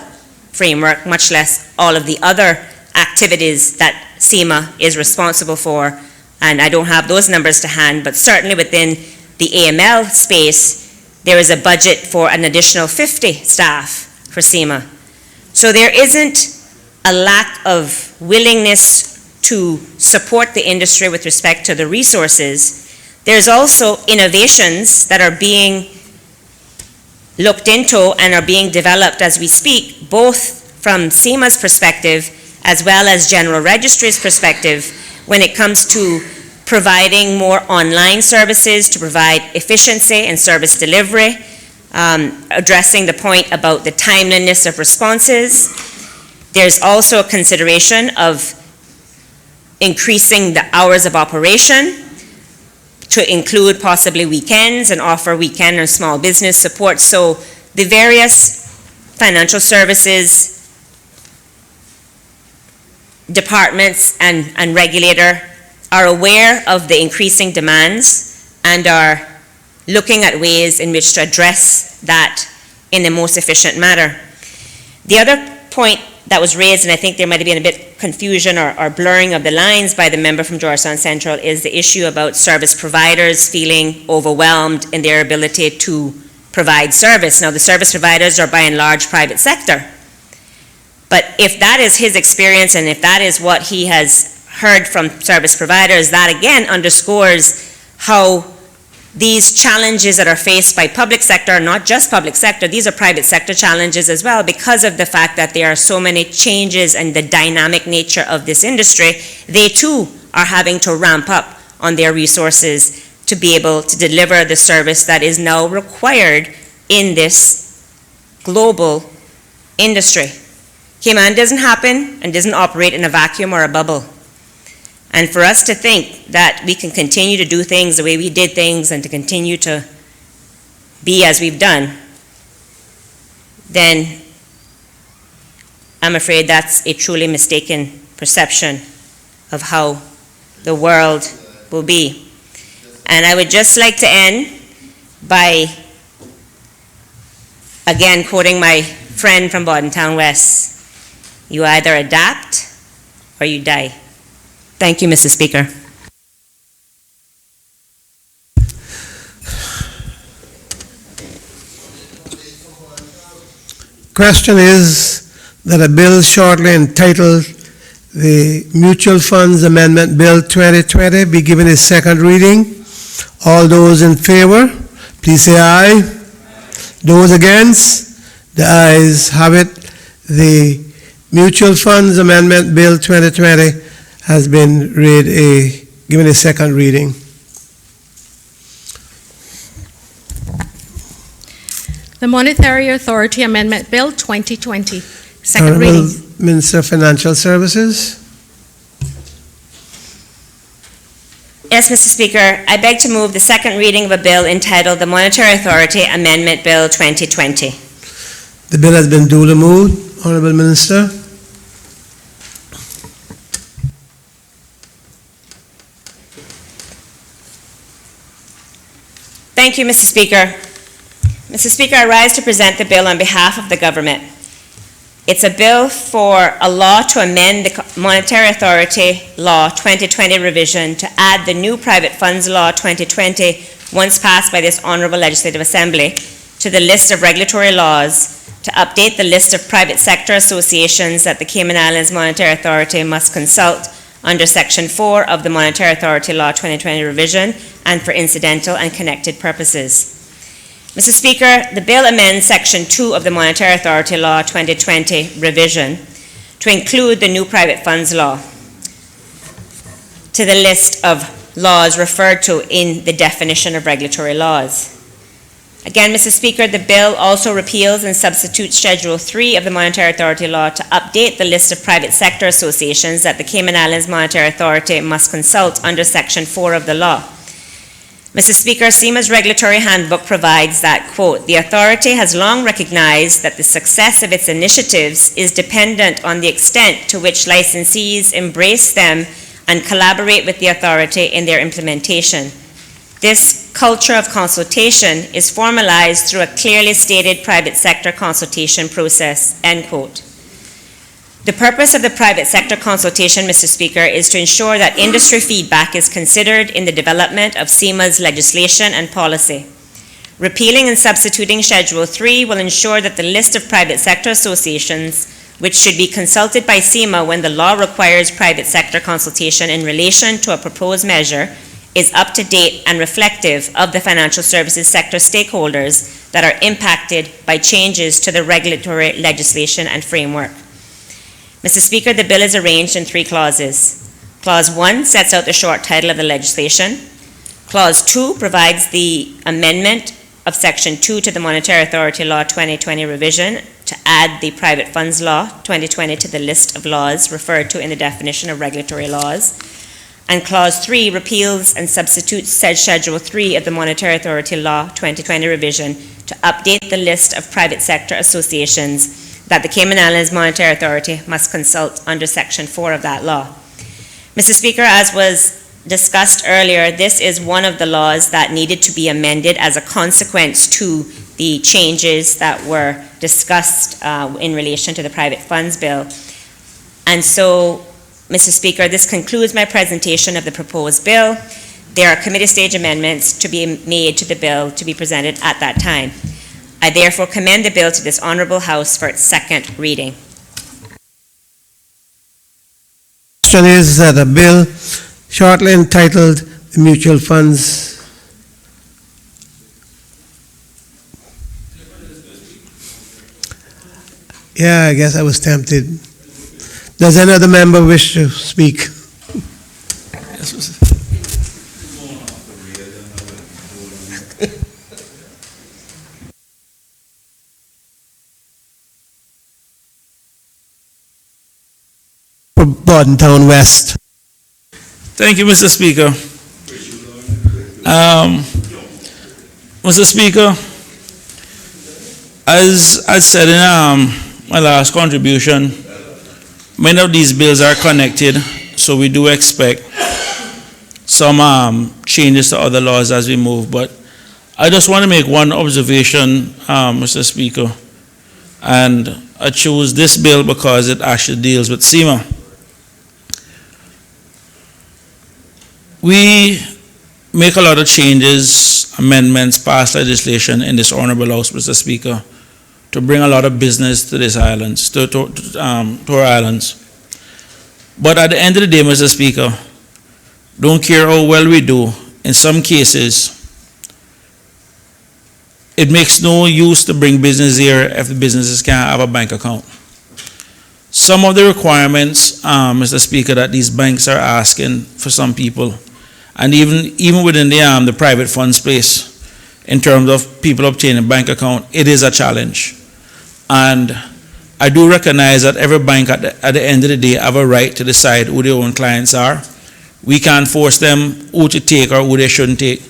framework, much less all of the other activities that CIMA is responsible for, and I don't have those numbers to hand, but certainly within the AML space, there is a budget for an additional 50 staff for CIMA. So there isn't a lack of willingness to support the industry with respect to the resources. There's also innovations that are being looked into and are being developed as we speak, both from CIMA's perspective as well as General Registry's perspective, when it comes to providing more online services to provide efficiency and service delivery, addressing the point about the timeliness of responses. There's also a consideration of increasing the hours of operation to include possibly weekends and offer weekend or small business support. So the various financial services departments and regulator are aware of the increasing demands and are looking at ways in which to address that in the most efficient manner. The other point that was raised, and I think there might have been a bit confusion or blurring of the lines by the member from Georgetown Central, is the issue about service providers feeling overwhelmed in their ability to provide service. Now, the service providers are by and large private sector. But if that is his experience and if that is what he has heard from service providers, that again underscores how these challenges that are faced by public sector, not just public sector, these are private sector challenges as well, because of the fact that there are so many changes and the dynamic nature of this industry. They too are having to ramp up on their resources to be able to deliver the service that is now required in this global industry. Cayman doesn't happen and doesn't operate in a vacuum or a bubble. And for us to think that we can continue to do things the way we did things and to continue to be as we've done, then I'm afraid that's a truly mistaken perception of how the world will be. And I would just like to end by, again, quoting my friend from Bordentown West, you either adapt or you die. Thank you, Mr. Speaker. Question is that a bill shortly entitled the Mutual Funds Amendment Bill 2020 be given its second reading. All those in favor, please say aye. Those against, the ayes have it. The Mutual Funds Amendment Bill 2020 has been given a second reading. The Monetary Authority Amendment Bill 2020, second Honorable reading. Minister of Financial Services. Yes, Mr. Speaker, I beg to move the second reading of a bill entitled the Monetary Authority Amendment Bill 2020. The bill has been duly moved. Honorable Minister. Thank you, Mr. Speaker. Mr. Speaker, I rise to present the bill on behalf of the government. It's a bill for a law to amend the Monetary Authority Law 2020 revision to add the new Private Funds Law 2020, once passed by this Honorable Legislative Assembly, to the list of regulatory laws, to update the list of private sector associations that the Cayman Islands Monetary Authority must consult under Section 4 of the Monetary Authority Law 2020 revision, and for incidental and connected purposes. Mr. Speaker, the bill amends Section 2 of the Monetary Authority Law 2020 revision to include the new Private Funds Law to the list of laws referred to in the definition of regulatory laws. Again, Mr. Speaker, the bill also repeals and substitutes Schedule 3 of the Monetary Authority Law to update the list of private sector associations that the Cayman Islands Monetary Authority must consult under Section 4 of the law. Mr. Speaker, CIMA's regulatory handbook provides that, quote, the authority has long recognized that the success of its initiatives is dependent on the extent to which licensees embrace them and collaborate with the authority in their implementation. This culture of consultation is formalized through a clearly stated private sector consultation process, end quote. The purpose of the private sector consultation, Mr. Speaker, is to ensure that industry feedback is considered in the development of CIMA's legislation and policy. Repealing and substituting Schedule 3 will ensure that the list of private sector associations, which should be consulted by CIMA when the law requires private sector consultation in relation to a proposed measure, is up to date and reflective of the financial services sector stakeholders that are impacted by changes to the regulatory legislation and framework. Mr. Speaker, the bill is arranged in 3 clauses. Clause 1 sets out the short title of the legislation. Clause 2 provides the amendment of Section 2 to the Monetary Authority Law 2020 revision to add the Private Funds Law 2020 to the list of laws referred to in the definition of regulatory laws. And Clause 3 repeals and substitutes said Schedule 3 of the Monetary Authority Law 2020 revision to update the list of private sector associations that the Cayman Islands Monetary Authority must consult under Section 4 of that law. Mr. Speaker, as was discussed earlier, this is one of the laws that needed to be amended as a consequence to the changes that were discussed in relation to the Private Funds Bill. And so, Mr. Speaker, this concludes my presentation of the proposed bill. There are committee stage amendments to be made to the bill to be presented at that time. I therefore commend the bill to this Honourable House for its second reading. The question is that a bill shortly entitled the Mutual Funds I guess I was tempted. Does any other member wish to speak? for Bordentown West. Thank you, Mr. Speaker. Mr. Speaker, as I said in my last contribution, many of these bills are connected, so we do expect some changes to other laws as we move. But I just want to make one observation, Mr. Speaker, and I chose this bill because it actually deals with SEMA. We make a lot of changes, amendments, pass legislation in this honorable house, Mr. Speaker, to bring a lot of business to these islands, to our islands. But at the end of the day, Mr. Speaker, don't care how well we do, in some cases, it makes no use to bring business here if the businesses can't have a bank account. Some of the requirements, Mr. Speaker, that these banks are asking for some people, and even within the private fund space, in terms of people obtaining a bank account, it is a challenge. And I do recognize that every bank at the end of the day have a right to decide who their own clients are. We can't force them who to take or who they shouldn't take.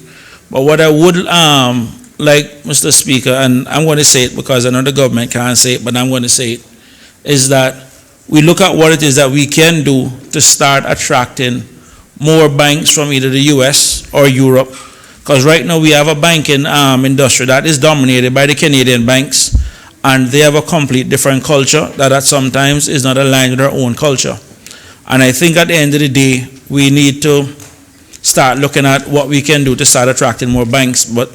But what I would like, Mr. Speaker, and I'm going to say it because I know the government can't say it, but I'm going to say it, is that we look at what it is that we can do to start attracting more banks from either the US or Europe. Because right now we have a banking industry that is dominated by the Canadian banks, and they have a complete different culture that sometimes is not aligned with our own culture. And I think at the end of the day, we need to start looking at what we can do to start attracting more banks. But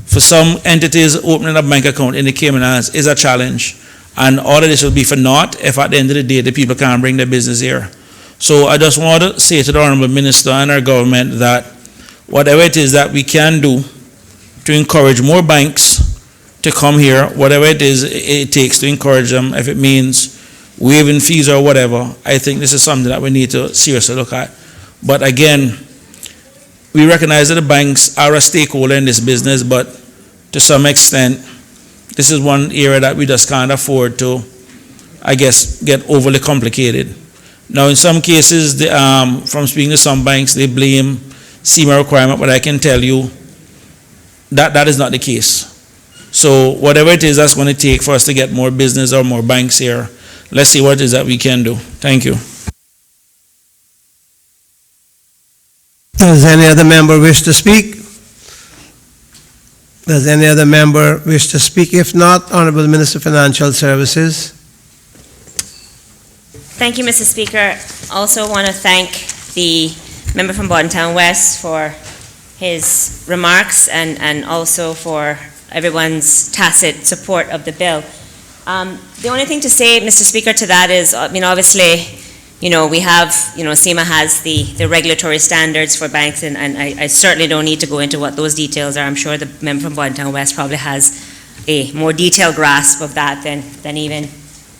for some entities, opening a bank account in the Cayman Islands is a challenge. And all of this will be for naught if at the end of the day the people can't bring their business here. So I just want to say to the Honorable Minister and our government that whatever it is that we can do to encourage more banks to come here, whatever it is it takes to encourage them, if it means waiving fees or whatever, I think this is something that we need to seriously look at. But again, we recognize that the banks are a stakeholder in this business, but to some extent, this is one area that we just can't afford to, I guess, get overly complicated. Now, in some cases, from speaking to some banks, they blame SEMA requirement, but I can tell you that that is not the case. So whatever it is that's going to take for us to get more business or more banks here, let's see what it is that we can do. Thank you. Does any other member wish to speak? Does any other member wish to speak? If not, Honorable Minister of Financial Services. Thank you, Mr. Speaker. Also want to thank the member from Bordentown West for his remarks and also for everyone's tacit support of the bill. The only thing to say, Mr. Speaker, to that is, obviously, we have, SEMA has the regulatory standards for banks, and I certainly don't need to go into what those details are. I'm sure the member from Bordentown West probably has a more detailed grasp of that than even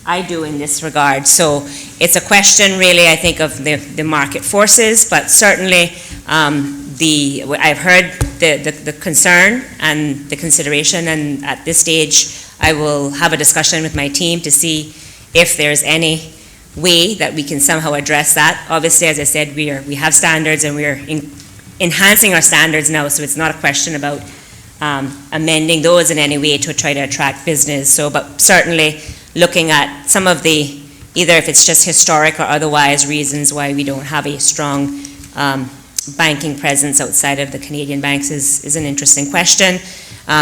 I do in this regard. So it's a question really, I think, of the market forces, but certainly I've heard the concern and the consideration, and at this stage I will have a discussion with my team to see if there's any way that we can somehow address that. Obviously, as I said, we have standards and we are enhancing our standards now, so it's not a question about amending those in any way to try to attract business. So, but certainly looking at some of the, either if it's just historic or otherwise reasons why we don't have a strong banking presence outside of the Canadian banks is an interesting question.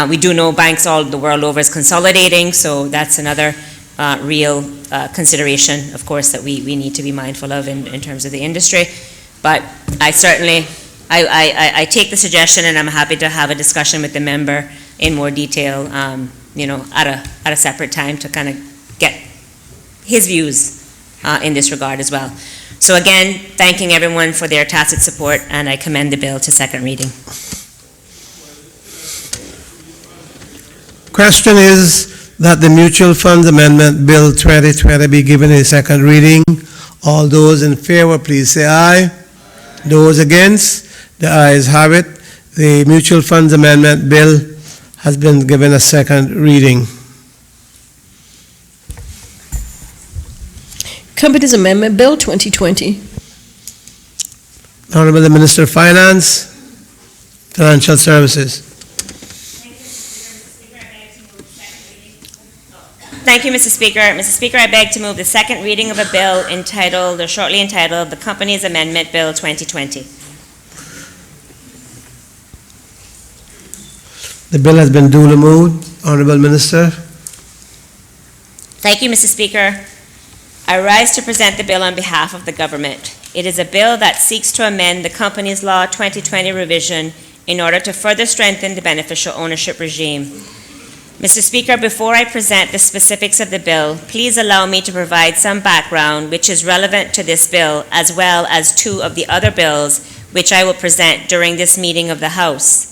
We do know banks all the world over is consolidating, so that's another real consideration, of course, that we need to be mindful of in terms of the industry. But I certainly, I take the suggestion, and I'm happy to have a discussion with the member in more detail, at a separate time to kind of get his views in this regard as well. So again, thanking everyone for their tacit support, and I commend the bill to second reading. Question is that the Mutual Funds Amendment Bill 2020 be given a second reading. All those in favor, please say aye. Those against, the ayes have it. The Mutual Funds Amendment Bill has been given a second reading. Companies Amendment Bill 2020. Honorable the Minister of Finance, Financial Services. Thank you, Mr. Speaker. Mr. Speaker, I beg to move the second reading of a bill entitled, or shortly entitled, the Companies Amendment Bill 2020. The bill has been duly moved. Honorable Minister. Thank you, Mr. Speaker. I rise to present the bill on behalf of the government. It is a bill that seeks to amend the Companies Law 2020 revision in order to further strengthen the beneficial ownership regime. Mr. Speaker, before I present the specifics of the bill, please allow me to provide some background which is relevant to this bill as well as two of the other bills which I will present during this meeting of the House.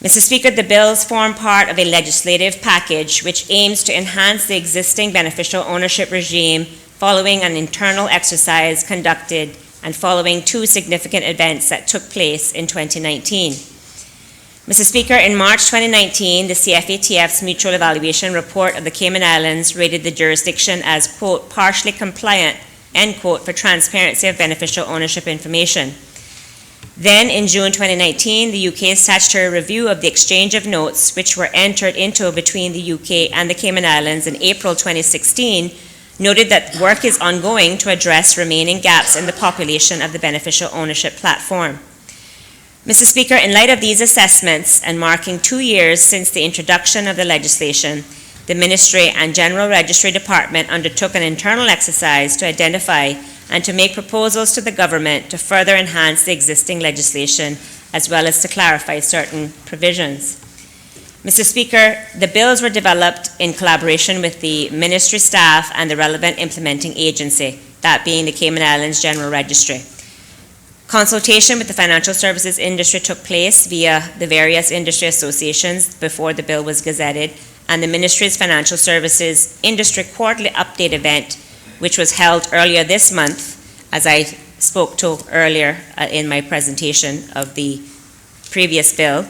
Mr. Speaker, the bills form part of a legislative package which aims to enhance the existing beneficial ownership regime following an internal exercise conducted and following two significant events that took place in 2019. Mr. Speaker, in March 2019, the CFATF's Mutual Evaluation Report of the Cayman Islands rated the jurisdiction as, quote, partially compliant, end quote, for transparency of beneficial ownership information. Then, in June 2019, the UK's statutory review of the exchange of notes, which were entered into between the UK and the Cayman Islands in April 2016, noted that work is ongoing to address remaining gaps in the population of the beneficial ownership platform. Mr. Speaker, in light of these assessments and marking 2 years since the introduction of the legislation, the Ministry and General Registry Department undertook an internal exercise to identify and to make proposals to the government to further enhance the existing legislation as well as to clarify certain provisions. Mr. Speaker, the bills were developed in collaboration with the Ministry staff and the relevant implementing agency, that being the Cayman Islands General Registry. Consultation with the financial services industry took place via the various industry associations before the bill was gazetted, and the Ministry's Financial Services Industry Quarterly Update event, which was held earlier this month, as I spoke to earlier in my presentation of the previous bill.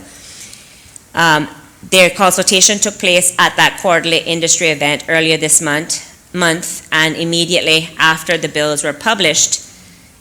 Their consultation took place at that quarterly industry event earlier this month and immediately after the bills were published.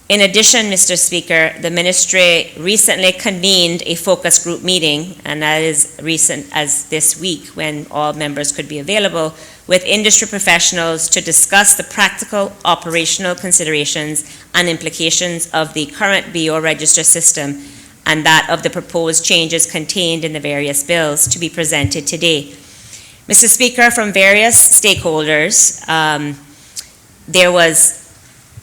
In addition, Mr. Speaker, the Ministry recently convened a focus group meeting, and that is recent as this week when all members could be available, with industry professionals to discuss the practical operational considerations and implications of the current BO register system and that of the proposed changes contained in the various bills to be presented today. Mr. Speaker, from various stakeholders, there was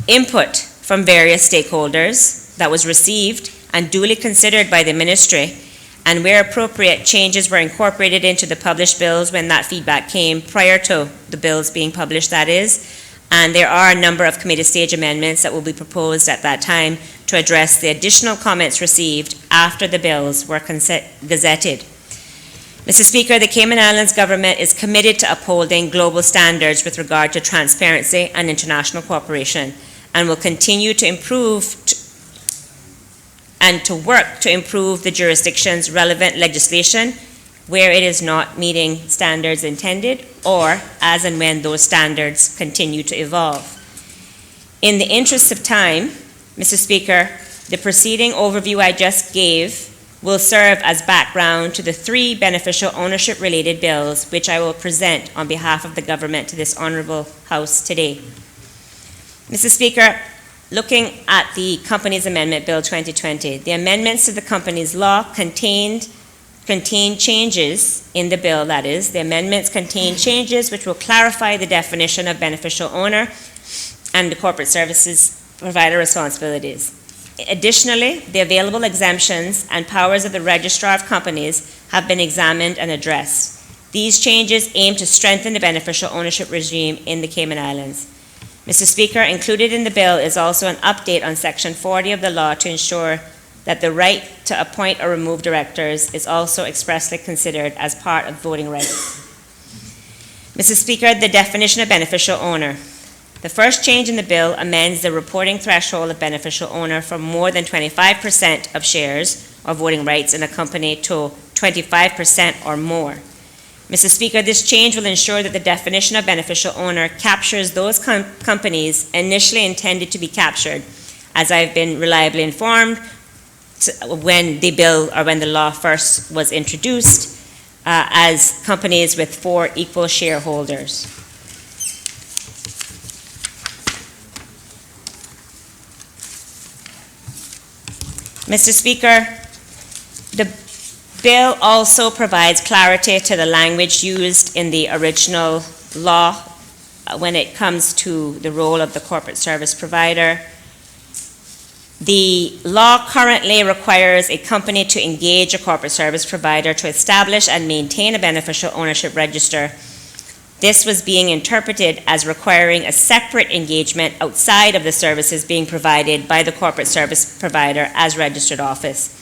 input from various stakeholders that was received and duly considered by the Ministry, and where appropriate, changes were incorporated into the published bills when that feedback came prior to the bills being published, that is. And there are a number of committee stage amendments that will be proposed at that time to address the additional comments received after the bills were gazetted. Mr. Speaker, the Cayman Islands government is committed to upholding global standards with regard to transparency and international cooperation, and will continue to improve and to work to improve the jurisdiction's relevant legislation where it is not meeting standards intended or as and when those standards continue to evolve. In the interest of time, Mr. Speaker, the preceding overview I just gave will serve as background to the three beneficial ownership related bills which I will present on behalf of the government to this honorable House today. Mr. Speaker, looking at the Companies Amendment Bill 2020, the amendments to the Companies Law contain changes in the bill, that is. The amendments contain changes which will clarify the definition of beneficial owner and the corporate services provider responsibilities. Additionally, the available exemptions and powers of the Registrar of Companies have been examined and addressed. These changes aim to strengthen the beneficial ownership regime in the Cayman Islands. Mr. Speaker, included in the bill is also an update on Section 40 of the law to ensure that the right to appoint or remove directors is also expressly considered as part of voting rights. Mr. Speaker, the definition of beneficial owner. The first change in the bill amends the reporting threshold of beneficial owner from more than 25% of shares or voting rights in a company to 25% or more. Mr. Speaker, this change will ensure that the definition of beneficial owner captures those companies initially intended to be captured, as I've been reliably informed when the bill or when the law first was introduced, as companies with 4 equal shareholders. Mr. Speaker, the bill also provides clarity to the language used in the original law when it comes to the role of the corporate service provider. The law currently requires a company to engage a corporate service provider to establish and maintain a beneficial ownership register. This was being interpreted as requiring a separate engagement outside of the services being provided by the corporate service provider as registered office.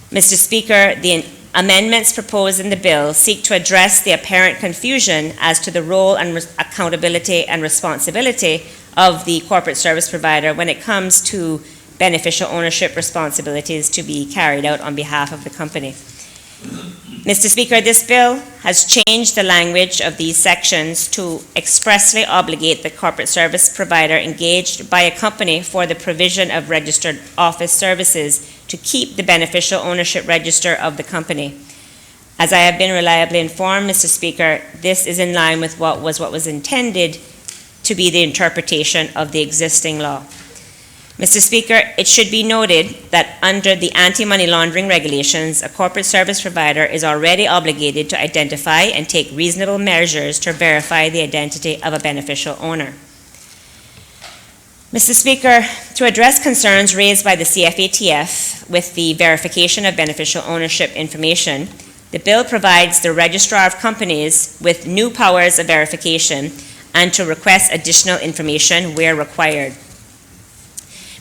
Mr. Speaker, the amendments proposed in the bill seek to address the apparent confusion as to the role and accountability and responsibility of the corporate service provider when it comes to beneficial ownership responsibilities to be carried out on behalf of the company. Mr. Speaker, this bill has changed the language of these sections to expressly obligate the corporate service provider engaged by a company for the provision of registered office services to keep the beneficial ownership register of the company. As I have been reliably informed, Mr. Speaker, this is in line with what was intended to be the interpretation of the existing law. Mr. Speaker, it should be noted that under the anti-money laundering regulations, a corporate service provider is already obligated to identify and take reasonable measures to verify the identity of a beneficial owner. Mr. Speaker, to address concerns raised by the CFATF with the verification of beneficial ownership information, the bill provides the registrar of companies with new powers of verification and to request additional information where required.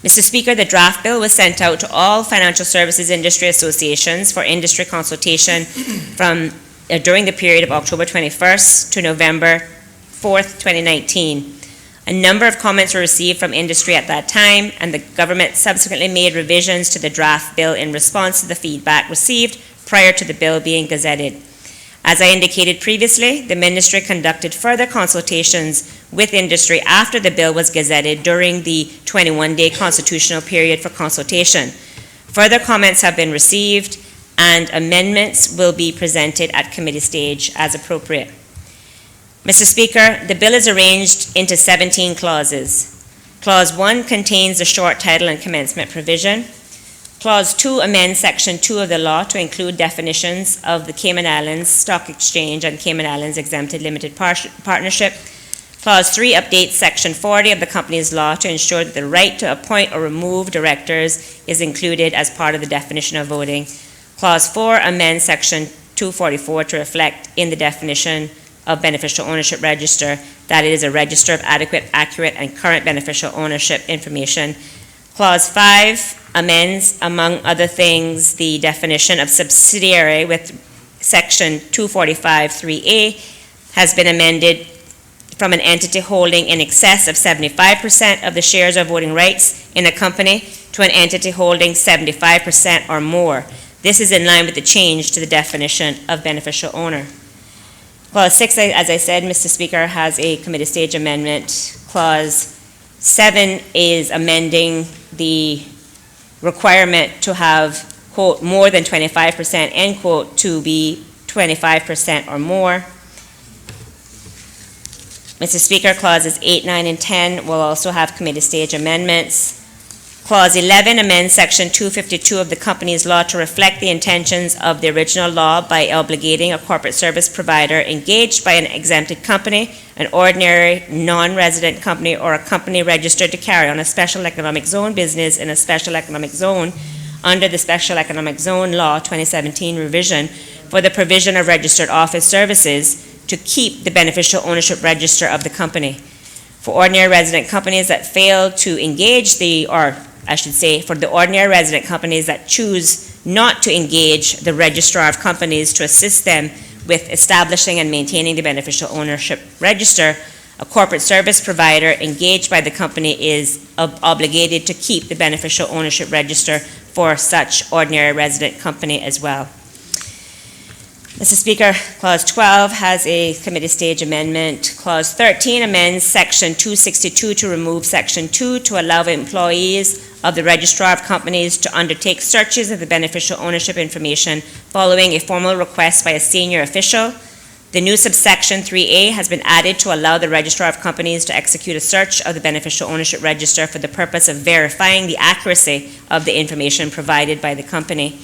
Mr. Speaker, the draft bill was sent out to all financial services industry associations for industry consultation during the period of October 21st to November 4th, 2019. A number of comments were received from industry at that time, and the government subsequently made revisions to the draft bill in response to the feedback received prior to the bill being gazetted. As I indicated previously, the ministry conducted further consultations with industry after the bill was gazetted during the 21-day constitutional period for consultation. Further comments have been received, and amendments will be presented at committee stage as appropriate. Mr. Speaker, the bill is arranged into 17 clauses. Clause 1 contains the short title and commencement provision. Clause 2 amends Section 2 of the law to include definitions of the Cayman Islands Stock Exchange and Cayman Islands Exempted Limited Partnership. Clause 3 updates Section 40 of the Companies Law to ensure that the right to appoint or remove directors is included as part of the definition of voting. Clause 4 amends Section 244 to reflect in the definition of beneficial ownership register that it is a register of adequate, accurate, and current beneficial ownership information. Clause 5 amends, among other things, the definition of subsidiary with Section 245(3)(a) has been amended from an entity holding in excess of 75% of the shares or voting rights in a company to an entity holding 75% or more. This is in line with the change to the definition of beneficial owner. Clause 6, as I said, Mr. Speaker, has a committee stage amendment. Clause 7 is amending the requirement to have, quote, more than 25%, end quote, to be 25% or more. Mr. Speaker, clauses 8, 9, and 10 will also have committee stage amendments. Clause 11 amends Section 252 of the Companies Law to reflect the intentions of the original law by obligating a corporate service provider engaged by an exempted company, an ordinary non-resident company, or a company registered to carry on a special economic zone business in a special economic zone under the Special Economic Zone Law 2017 revision for the provision of registered office services to keep the beneficial ownership register of the company. For ordinary resident companies that fail to engage for the ordinary resident companies that choose not to engage the registrar of companies to assist them with establishing and maintaining the beneficial ownership register, a corporate service provider engaged by the company is obligated to keep the beneficial ownership register for such ordinary resident company as well. Mr. Speaker, Clause 12 has a committee stage amendment. Clause 13 amends Section 262 to remove Section 2 to allow employees of the Registrar of Companies to undertake searches of the beneficial ownership information following a formal request by a senior official. The new subsection 3A has been added to allow the Registrar of Companies to execute a search of the beneficial ownership register for the purpose of verifying the accuracy of the information provided by the company.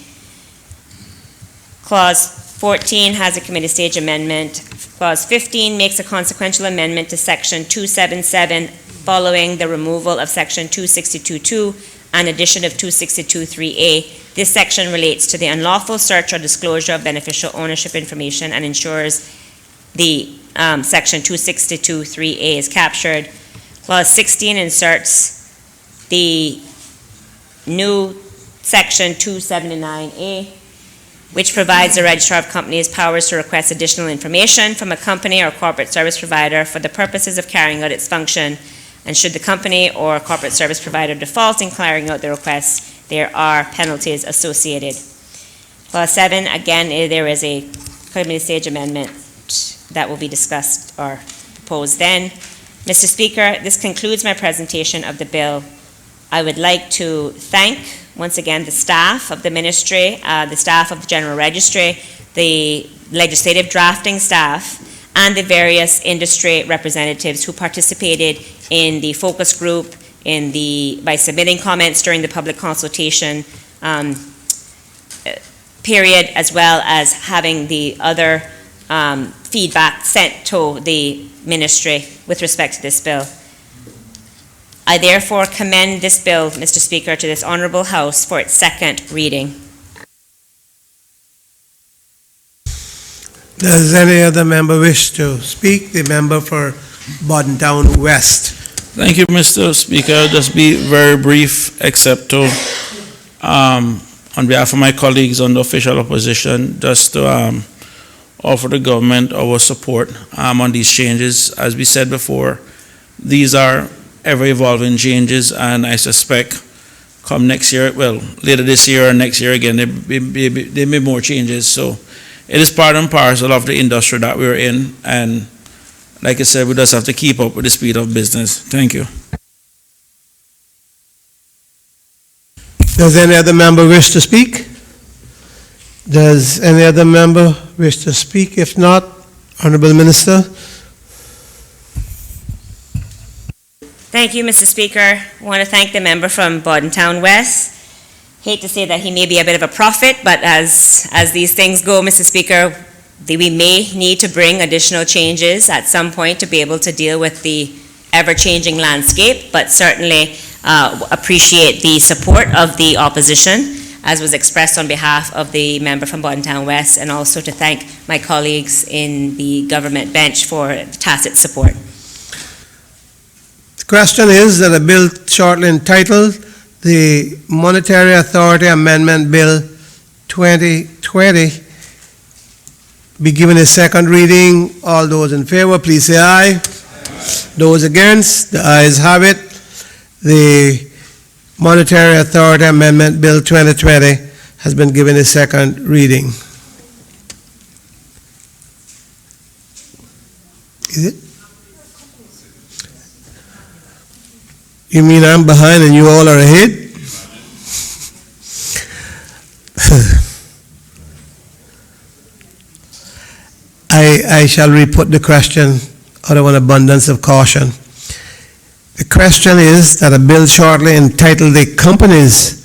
Clause 14 has a committee stage amendment. Clause 15 makes a consequential amendment to Section 277 following the removal of Section 262.2 and addition of 262.3a. This section relates to the unlawful search or disclosure of beneficial ownership information and ensures the Section 262.3a is captured. Clause 16 inserts the new Section 279a, which provides the Registrar of Companies powers to request additional information from a company or corporate service provider for the purposes of carrying out its function. And should the company or corporate service provider default in carrying out the request, there are penalties associated. Clause 7, again, there is a committee stage amendment that will be discussed or proposed then. Mr. Speaker, this concludes my presentation of the bill. I would like to thank once again the staff of the ministry, the staff of the General Registry, the legislative drafting staff, and the various industry representatives who participated in the focus group, by submitting comments during the public consultation period, as well as having the other feedback sent to the ministry with respect to this bill. I therefore commend this bill, Mr. Speaker, to this Honourable House for its second reading. Does any other member wish to speak? The member for Bodden Town West. Thank you, Mr. Speaker. I'll just be very brief, except to, on behalf of my colleagues on the official opposition, just to offer the government our support on these changes. As we said before, these are ever-evolving changes, and I suspect come next year, well, later this year or next year again, there may be more changes. So it is part and parcel of the industry that we're in, and like I said, we just have to keep up with the speed of business. Thank you. Does any other member wish to speak? Does any other member wish to speak? If not, Honourable Minister. Thank you, Mr. Speaker. I want to thank the member from Bodden Town West. Hate to say that he may be a bit of a prophet, but as these things go, Mr. Speaker, we may need to bring additional changes at some point to be able to deal with the ever-changing landscape, but certainly appreciate the support of the opposition, as was expressed on behalf of the member from Bodden Town West, and also to thank my colleagues in the government bench for tacit support. The question is that a bill shortly entitled the Monetary Authority Amendment Bill 2020 be given a second reading. All those in favor, please say aye. Those against, the ayes have it. The Monetary Authority Amendment Bill 2020 has been given a second reading. Is it? You mean I'm behind and you all are ahead? I shall re-put the question out of an abundance of caution. The question is that a bill shortly entitled the Companies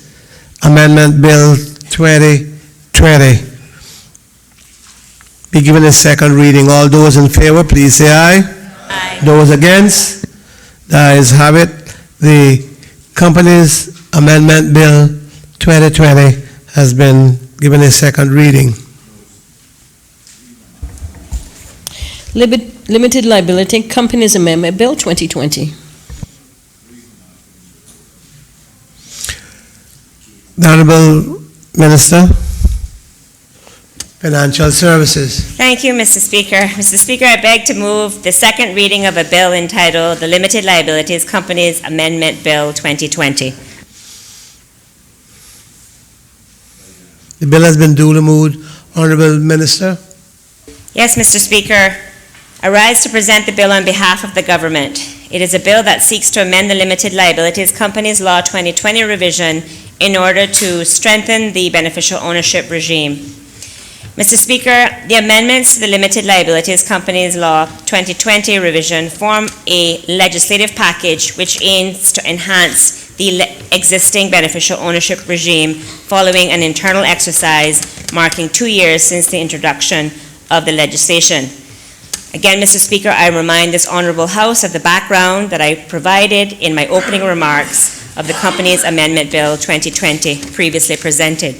Amendment Bill 2020 be given a second reading. All those in favor, please say aye. Aye. Those against, the ayes have it. The Companies Amendment Bill 2020 has been given a second reading. Limited Liability Companies Amendment Bill 2020. The Honourable Minister, Financial Services. Thank you, Mr. Speaker. Mr. Speaker, I beg to move the second reading of a bill entitled the Limited Liabilities Companies Amendment Bill 2020. The bill has been duly moved. Honourable Minister. Yes, Mr. Speaker. I rise to present the bill on behalf of the government. It is a bill that seeks to amend the Limited Liabilities Companies Law 2020 revision in order to strengthen the beneficial ownership regime. Mr. Speaker, the amendments to the Limited Liabilities Companies Law 2020 revision form a legislative package which aims to enhance the existing beneficial ownership regime following an internal exercise marking 2 years since the introduction of the legislation. Again, Mr. Speaker, I remind this honorable House of the background that I provided in my opening remarks of the Companies Amendment Bill 2020 previously presented.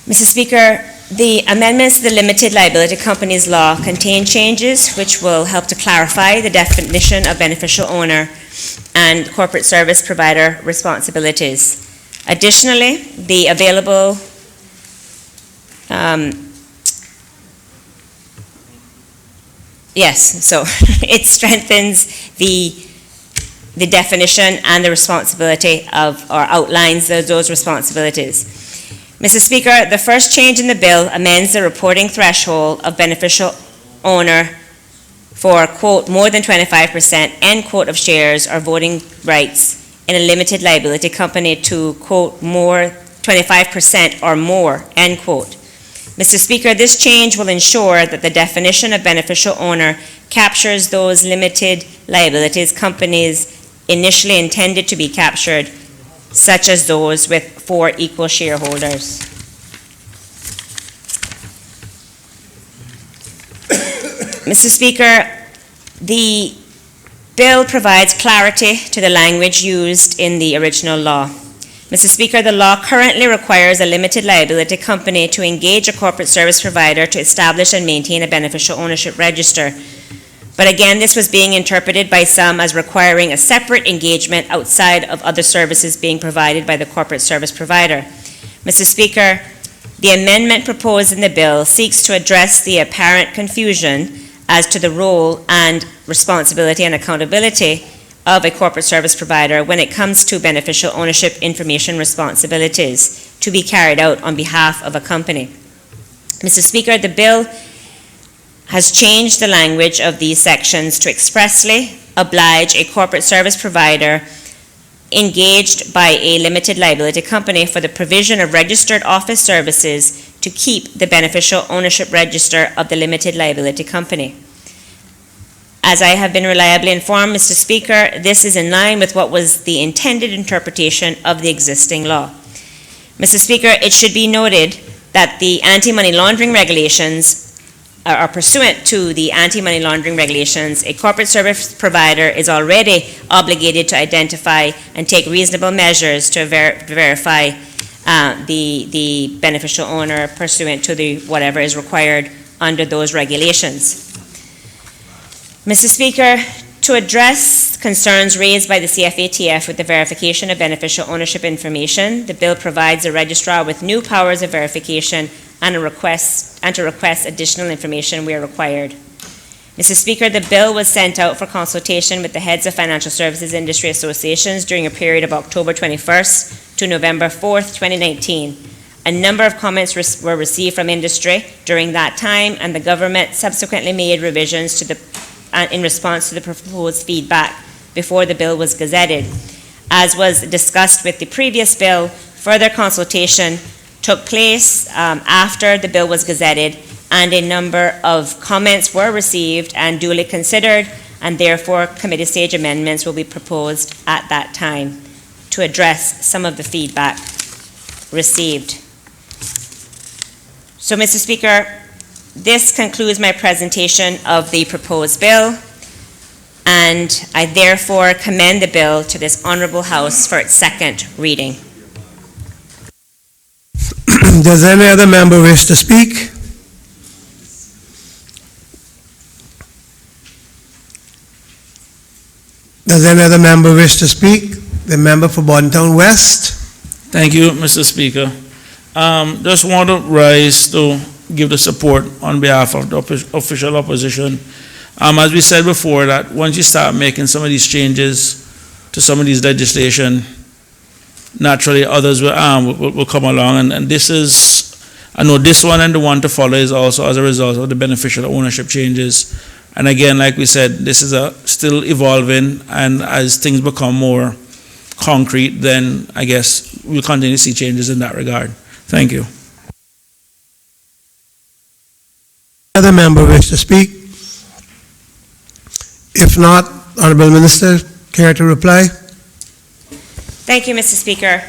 Mr. Speaker, the amendments to the Limited Liability Companies Law contain changes which will help to clarify the definition of beneficial owner and corporate service provider responsibilities. Additionally, the available it strengthens the definition and the responsibility of, or outlines those responsibilities. Mr. Speaker, the first change in the bill amends the reporting threshold of beneficial owner for, quote, more than 25%, end quote, of shares or voting rights in a limited liability company to, quote, more 25% or more, end quote. Mr. Speaker, this change will ensure that the definition of beneficial owner captures those limited liabilities companies initially intended to be captured, such as those with 4 equal shareholders. Mr. Speaker, the bill provides clarity to the language used in the original law. Mr. Speaker, the law currently requires a limited liability company to engage a corporate service provider to establish and maintain a beneficial ownership register. But again, this was being interpreted by some as requiring a separate engagement outside of other services being provided by the corporate service provider. Mr. Speaker, the amendment proposed in the bill seeks to address the apparent confusion as to the role and responsibility and accountability of a corporate service provider when it comes to beneficial ownership information responsibilities to be carried out on behalf of a company. Mr. Speaker, the bill has changed the language of these sections to expressly oblige a corporate service provider engaged by a limited liability company for the provision of registered office services to keep the beneficial ownership register of the limited liability company. As I have been reliably informed, Mr. Speaker, this is in line with what was the intended interpretation of the existing law. Mr. Speaker, it should be noted that the anti-money laundering regulations are pursuant to the anti-money laundering regulations. A corporate service provider is already obligated to identify and take reasonable measures to verify the beneficial owner pursuant to the whatever is required under those regulations. Mr. Speaker, to address concerns raised by the CFATF with the verification of beneficial ownership information, the bill provides the registrar with new powers of verification and to request additional information where required. Mr. Speaker, the bill was sent out for consultation with the heads of financial services industry associations during a period of October 21st to November 4th, 2019. A number of comments were received from industry during that time, and the government subsequently made revisions to in response to the proposed feedback before the bill was gazetted. As was discussed with the previous bill, further consultation took place after the bill was gazetted, and a number of comments were received and duly considered, and therefore committee stage amendments will be proposed at that time to address some of the feedback received. So, Mr. Speaker, this concludes my presentation of the proposed bill, and I therefore commend the bill to this honorable House for its second reading. Does any other member wish to speak? Does any other member wish to speak? The member for Bordentown West. Thank you, Mr. Speaker. Just want to rise to give the support on behalf of the official opposition. As we said before, that once you start making some of these changes to some of these legislation, naturally others will come along, and this is I know this one and the one to follow is also as a result of the beneficial ownership changes. And again, like we said, this is still evolving, and as things become more concrete, then I guess we'll continue to see changes in that regard. Thank you. Other member wish to speak? If not, Honorable Minister, care to reply? Thank you, Mr. Speaker.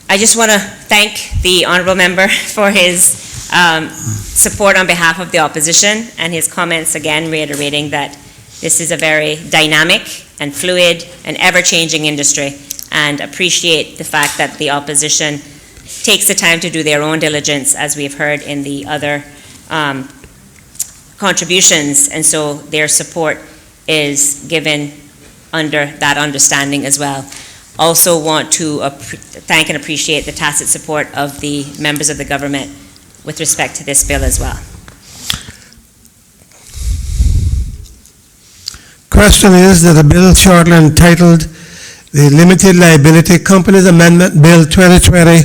I just want to thank the honourable member for his support on behalf of the opposition, and his comments again reiterating that this is a very dynamic and fluid and ever-changing industry, and appreciate the fact that the opposition takes the time to do their own diligence, as we've heard in the other contributions, and so their support is given under that understanding as well. Also want to thank and appreciate the tacit support of the members of the government with respect to this bill as well. Question is that a bill shortly entitled the Limited Liability Companies Amendment Bill 2020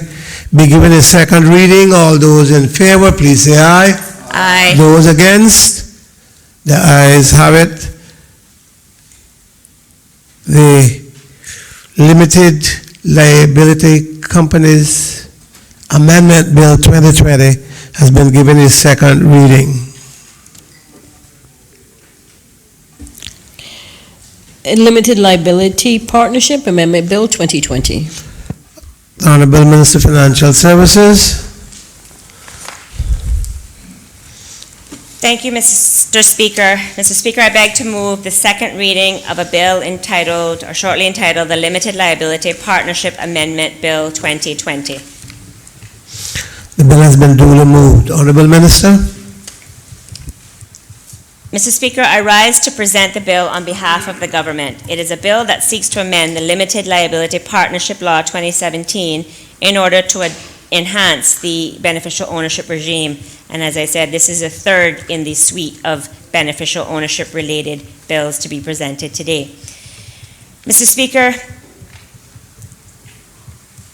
be given a second reading. All those in favor, please say aye. Aye. Those against? The ayes have it. The Limited Liability Companies Amendment Bill 2020 has been given its second reading. Limited Liability Partnership Amendment Bill 2020. Honorable Minister of Financial Services. Thank you, Mr. Speaker. Mr. Speaker, I beg to move the second reading of a bill entitled, or shortly entitled, the Limited Liability Partnership Amendment Bill 2020. The bill has been duly moved. Honorable Minister. Mr. Speaker, I rise to present the bill on behalf of the government. It is a bill that seeks to amend the Limited Liability Partnership Law 2017 in order to enhance the beneficial ownership regime. And as I said, this is a third in the suite of beneficial ownership related bills to be presented today. Mr. Speaker,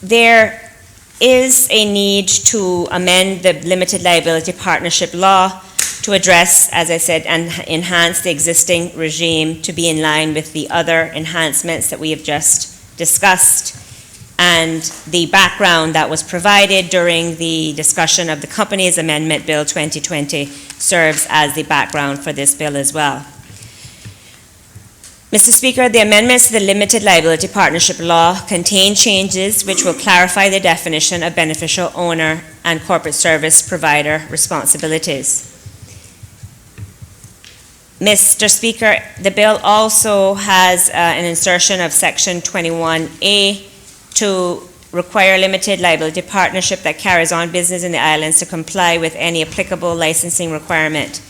there is a need to amend the Limited Liability Partnership Law to address, as I said, and enhance the existing regime to be in line with the other enhancements that we have just discussed, and the background that was provided during the discussion of the Companies Amendment Bill 2020 serves as the background for this bill as well. Mr. Speaker, the amendments to the Limited Liability Partnership Law contain changes which will clarify the definition of beneficial owner and corporate service provider responsibilities. Mr. Speaker, the bill also has an insertion of Section 21A to require a limited liability partnership that carries on business in the islands to comply with any applicable licensing requirement.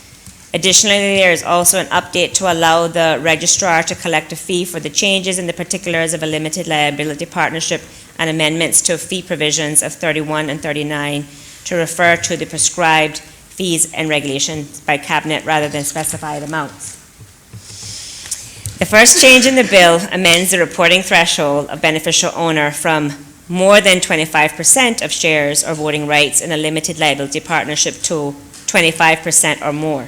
Additionally, there is also an update to allow the registrar to collect a fee for the changes in the particulars of a limited liability partnership and amendments to fee provisions of 31 and 39 to refer to the prescribed fees and regulations by Cabinet rather than specified amounts. The first change in the bill amends the reporting threshold of beneficial owner from more than 25% of shares or voting rights in a limited liability partnership to 25% or more.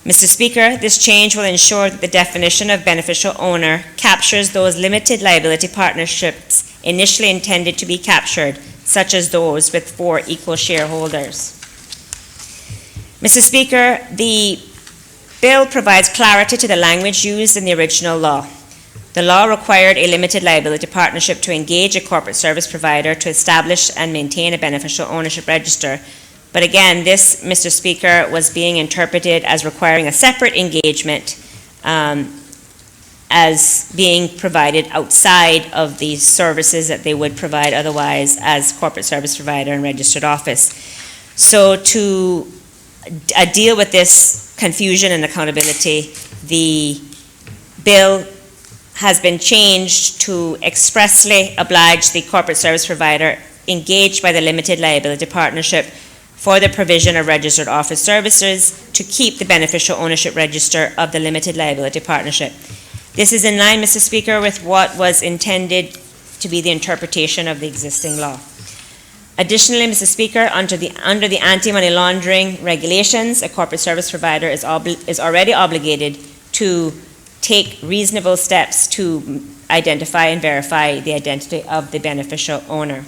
Mr. Speaker, this change will ensure that the definition of beneficial owner captures those limited liability partnerships initially intended to be captured, such as those with 4 equal shareholders. Mr. Speaker, the bill provides clarity to the language used in the original law. The law required a limited liability partnership to engage a corporate service provider to establish and maintain a beneficial ownership register. But again, this, Mr. Speaker, was being interpreted as requiring a separate engagement as being provided outside of the services that they would provide otherwise as corporate service provider and registered office. So to deal with this confusion and accountability, the bill has been changed to expressly oblige the corporate service provider engaged by the limited liability partnership for the provision of registered office services to keep the beneficial ownership register of the limited liability partnership. This is in line, Mr. Speaker, with what was intended to be the interpretation of the existing law. Additionally, Mr. Speaker, under the anti-money laundering regulations, a corporate service provider is already obligated to take reasonable steps to identify and verify the identity of the beneficial owner.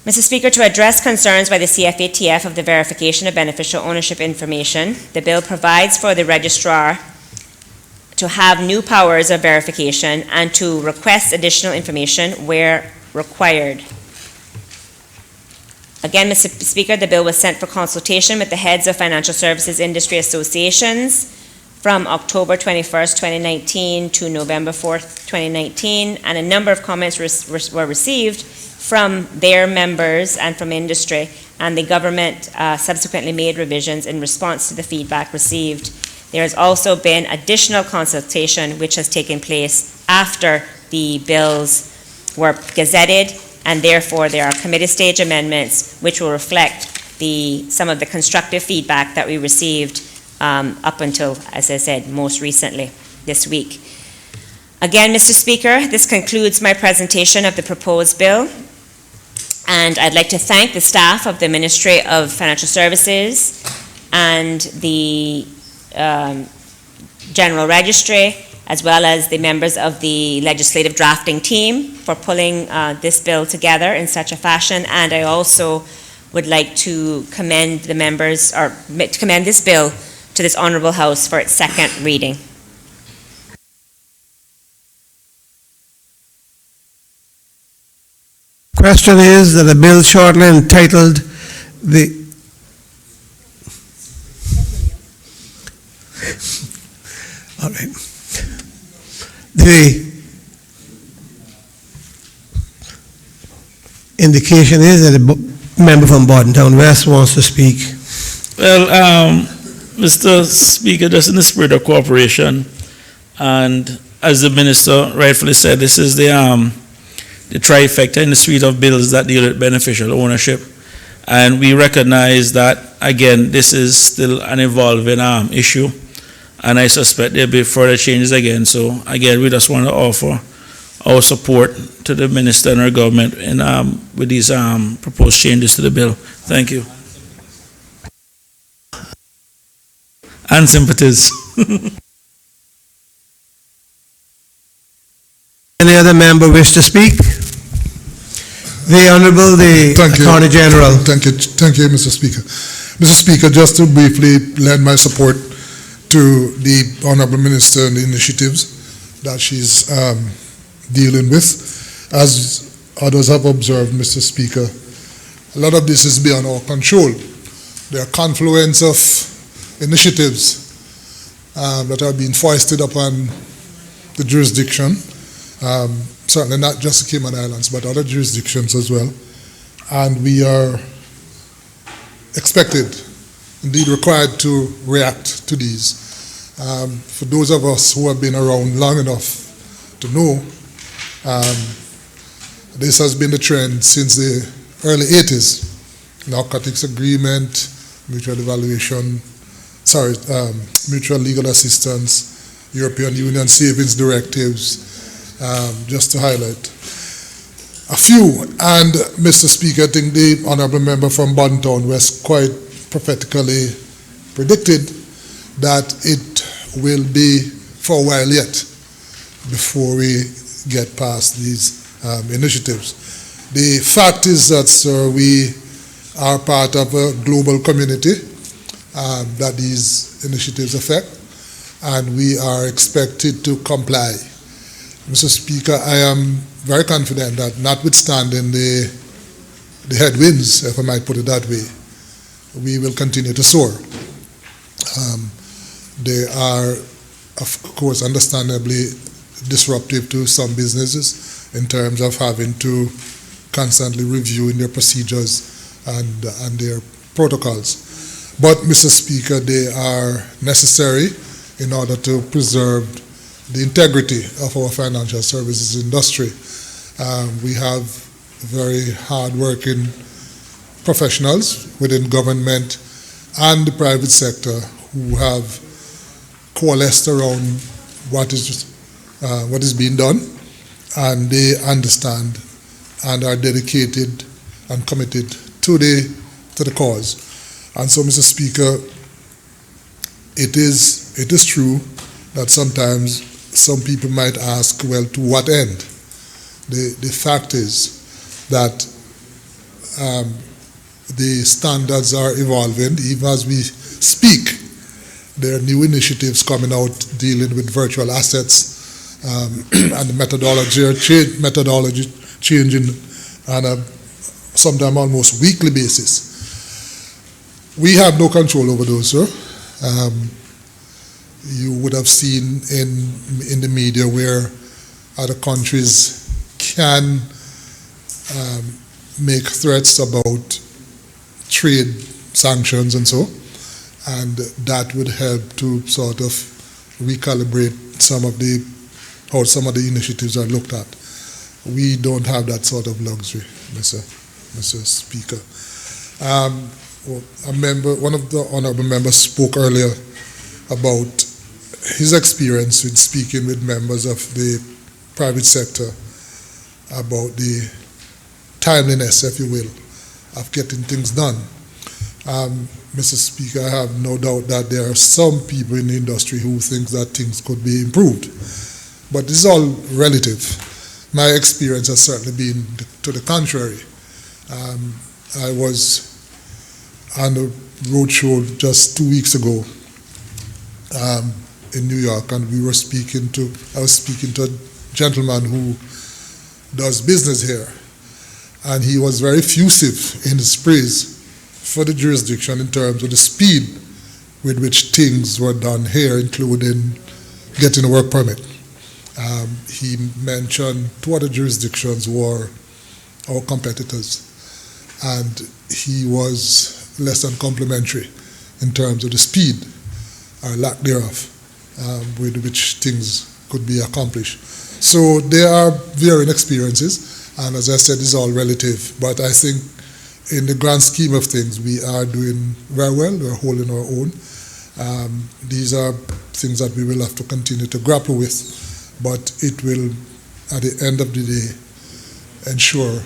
Mr. Speaker, to address concerns by the CFATF of the verification of beneficial ownership information, the bill provides for the registrar to have new powers of verification and to request additional information where required. Again, Mr. Speaker, the bill was sent for consultation with the heads of financial services industry associations from October 21st, 2019 to November 4th, 2019, and a number of comments were received from their members and from industry, and the government subsequently made revisions in response to the feedback received. There has also been additional consultation which has taken place after the bills were gazetted, and therefore there are committee stage amendments which will reflect some of the constructive feedback that we received up until, as I said, most recently this week. Again, Mr. Speaker, this concludes my presentation of the proposed bill, and I'd like to thank the staff of the Ministry of Financial Services and the General Registry, as well as the members of the legislative drafting team for pulling this bill together in such a fashion. And I also would like to commend the members, or to commend this bill to this Honourable House for its second reading. Question is that a bill shortly entitled all right. The indication is that a member from Bordentown West wants to speak. Well, Mr. Speaker, just in the spirit of cooperation, and as the minister rightfully said, this is the trifecta in the suite of bills that deal with beneficial ownership. And we recognize that, again, this is still an evolving issue, and I suspect there'll be further changes again. So, again, we just want to offer our support to the minister and our government in, with these proposed changes to the bill. Thank you. And sympathies. Any other member wish to speak? The Honourable, the Attorney General. Thank you, Mr. Speaker. Mr. Speaker, just to briefly lend my support to the Honourable Minister and the initiatives that she's dealing with. As others have observed, Mr. Speaker, a lot of this is beyond our control. There are confluence of initiatives that are being foisted upon the jurisdiction. Certainly not just the Cayman Islands, but other jurisdictions as well. And we are expected, indeed required, to react to these. For those of us who have been around long enough to know, this has been the trend since the early 80s. Narcotics agreement, mutual evaluation, mutual legal assistance, European Union savings directives, just to highlight a few. And Mr. Speaker, I think the Honourable Member from Bordentown West quite prophetically predicted that it will be for a while yet before we get past these initiatives. The fact is that, sir, we are part of a global community that these initiatives affect, and we are expected to comply. Mr. Speaker, I am very confident that notwithstanding the headwinds, if I might put it that way, we will continue to soar. They are, of course, understandably disruptive to some businesses in terms of having to constantly review their procedures and their protocols. But, Mr. Speaker, they are necessary in order to preserve the integrity of our financial services industry. We have very hard-working professionals within government and the private sector who have coalesced around what is being done, and they understand and are dedicated and committed to the cause. And so, Mr. Speaker, it is true that sometimes some people might ask, well, to what end? The fact is that the standards are evolving. Even as we speak, there are new initiatives coming out dealing with virtual assets, and the methodology changing on a sometimes almost weekly basis. We have no control over those, sir. You would have seen in the media where other countries can make threats about trade sanctions and so, and that would help to sort of recalibrate how some of the initiatives are looked at. We don't have that sort of luxury, Mr. Speaker. One of the honorable members spoke earlier about his experience with speaking with members of the private sector about the timeliness, if you will, of getting things done. Mr. Speaker, I have no doubt that there are some people in the industry who think that things could be improved. But this is all relative. My experience has certainly been to the contrary. I was on a roadshow just 2 weeks ago in New York, and I was speaking to a gentleman who does business here, and he was very effusive in his praise for the jurisdiction in terms of the speed with which things were done here, including getting a work permit. He mentioned 2 other jurisdictions were our competitors, and he was less than complimentary in terms of the speed or lack thereof with which things could be accomplished. So there are varying experiences, and as I said, it's all relative, but I think in the grand scheme of things, we are doing very well. We're holding our own. These are things that we will have to continue to grapple with, but it will, at the end of the day, ensure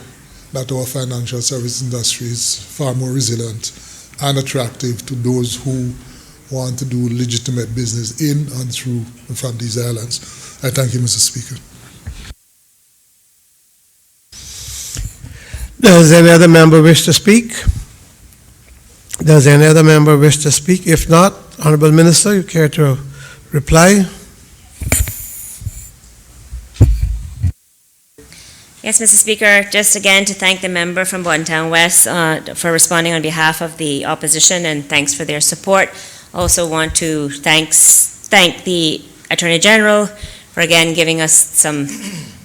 that our financial service industry is far more resilient and attractive to those who want to do legitimate business in and through and from these islands. I thank you, Mr. Speaker. Does any other member wish to speak? Does any other member wish to speak? If not, Honorable Minister, you care to reply? Yes, Mr. Speaker, just again to thank the member from Bontown West for responding on behalf of the opposition, and thanks for their support. Also want to thank the Attorney General for again giving us some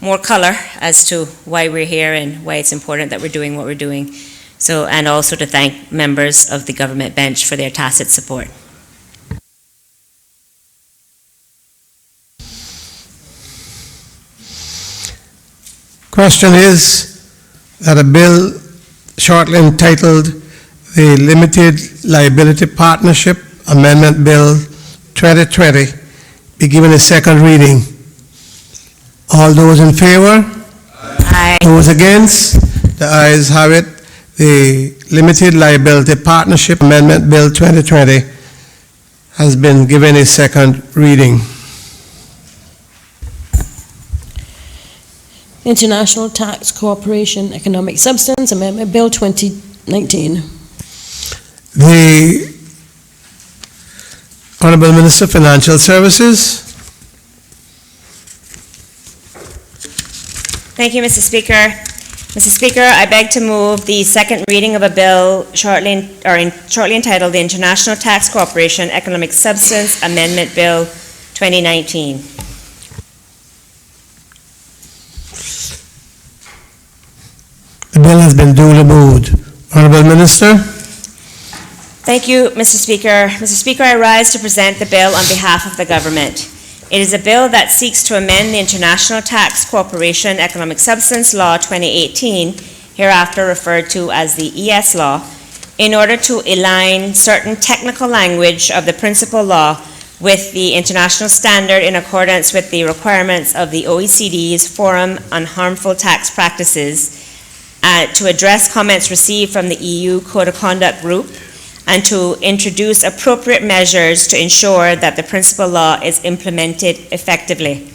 more color as to why we're here and why it's important that we're doing what we're doing. So, and also to thank members of the government bench for their tacit support. Question is that a bill shortly entitled the Limited Liability Partnership Amendment Bill 2020 be given a second reading. All those in favor? Aye. Those against? The ayes have it. The Limited Liability Partnership Amendment Bill 2020 has been given a second reading. International Tax Cooperation Economic Substance Amendment Bill 2019. The Honorable Minister of Financial Services. Thank you, Mr. Speaker. Mr. Speaker, I beg to move the second reading of a bill shortly entitled the International Tax Cooperation Economic Substance Amendment Bill 2019. The bill has been duly moved. Honorable Minister. Thank you, Mr. Speaker. Mr. Speaker, I rise to present the bill on behalf of the government. It is a bill that seeks to amend the International Tax Cooperation Economic Substance Law 2018, hereafter referred to as the ES Law, in order to align certain technical language of the principal law with the international standard in accordance with the requirements of the OECD's Forum on Harmful Tax Practices to address comments received from the EU Code of Conduct Group, and to introduce appropriate measures to ensure that the principal law is implemented effectively.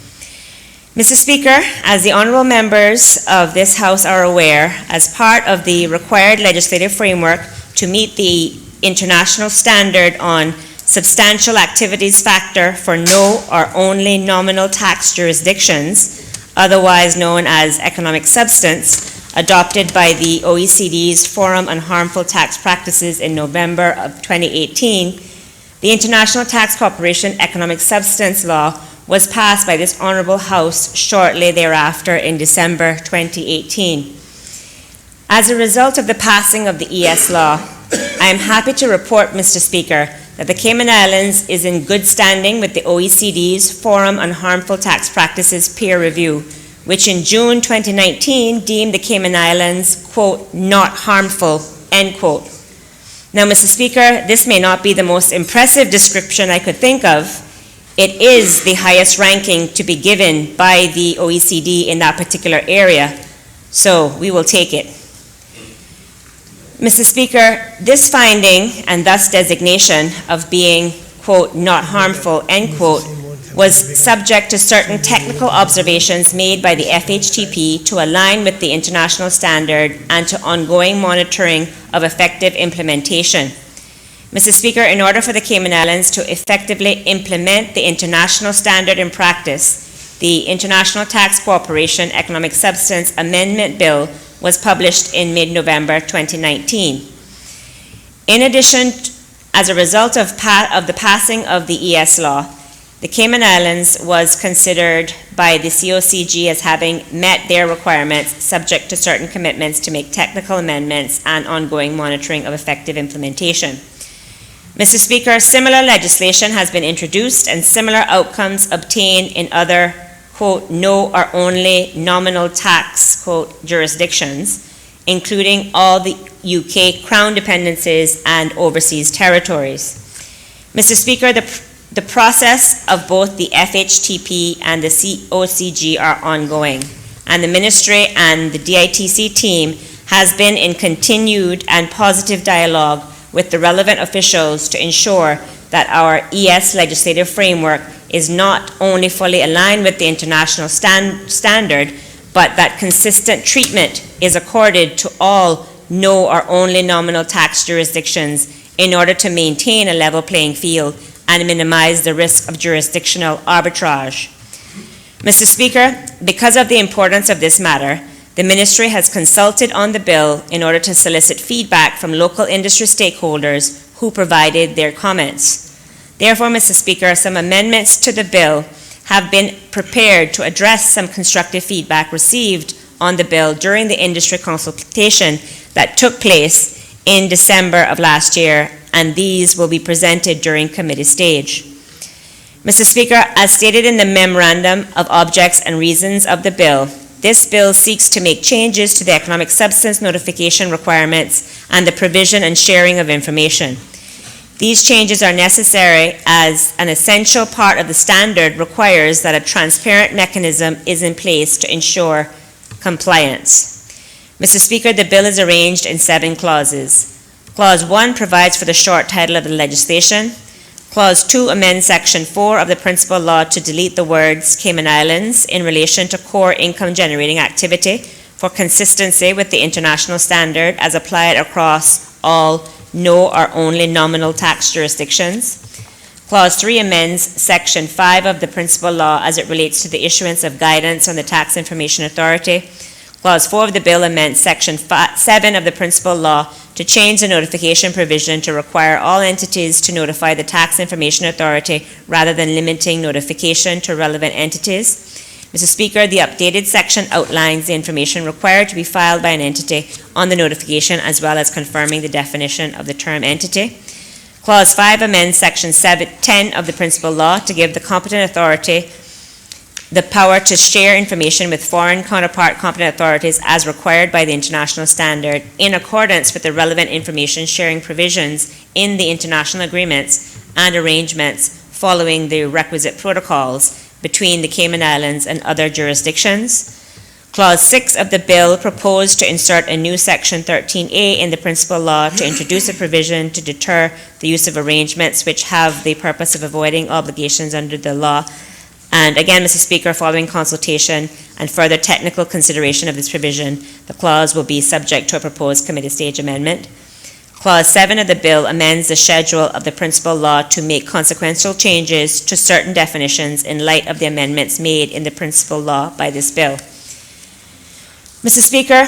Mr. Speaker, as the honourable members of this House are aware, as part of the required legislative framework to meet the international standard on substantial activities factor for no or only nominal tax jurisdictions, otherwise known as economic substance, adopted by the OECD's Forum on Harmful Tax Practices in November of 2018, the International Tax Corporation Economic Substance Law was passed by this Honourable House shortly thereafter in December 2018. As a result of the passing of the ES law, I am happy to report, Mr. Speaker, that the Cayman Islands is in good standing with the OECD's Forum on Harmful Tax Practices peer review, which in June 2019 deemed the Cayman Islands, quote, not harmful, end quote. Now, Mr. Speaker, this may not be the most impressive description I could think of. It is the highest ranking to be given by the OECD in that particular area, so we will take it. Mr. Speaker, this finding and thus designation of being, quote, not harmful, end quote, was subject to certain technical observations made by the FHTP to align with the international standard and to ongoing monitoring of effective implementation. Mr. Speaker, in order for the Cayman Islands to effectively implement the international standard in practice, the International Tax Cooperation Economic Substance Amendment Bill was published in mid-November 2019. In addition, as a result of the passing of the ES law, the Cayman Islands was considered by the COCG as having met their requirements, subject to certain commitments to make technical amendments and ongoing monitoring of effective implementation. Mr. Speaker, similar legislation has been introduced and similar outcomes obtained in other, quote, no or only nominal tax, quote, jurisdictions, including all the UK Crown dependencies and overseas territories. Mr. Speaker, the process of both the FHTP and the COCG are ongoing, and the Ministry and the DITC team has been in continued and positive dialogue with the relevant officials to ensure that our ES legislative framework is not only fully aligned with the international standard, but that consistent treatment is accorded to all no or only nominal tax jurisdictions in order to maintain a level playing field and minimize the risk of jurisdictional arbitrage. Mr. Speaker, because of the importance of this matter, the Ministry has consulted on the bill in order to solicit feedback from local industry stakeholders who provided their comments. Therefore, Mr. Speaker, some amendments to the bill have been prepared to address some constructive feedback received on the bill during the industry consultation that took place in December of last year, and these will be presented during committee stage. Mr. Speaker, as stated in the Memorandum of Objects and Reasons of the bill, this bill seeks to make changes to the economic substance notification requirements and the provision and sharing of information. These changes are necessary as an essential part of the standard requires that a transparent mechanism is in place to ensure compliance. Mr. Speaker, the bill is arranged in 7 clauses. Clause 1 provides for the short title of the legislation. Clause 2 amends Section 4 of the Principal Law to delete the words Cayman Islands in relation to core income generating activity for consistency with the international standard as applied across all no or only nominal tax jurisdictions. Clause 3 amends Section 5 of the Principal Law as it relates to the issuance of guidance on the Tax Information Authority. Clause 4 of the bill amends Section 7 of the Principal Law to change the notification provision to require all entities to notify the Tax Information Authority rather than limiting notification to relevant entities. Mr. Speaker, the updated section outlines the information required to be filed by an entity on the notification as well as confirming the definition of the term entity. Clause 5 amends Section 10 of the Principal Law to give the competent authority the power to share information with foreign counterpart competent authorities as required by the international standard in accordance with the relevant information sharing provisions in the international agreements and arrangements following the requisite protocols between the Cayman Islands and other jurisdictions. Clause 6 of the bill proposed to insert a new Section 13A in the principal law to introduce a provision to deter the use of arrangements which have the purpose of avoiding obligations under the law. And again, Mr. Speaker, following consultation and further technical consideration of this provision, the clause will be subject to a proposed committee stage amendment. Clause 7 of the bill amends the schedule of the principal law to make consequential changes to certain definitions in light of the amendments made in the principal law by this bill. Mr. Speaker,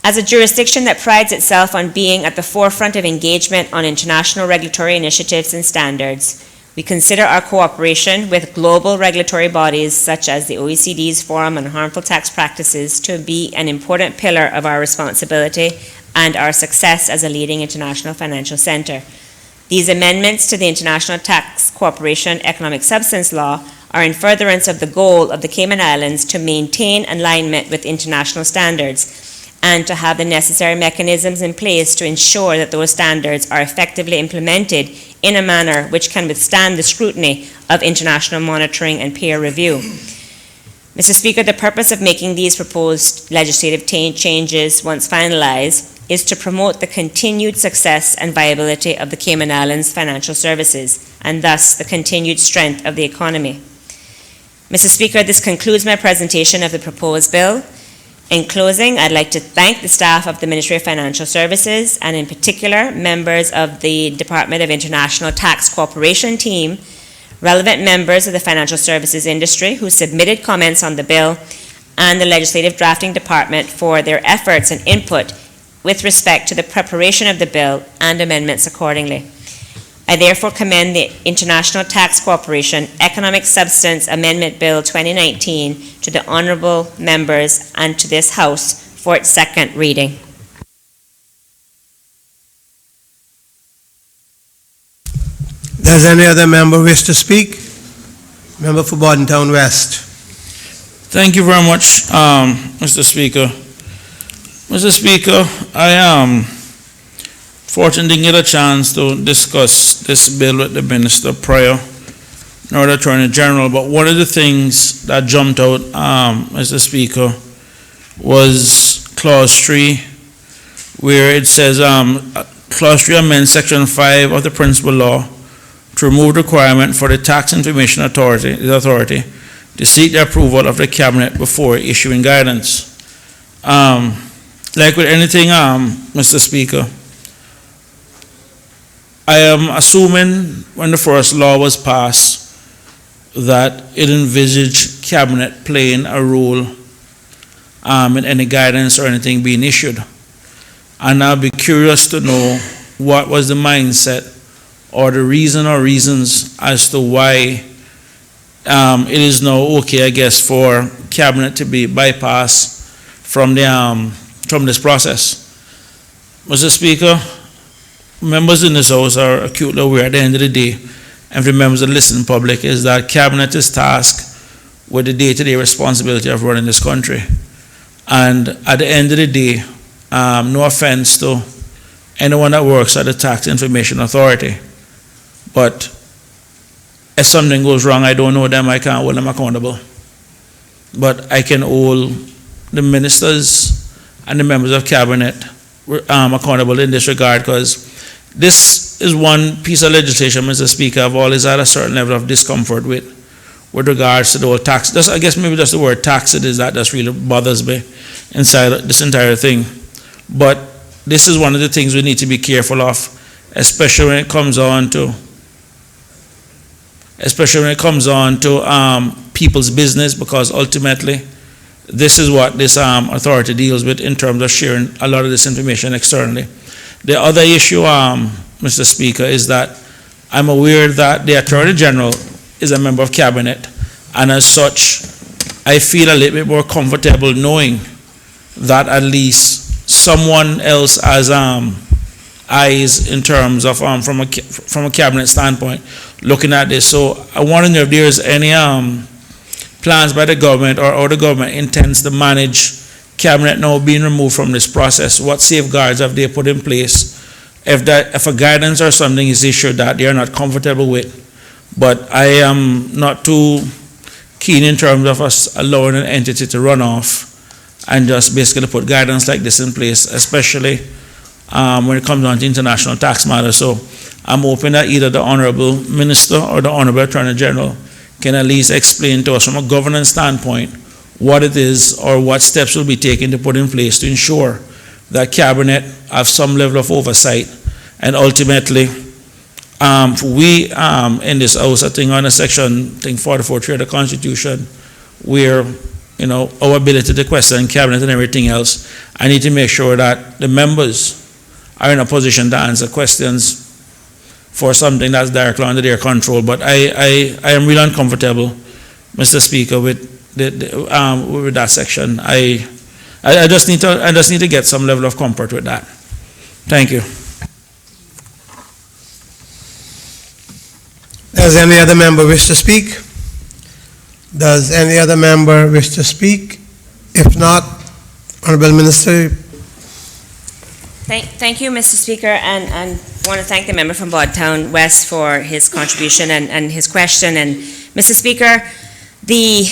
as a jurisdiction that prides itself on being at the forefront of engagement on international regulatory initiatives and standards, we consider our cooperation with global regulatory bodies such as the OECD's Forum on Harmful Tax Practices to be an important pillar of our responsibility and our success as a leading international financial center. These amendments to the International Tax Cooperation Economic Substance Law are in furtherance of the goal of the Cayman Islands to maintain alignment with international standards and to have the necessary mechanisms in place to ensure that those standards are effectively implemented in a manner which can withstand the scrutiny of international monitoring and peer review. Mr. Speaker, the purpose of making these proposed legislative changes, once finalized, is to promote the continued success and viability of the Cayman Islands financial services, and thus the continued strength of the economy. Mr. Speaker, this concludes my presentation of the proposed bill. In closing, I'd like to thank the staff of the Ministry of Financial Services, and in particular, members of the Department of International Tax Cooperation team, relevant members of the financial services industry who submitted comments on the bill, and the Legislative Drafting Department for their efforts and input with respect to the preparation of the bill and amendments accordingly. I therefore commend the International Tax Cooperation Economic Substance Amendment Bill 2019 to the honorable members and to this House for its second reading. Does any other member wish to speak? Member for Bordentown West. Thank you very much, Mr. Speaker. Mr. Speaker, I am fortunate to get a chance to discuss this bill with the Minister prior, nor the Attorney General, but one of the things that jumped out, Mr. Speaker, was Clause 3, where it says, Clause 3 amends Section 5 of the Principal Law to remove the requirement for the Tax Information Authority, to seek the approval of the Cabinet before issuing guidance. Like with anything, Mr. Speaker, I am assuming when the first law was passed that it envisaged Cabinet playing a role in any guidance or anything being issued. And I'll be curious to know what was the mindset or the reason or reasons as to why it is now okay, I guess, for Cabinet to be bypassed from this process. Mr. Speaker, members in this House are acutely aware at the end of the day, and for members of the listening public, is that Cabinet is tasked with the day-to-day responsibility of running this country. And at the end of the day, no offense to anyone that works at the Tax Information Authority, but if something goes wrong, I don't know them, I can't hold them accountable. But I can hold the ministers and the members of Cabinet accountable in this regard, because this is one piece of legislation, Mr. Speaker, I've always had a certain level of discomfort with regards to the whole tax. I guess maybe just the word tax it is that really bothers me inside this entire thing. But this is one of the things we need to be careful of, especially when it comes on to people's business, because ultimately this is what this authority deals with in terms of sharing a lot of this information externally. The other issue, Mr. Speaker, is that I'm aware that the Attorney General is a member of Cabinet, and as such, I feel a little bit more comfortable knowing that at least someone else has eyes in terms of from a Cabinet standpoint looking at this. So I want to know if there's any plans by the government or the government intends to manage Cabinet now being removed from this process. What safeguards have they put in place if a guidance or something is issued that they are not comfortable with? But I am not too keen in terms of us allowing an entity to run off and just basically put guidance like this in place, especially when it comes down to international tax matters. So I'm hoping that either the Honorable Minister or the Honorable Attorney General can at least explain to us from a governance standpoint what it is or what steps will be taken to put in place to ensure that Cabinet have some level of oversight, and ultimately we in this House, I think under Section 44.3 of the Constitution, where our ability to question Cabinet and everything else, I need to make sure that the members are in a position to answer questions for something that's directly under their control. But I am really uncomfortable, Mr. Speaker, with with that section. I just need to get some level of comfort with that. Thank you. Does any other member wish to speak? Does any other member wish to speak? If not, Honorable Minister. Thank you, Mr. Speaker, and want to thank the member from Bodtown West for his contribution and his question. And Mr. Speaker, the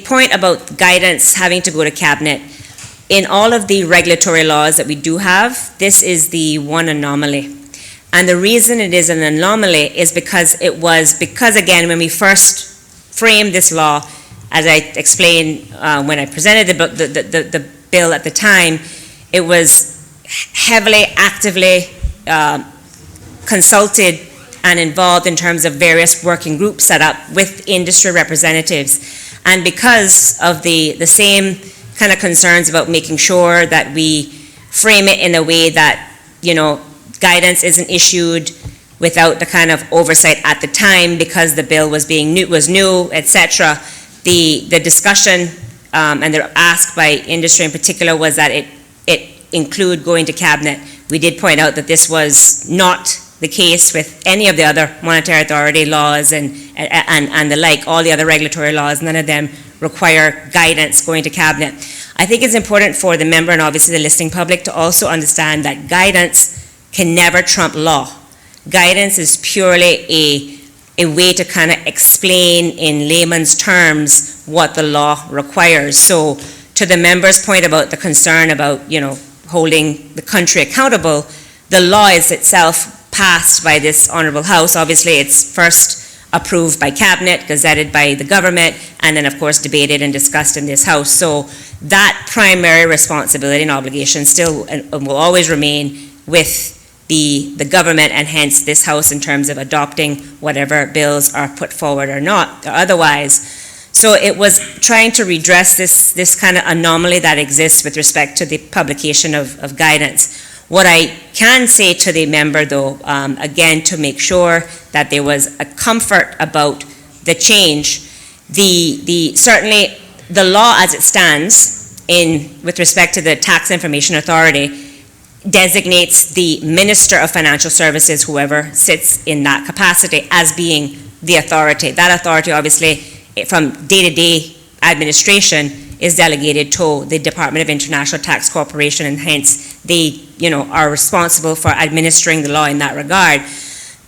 point about guidance having to go to Cabinet, in all of the regulatory laws that we do have, this is the one anomaly. And the reason it is an anomaly is because again, when we first framed this law, as I explained when I presented the bill at the time, it was heavily, actively consulted and involved in terms of various working groups set up with industry representatives. And because of the same kind of concerns about making sure that we frame it in a way that, guidance isn't issued without the kind of oversight at the time because the bill was new, etc. The discussion and the ask by industry in particular was that it include going to Cabinet. We did point out that this was not the case with any of the other monetary authority laws and the like, all the other regulatory laws. None of them require guidance going to Cabinet. I think it's important for the member and obviously the listening public to also understand that guidance can never trump law. Guidance is purely a way to kind of explain in layman's terms what the law requires. So to the member's point about the concern about, holding the country accountable, the law is itself passed by this Honourable House. Obviously, it's first approved by Cabinet, gazetted by the government, and then, of course, debated and discussed in this House. So that primary responsibility and obligation still will always remain with the government and hence this House in terms of adopting whatever bills are put forward or not, or otherwise. So it was trying to redress this kind of anomaly that exists with respect to the publication of guidance. What I can say to the member, though, again, to make sure that there was a comfort about the change, certainly the law as it stands with respect to the Tax Information Authority designates the Minister of Financial Services, whoever sits in that capacity, as being the authority. That authority, obviously, from day-to-day administration, is delegated to the Department of International Tax Corporation, and hence they, are responsible for administering the law in that regard.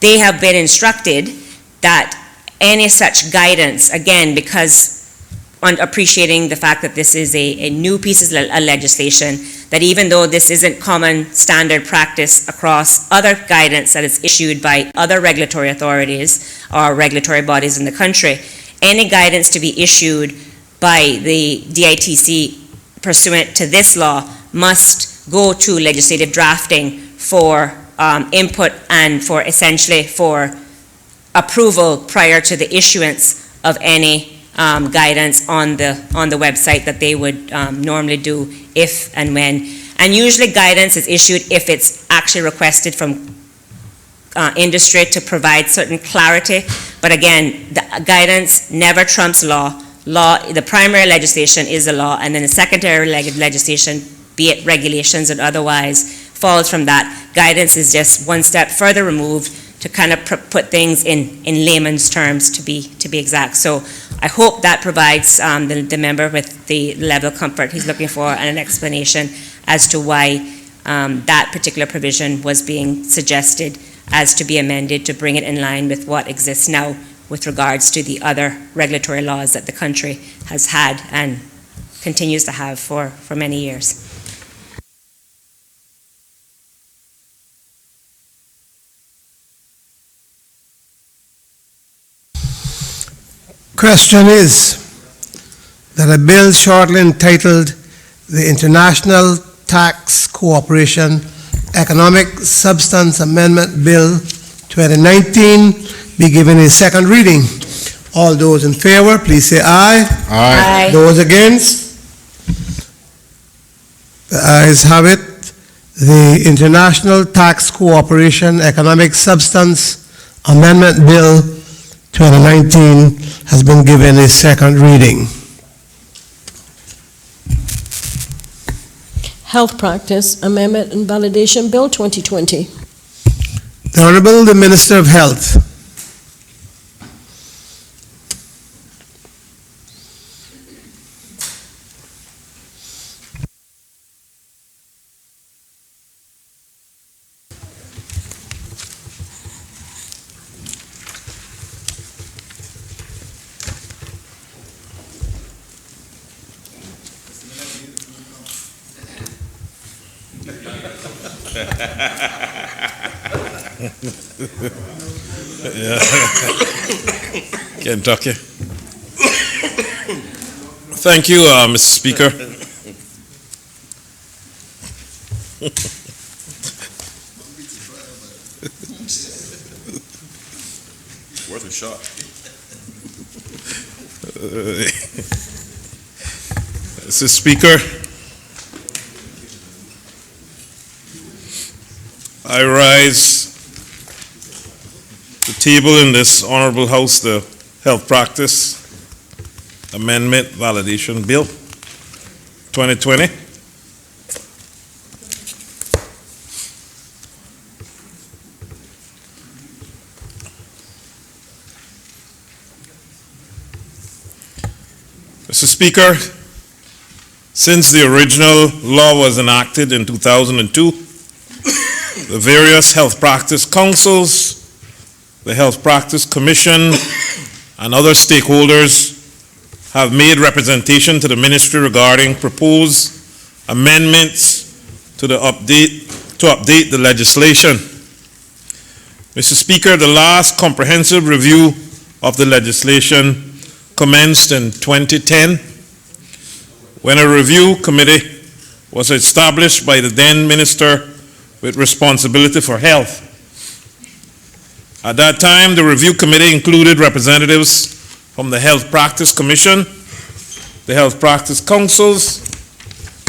They have been instructed that any such guidance, again, because on appreciating the fact that this is a new piece of legislation, that even though this isn't common standard practice across other guidance that is issued by other regulatory authorities or regulatory bodies in the country, any guidance to be issued by the DITC pursuant to this law must go to legislative drafting for input and for essentially for approval prior to the issuance of any guidance on the website that they would normally do if and when. And usually guidance is issued if it's actually requested from industry to provide certain clarity. But again, the guidance never trumps law. The primary legislation is the law, and then the secondary legislation, be it regulations and otherwise, falls from that. Guidance is just one step further removed to kind of put things in layman's terms, to be exact. So I hope that provides the member with the level of comfort he's looking for and an explanation as to why that particular provision was being suggested as to be amended to bring it in line with what exists now with regards to the other regulatory laws that the country has had and continues to have for many years. Question is that a bill shortly entitled the International Tax Cooperation Economic Substance Amendment Bill 2019 be given a second reading. All those in favor, please say aye. Aye. Those against? The ayes have it. The International Tax Cooperation Economic Substance Amendment Bill 2019 has been given a second reading. Health Practice Amendment and Validation Bill 2020. The Honorable the Minister of Health. Kentucky. Thank you, Mr. Speaker. Worth a shot. Mr. Speaker, I rise to table in this honorable house the Health Practice Amendment Validation Bill 2020. Mr. Speaker, since the original law was enacted in 2002, the various health practice councils, the Health Practice Commission, and other stakeholders have made representation to the ministry regarding proposed amendments to update the legislation. Mr. Speaker, the last comprehensive review of the legislation commenced in 2010 when a review committee was established by the then minister with responsibility for health. At that time, the review committee included representatives from the Health Practice Commission, the Health Practice Councils,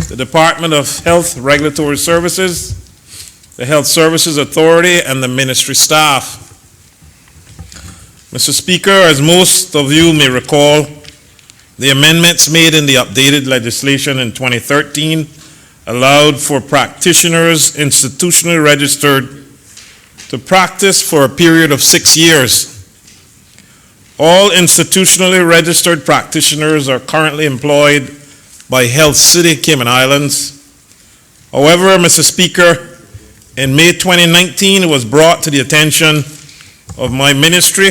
the Department of Health Regulatory Services, the Health Services Authority, and the ministry staff. Mr. Speaker, as most of you may recall, the amendments made in the updated legislation in 2013 allowed for practitioners institutionally registered to practice for a period of 6 years. All institutionally registered practitioners are currently employed by Health City, Cayman Islands. However, Mr. Speaker, in May 2019, it was brought to the attention of my ministry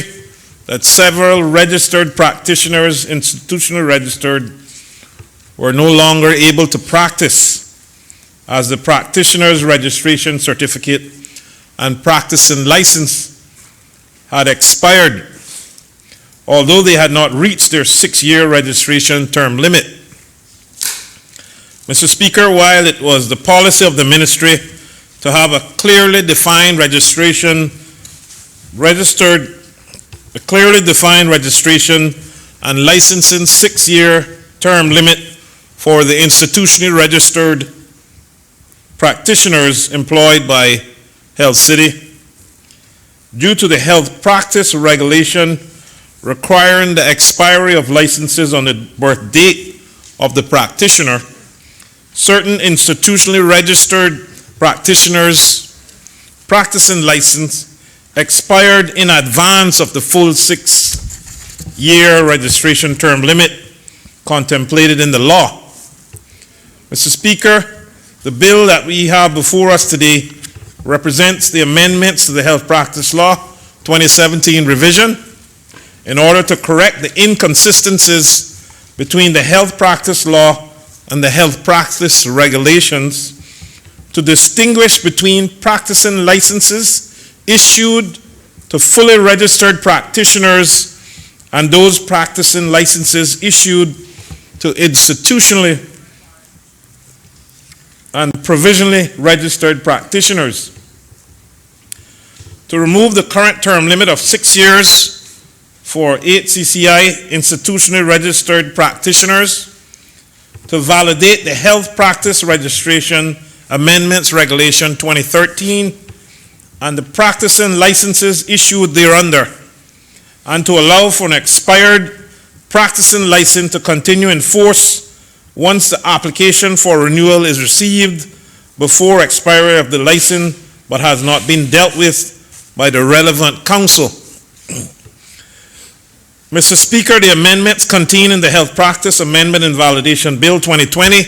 that several registered practitioners, institutionally registered, were no longer able to practice as the practitioner's registration certificate and practicing license had expired, although they had not reached their 6-year registration term limit. Mr. Speaker, while it was the policy of the ministry to have a clearly defined registration and licensing 6-year term limit for the institutionally registered practitioners employed by Health City, due to the health practice regulation requiring the expiry of licenses on the birth date of the practitioner, certain institutionally registered practitioners' practicing license expired in advance of the full 6-year registration term limit contemplated in the law. Mr. Speaker, the bill that we have before us today represents the amendments to the Health Practice Law 2017 revision in order to correct the inconsistencies between the Health Practice Law and the health practice regulations to distinguish between practicing licenses issued to fully registered practitioners and those practicing licenses issued to institutionally and provisionally registered practitioners. To remove the current term limit of 6 years for HCCI institutionally registered practitioners, to validate the Health Practice Registration Amendments Regulation 2013 and the practicing licenses issued thereunder, and to allow for an expired practicing license to continue in force once the application for renewal is received before expiry of the license but has not been dealt with by the relevant council. Mr. Speaker, the amendments contained in the Health Practice Amendment and Validation Bill 2020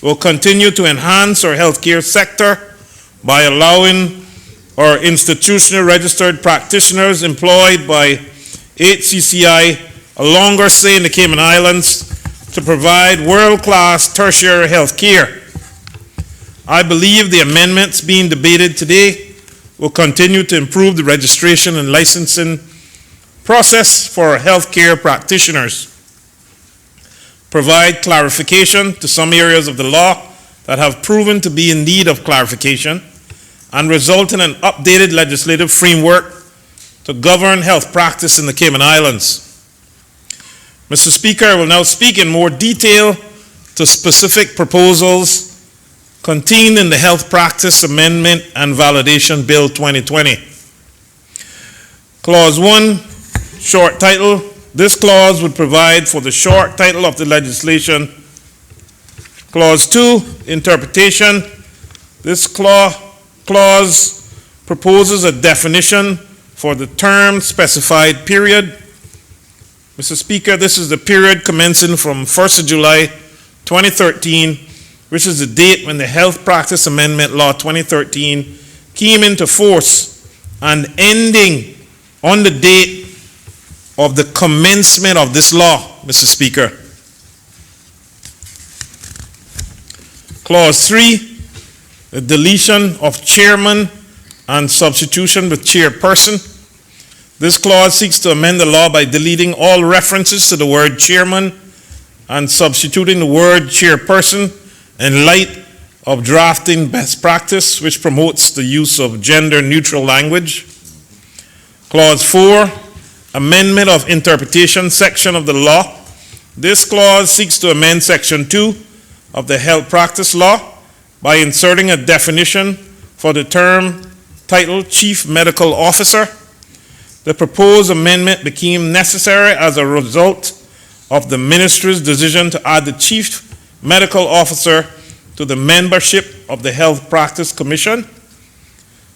will continue to enhance our healthcare sector by allowing our institutionally registered practitioners employed by HCCI a longer stay in the Cayman Islands to provide world-class tertiary health care. I believe the amendments being debated today will continue to improve the registration and licensing process for our healthcare practitioners, provide clarification to some areas of the law that have proven to be in need of clarification, and result in an updated legislative framework to govern health practice in the Cayman Islands. Mr. Speaker, I will now speak in more detail to specific proposals contained in the Health Practice Amendment and Validation Bill 2020. Clause 1, short title. This clause would provide for the short title of the legislation. Clause 2, interpretation. This clause proposes a definition for the term specified period. Mr. Speaker, this is the period commencing from 1st of July 2013, which is the date when the Health Practice Amendment Law 2013 came into force, and ending on the date of the commencement of this law, Mr. Speaker. Clause 3, the deletion of chairman and substitution with chairperson. This clause seeks to amend the law by deleting all references to the word chairman and substituting the word chairperson in light of drafting best practice, which promotes the use of gender-neutral language. Clause 4, amendment of interpretation section of the law. This clause seeks to amend Section 2 of the Health Practice Law by inserting a definition for the term title Chief Medical Officer. The proposed amendment became necessary as a result of the Ministry's decision to add the Chief Medical Officer to the membership of the Health Practice Commission.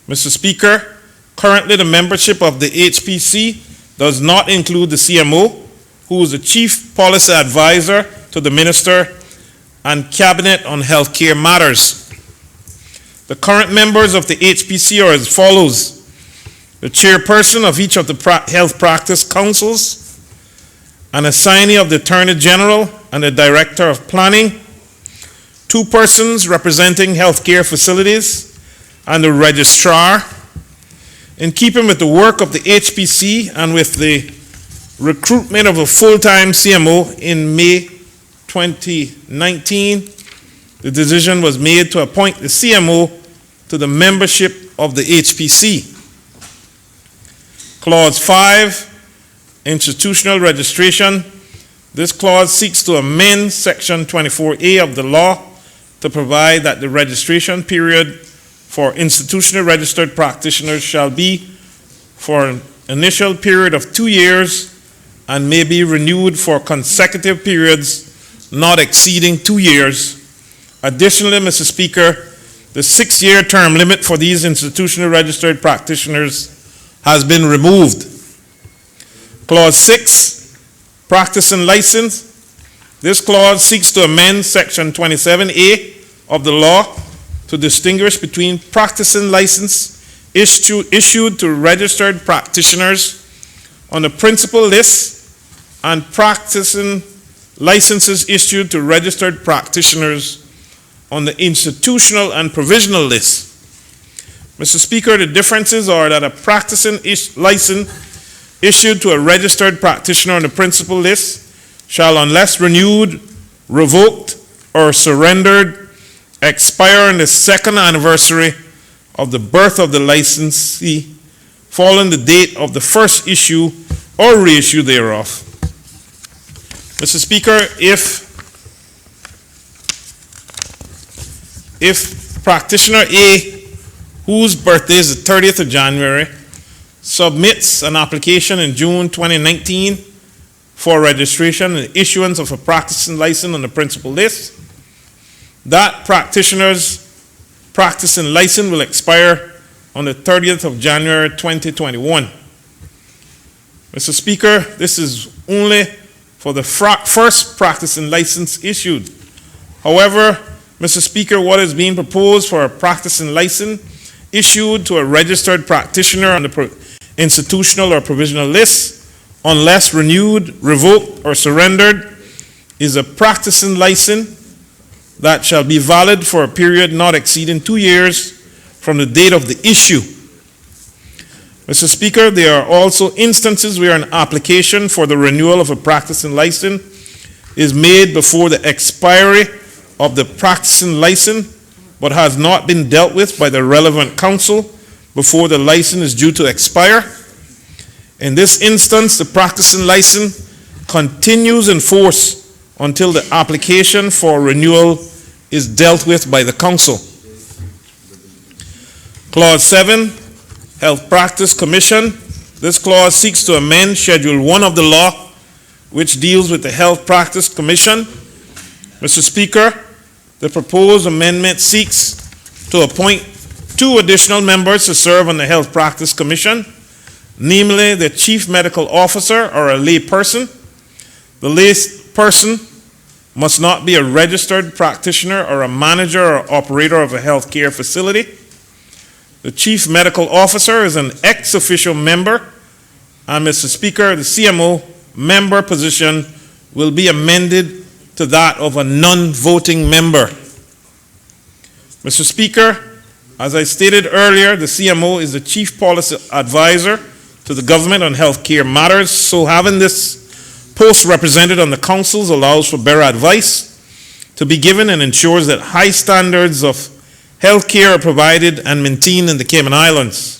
Mr. Speaker, currently the membership of the HPC does not include the CMO, who is the Chief Policy Advisor to the Minister and Cabinet on Healthcare Matters. The current members of the HPC are as follows: the chairperson of each of the health practice councils, an assignee of the Attorney General and the Director of Planning, 2 persons representing healthcare facilities, and the registrar. In keeping with the work of the HPC and with the recruitment of a full-time CMO in May 2019, the decision was made to appoint the CMO to the membership of the HPC. Clause 5, institutional registration. This clause seeks to amend Section 24A of the law to provide that the registration period for institutionally registered practitioners shall be for an initial period of 2 years and may be renewed for consecutive periods not exceeding 2 years. Additionally, Mr. Speaker, the 6-year term limit for these institutionally registered practitioners has been removed. Clause 6, practice and license. This clause seeks to amend Section 27A of the law to distinguish between practicing license issued to registered practitioners on the principal list and practicing licenses issued to registered practitioners on the institutional and provisional list. Mr. Speaker, the differences are that a practicing license issued to a registered practitioner on the principal list shall, unless renewed, revoked, or surrendered, expire on the second anniversary of the birth of the licensee, following the date of the first issue or reissue thereof. Mr. Speaker, if practitioner A, whose birthday is the 30th of January, submits an application in June 2019 for registration and issuance of a practicing license on the principal list, that practitioner's practicing license will expire on the 30th of January 2021. Mr. Speaker, this is only for the first practicing license issued. However, Mr. Speaker, what is being proposed for a practicing license issued to a registered practitioner on the institutional or provisional list, unless renewed, revoked, or surrendered, is a practicing license that shall be valid for a period not exceeding 2 years from the date of the issue. Mr. Speaker, there are also instances where an application for the renewal of a practicing license is made before the expiry of the practicing license, but has not been dealt with by the relevant council before the license is due to expire. In this instance, the practicing license continues in force until the application for renewal is dealt with by the council. Clause 7, Health Practice Commission. This clause seeks to amend Schedule 1 of the law, which deals with the Health Practice Commission. Mr. Speaker, the proposed amendment seeks to appoint 2 additional members to serve on the Health Practice Commission, namely the Chief Medical Officer or a lay person. The lay person must not be a registered practitioner or a manager or operator of a healthcare facility. The Chief Medical Officer is an ex-official member, and Mr. Speaker, the CMO member position will be amended to that of a non-voting member. Mr. Speaker, as I stated earlier, the CMO is the Chief Policy Advisor to the government on healthcare matters, so having this post represented on the councils allows for better advice to be given and ensures that high standards of healthcare are provided and maintained in the Cayman Islands.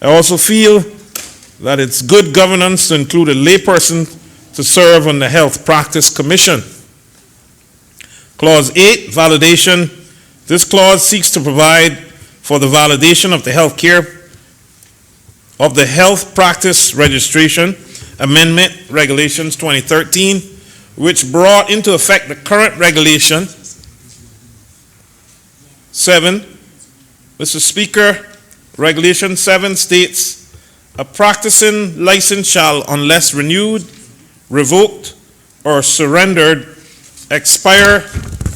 I also feel that it's good governance to include a layperson to serve on the Health Practice Commission. Clause 8, validation. This clause seeks to provide for the validation of the Health Practice Registration Amendment Regulations 2013, which brought into effect the current regulation 7. Mr. Speaker, Regulation 7 states, a practicing license shall, unless renewed, revoked, or surrendered, expire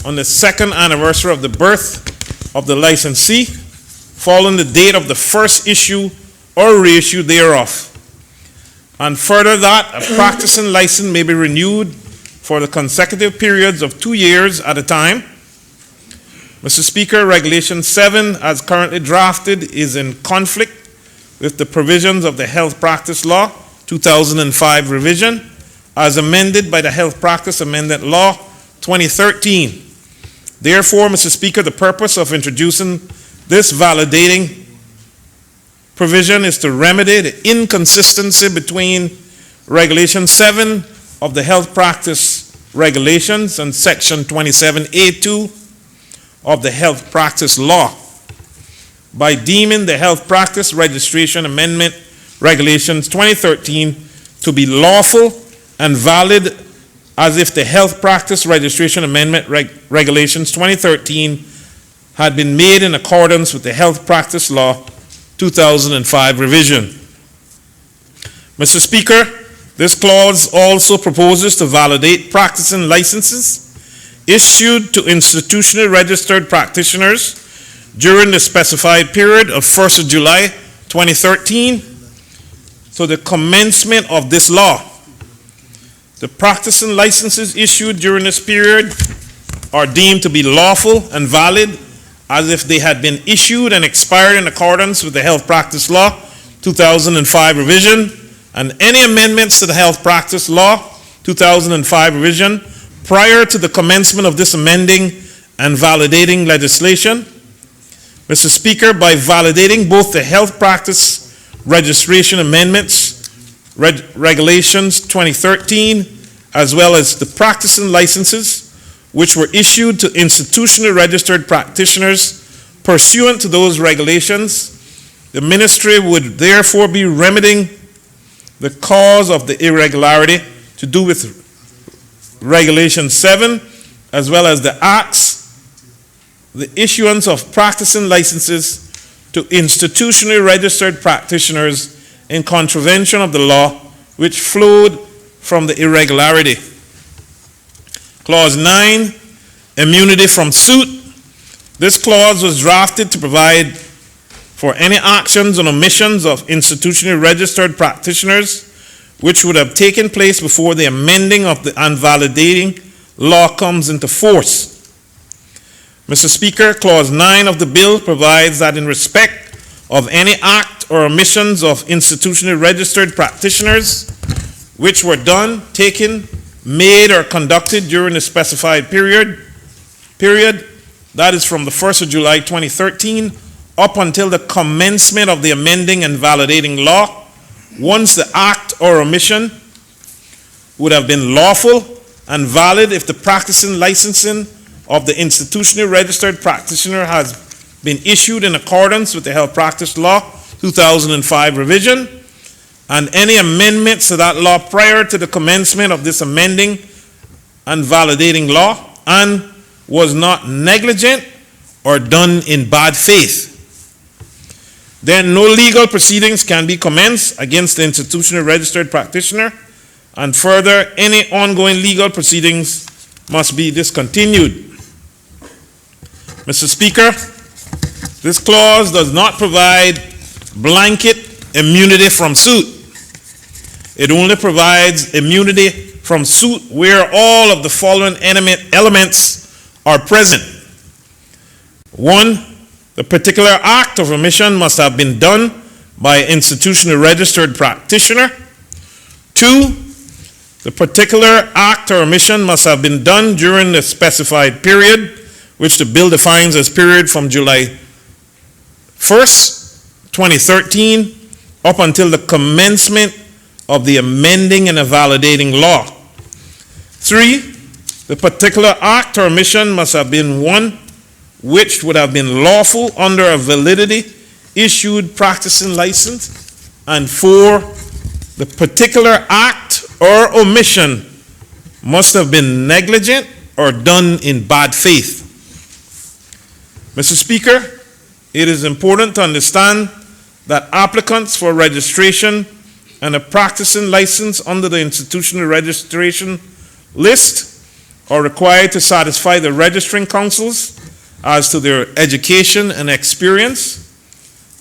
on the second anniversary of the birth of the licensee, following the date of the first issue or reissue thereof. And further that, a practicing license may be renewed for the consecutive periods of 2 years at a time. Mr. Speaker, Regulation 7, as currently drafted, is in conflict with the provisions of the Health Practice Law 2005 revision, as amended by the Health Practice Amendment Law 2013. Therefore, Mr. Speaker, the purpose of introducing this validating provision is to remedy the inconsistency between Regulation 7 of the Health Practice Regulations and Section 27A2 of the Health Practice Law by deeming the Health Practice Registration Amendment Regulations 2013 to be lawful and valid as if the Health Practice Registration Amendment Regulations 2013 had been made in accordance with the Health Practice Law 2005 revision. Mr. Speaker, this clause also proposes to validate practicing licenses issued to institutionally registered practitioners during the specified period of 1st of July 2013 to the commencement of this law. The practicing licenses issued during this period are deemed to be lawful and valid as if they had been issued and expired in accordance with the Health Practice Law 2005 revision and any amendments to the Health Practice Law 2005 revision prior to the commencement of this amending and validating legislation. Mr. Speaker, by validating both the Health Practice Registration Amendments, Regulations 2013, as well as the practicing licenses, which were issued to institutionally registered practitioners pursuant to those regulations, the ministry would therefore be remedying the cause of the irregularity to do with Regulation 7, as well as the acts, the issuance of practicing licenses to institutionally registered practitioners in contravention of the law, which flowed from the irregularity. Clause 9, immunity from suit. This clause was drafted to provide for any actions and omissions of institutionally registered practitioners which would have taken place before the amending of the and validating law comes into force. Mr. Speaker, Clause 9 of the bill provides that in respect of any act or omissions of institutionally registered practitioners which were done, taken, made, or conducted during the specified period, that is from the 1st of July 2013 up until the commencement of the amending and validating law, once the act or omission would have been lawful and valid if the practicing licensing of the institutionally registered practitioner has been issued in accordance with the Health Practice Law 2005 revision, and any amendments to that law prior to the commencement of this amending and validating law, and was not negligent or done in bad faith. Then no legal proceedings can be commenced against the institutionally registered practitioner, and further, any ongoing legal proceedings must be discontinued. Mr. Speaker, this clause does not provide blanket immunity from suit. It only provides immunity from suit where all of the following elements are present. 1, the particular act of omission must have been done by an institutionally registered practitioner. 2, the particular act or omission must have been done during the specified period, which the bill defines as period from July 1st, 2013, up until the commencement of the amending and validating law. 3, the particular act or omission must have been one which would have been lawful under a validity issued practicing license. And 4, the particular act or omission must have been negligent or done in bad faith. Mr. Speaker, it is important to understand that applicants for registration and a practicing license under the institutional registration list are required to satisfy the registering councils as to their education and experience.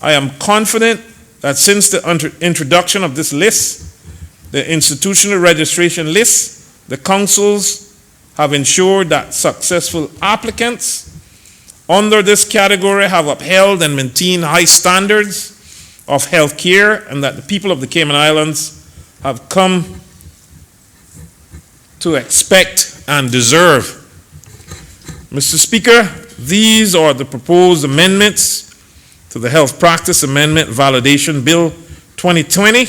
I am confident that since the introduction of this list, the institutional registration list, the councils have ensured that successful applicants under this category have upheld and maintained high standards of health care, and that the people of the Cayman Islands have come to expect and deserve. Mr. Speaker, these are the proposed amendments to the Health Practice Amendment Validation Bill 2020.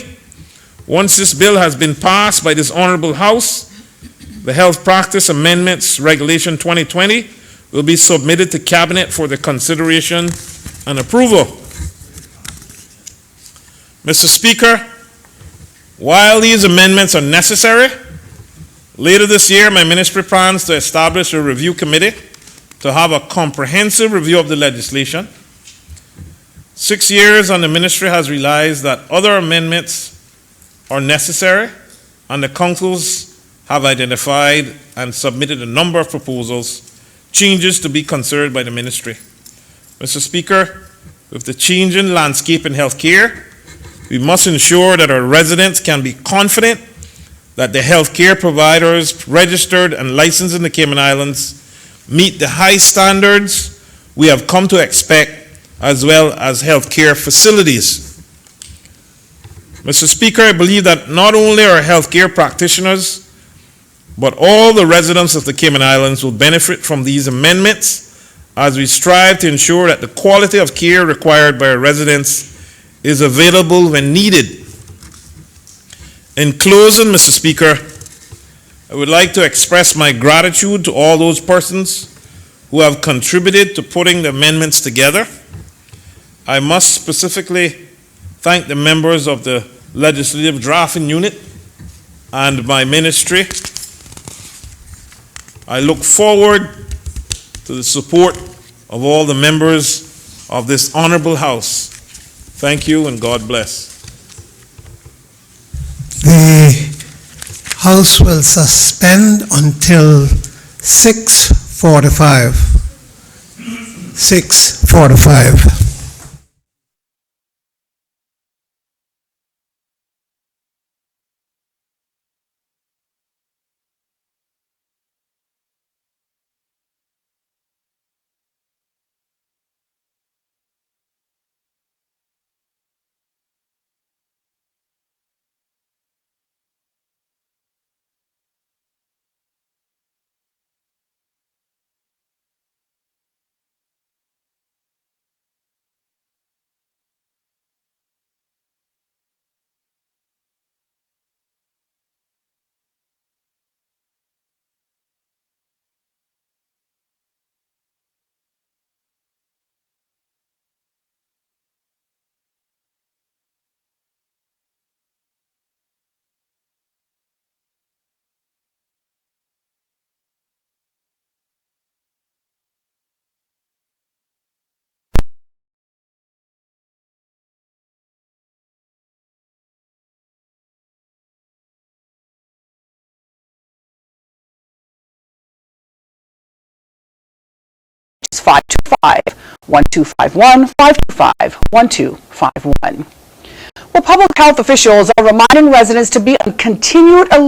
Once this bill has been passed by this Honorable House, the Health Practice Amendments Regulation 2020 will be submitted to Cabinet for the consideration and approval. Mr. Speaker, while these amendments are necessary, later this year my ministry plans to establish a review committee to have a comprehensive review of the legislation. 6 years and the ministry has realized that other amendments are necessary, and the councils have identified and submitted a number of proposals, changes to be considered by the ministry. Mr. Speaker, with the changing landscape in healthcare, we must ensure that our residents can be confident that the healthcare providers registered and licensed in the Cayman Islands meet the high standards we have come to expect, as well as healthcare facilities. Mr. Speaker, I believe that not only our healthcare practitioners, but all the residents of the Cayman Islands will benefit from these amendments as we strive to ensure that the quality of care required by our residents is available when needed. In closing, Mr. Speaker, I would like to express my gratitude to all those persons who have contributed to putting the amendments together. I must specifically thank the members of the Legislative Drafting Unit and my ministry. I look forward to the support of all the members of this honorable House. Thank you and God bless. The House will suspend until 6:45. 6:45. is 525-1251, 525-1251. Well, public health officials are reminding residents to be on continued alert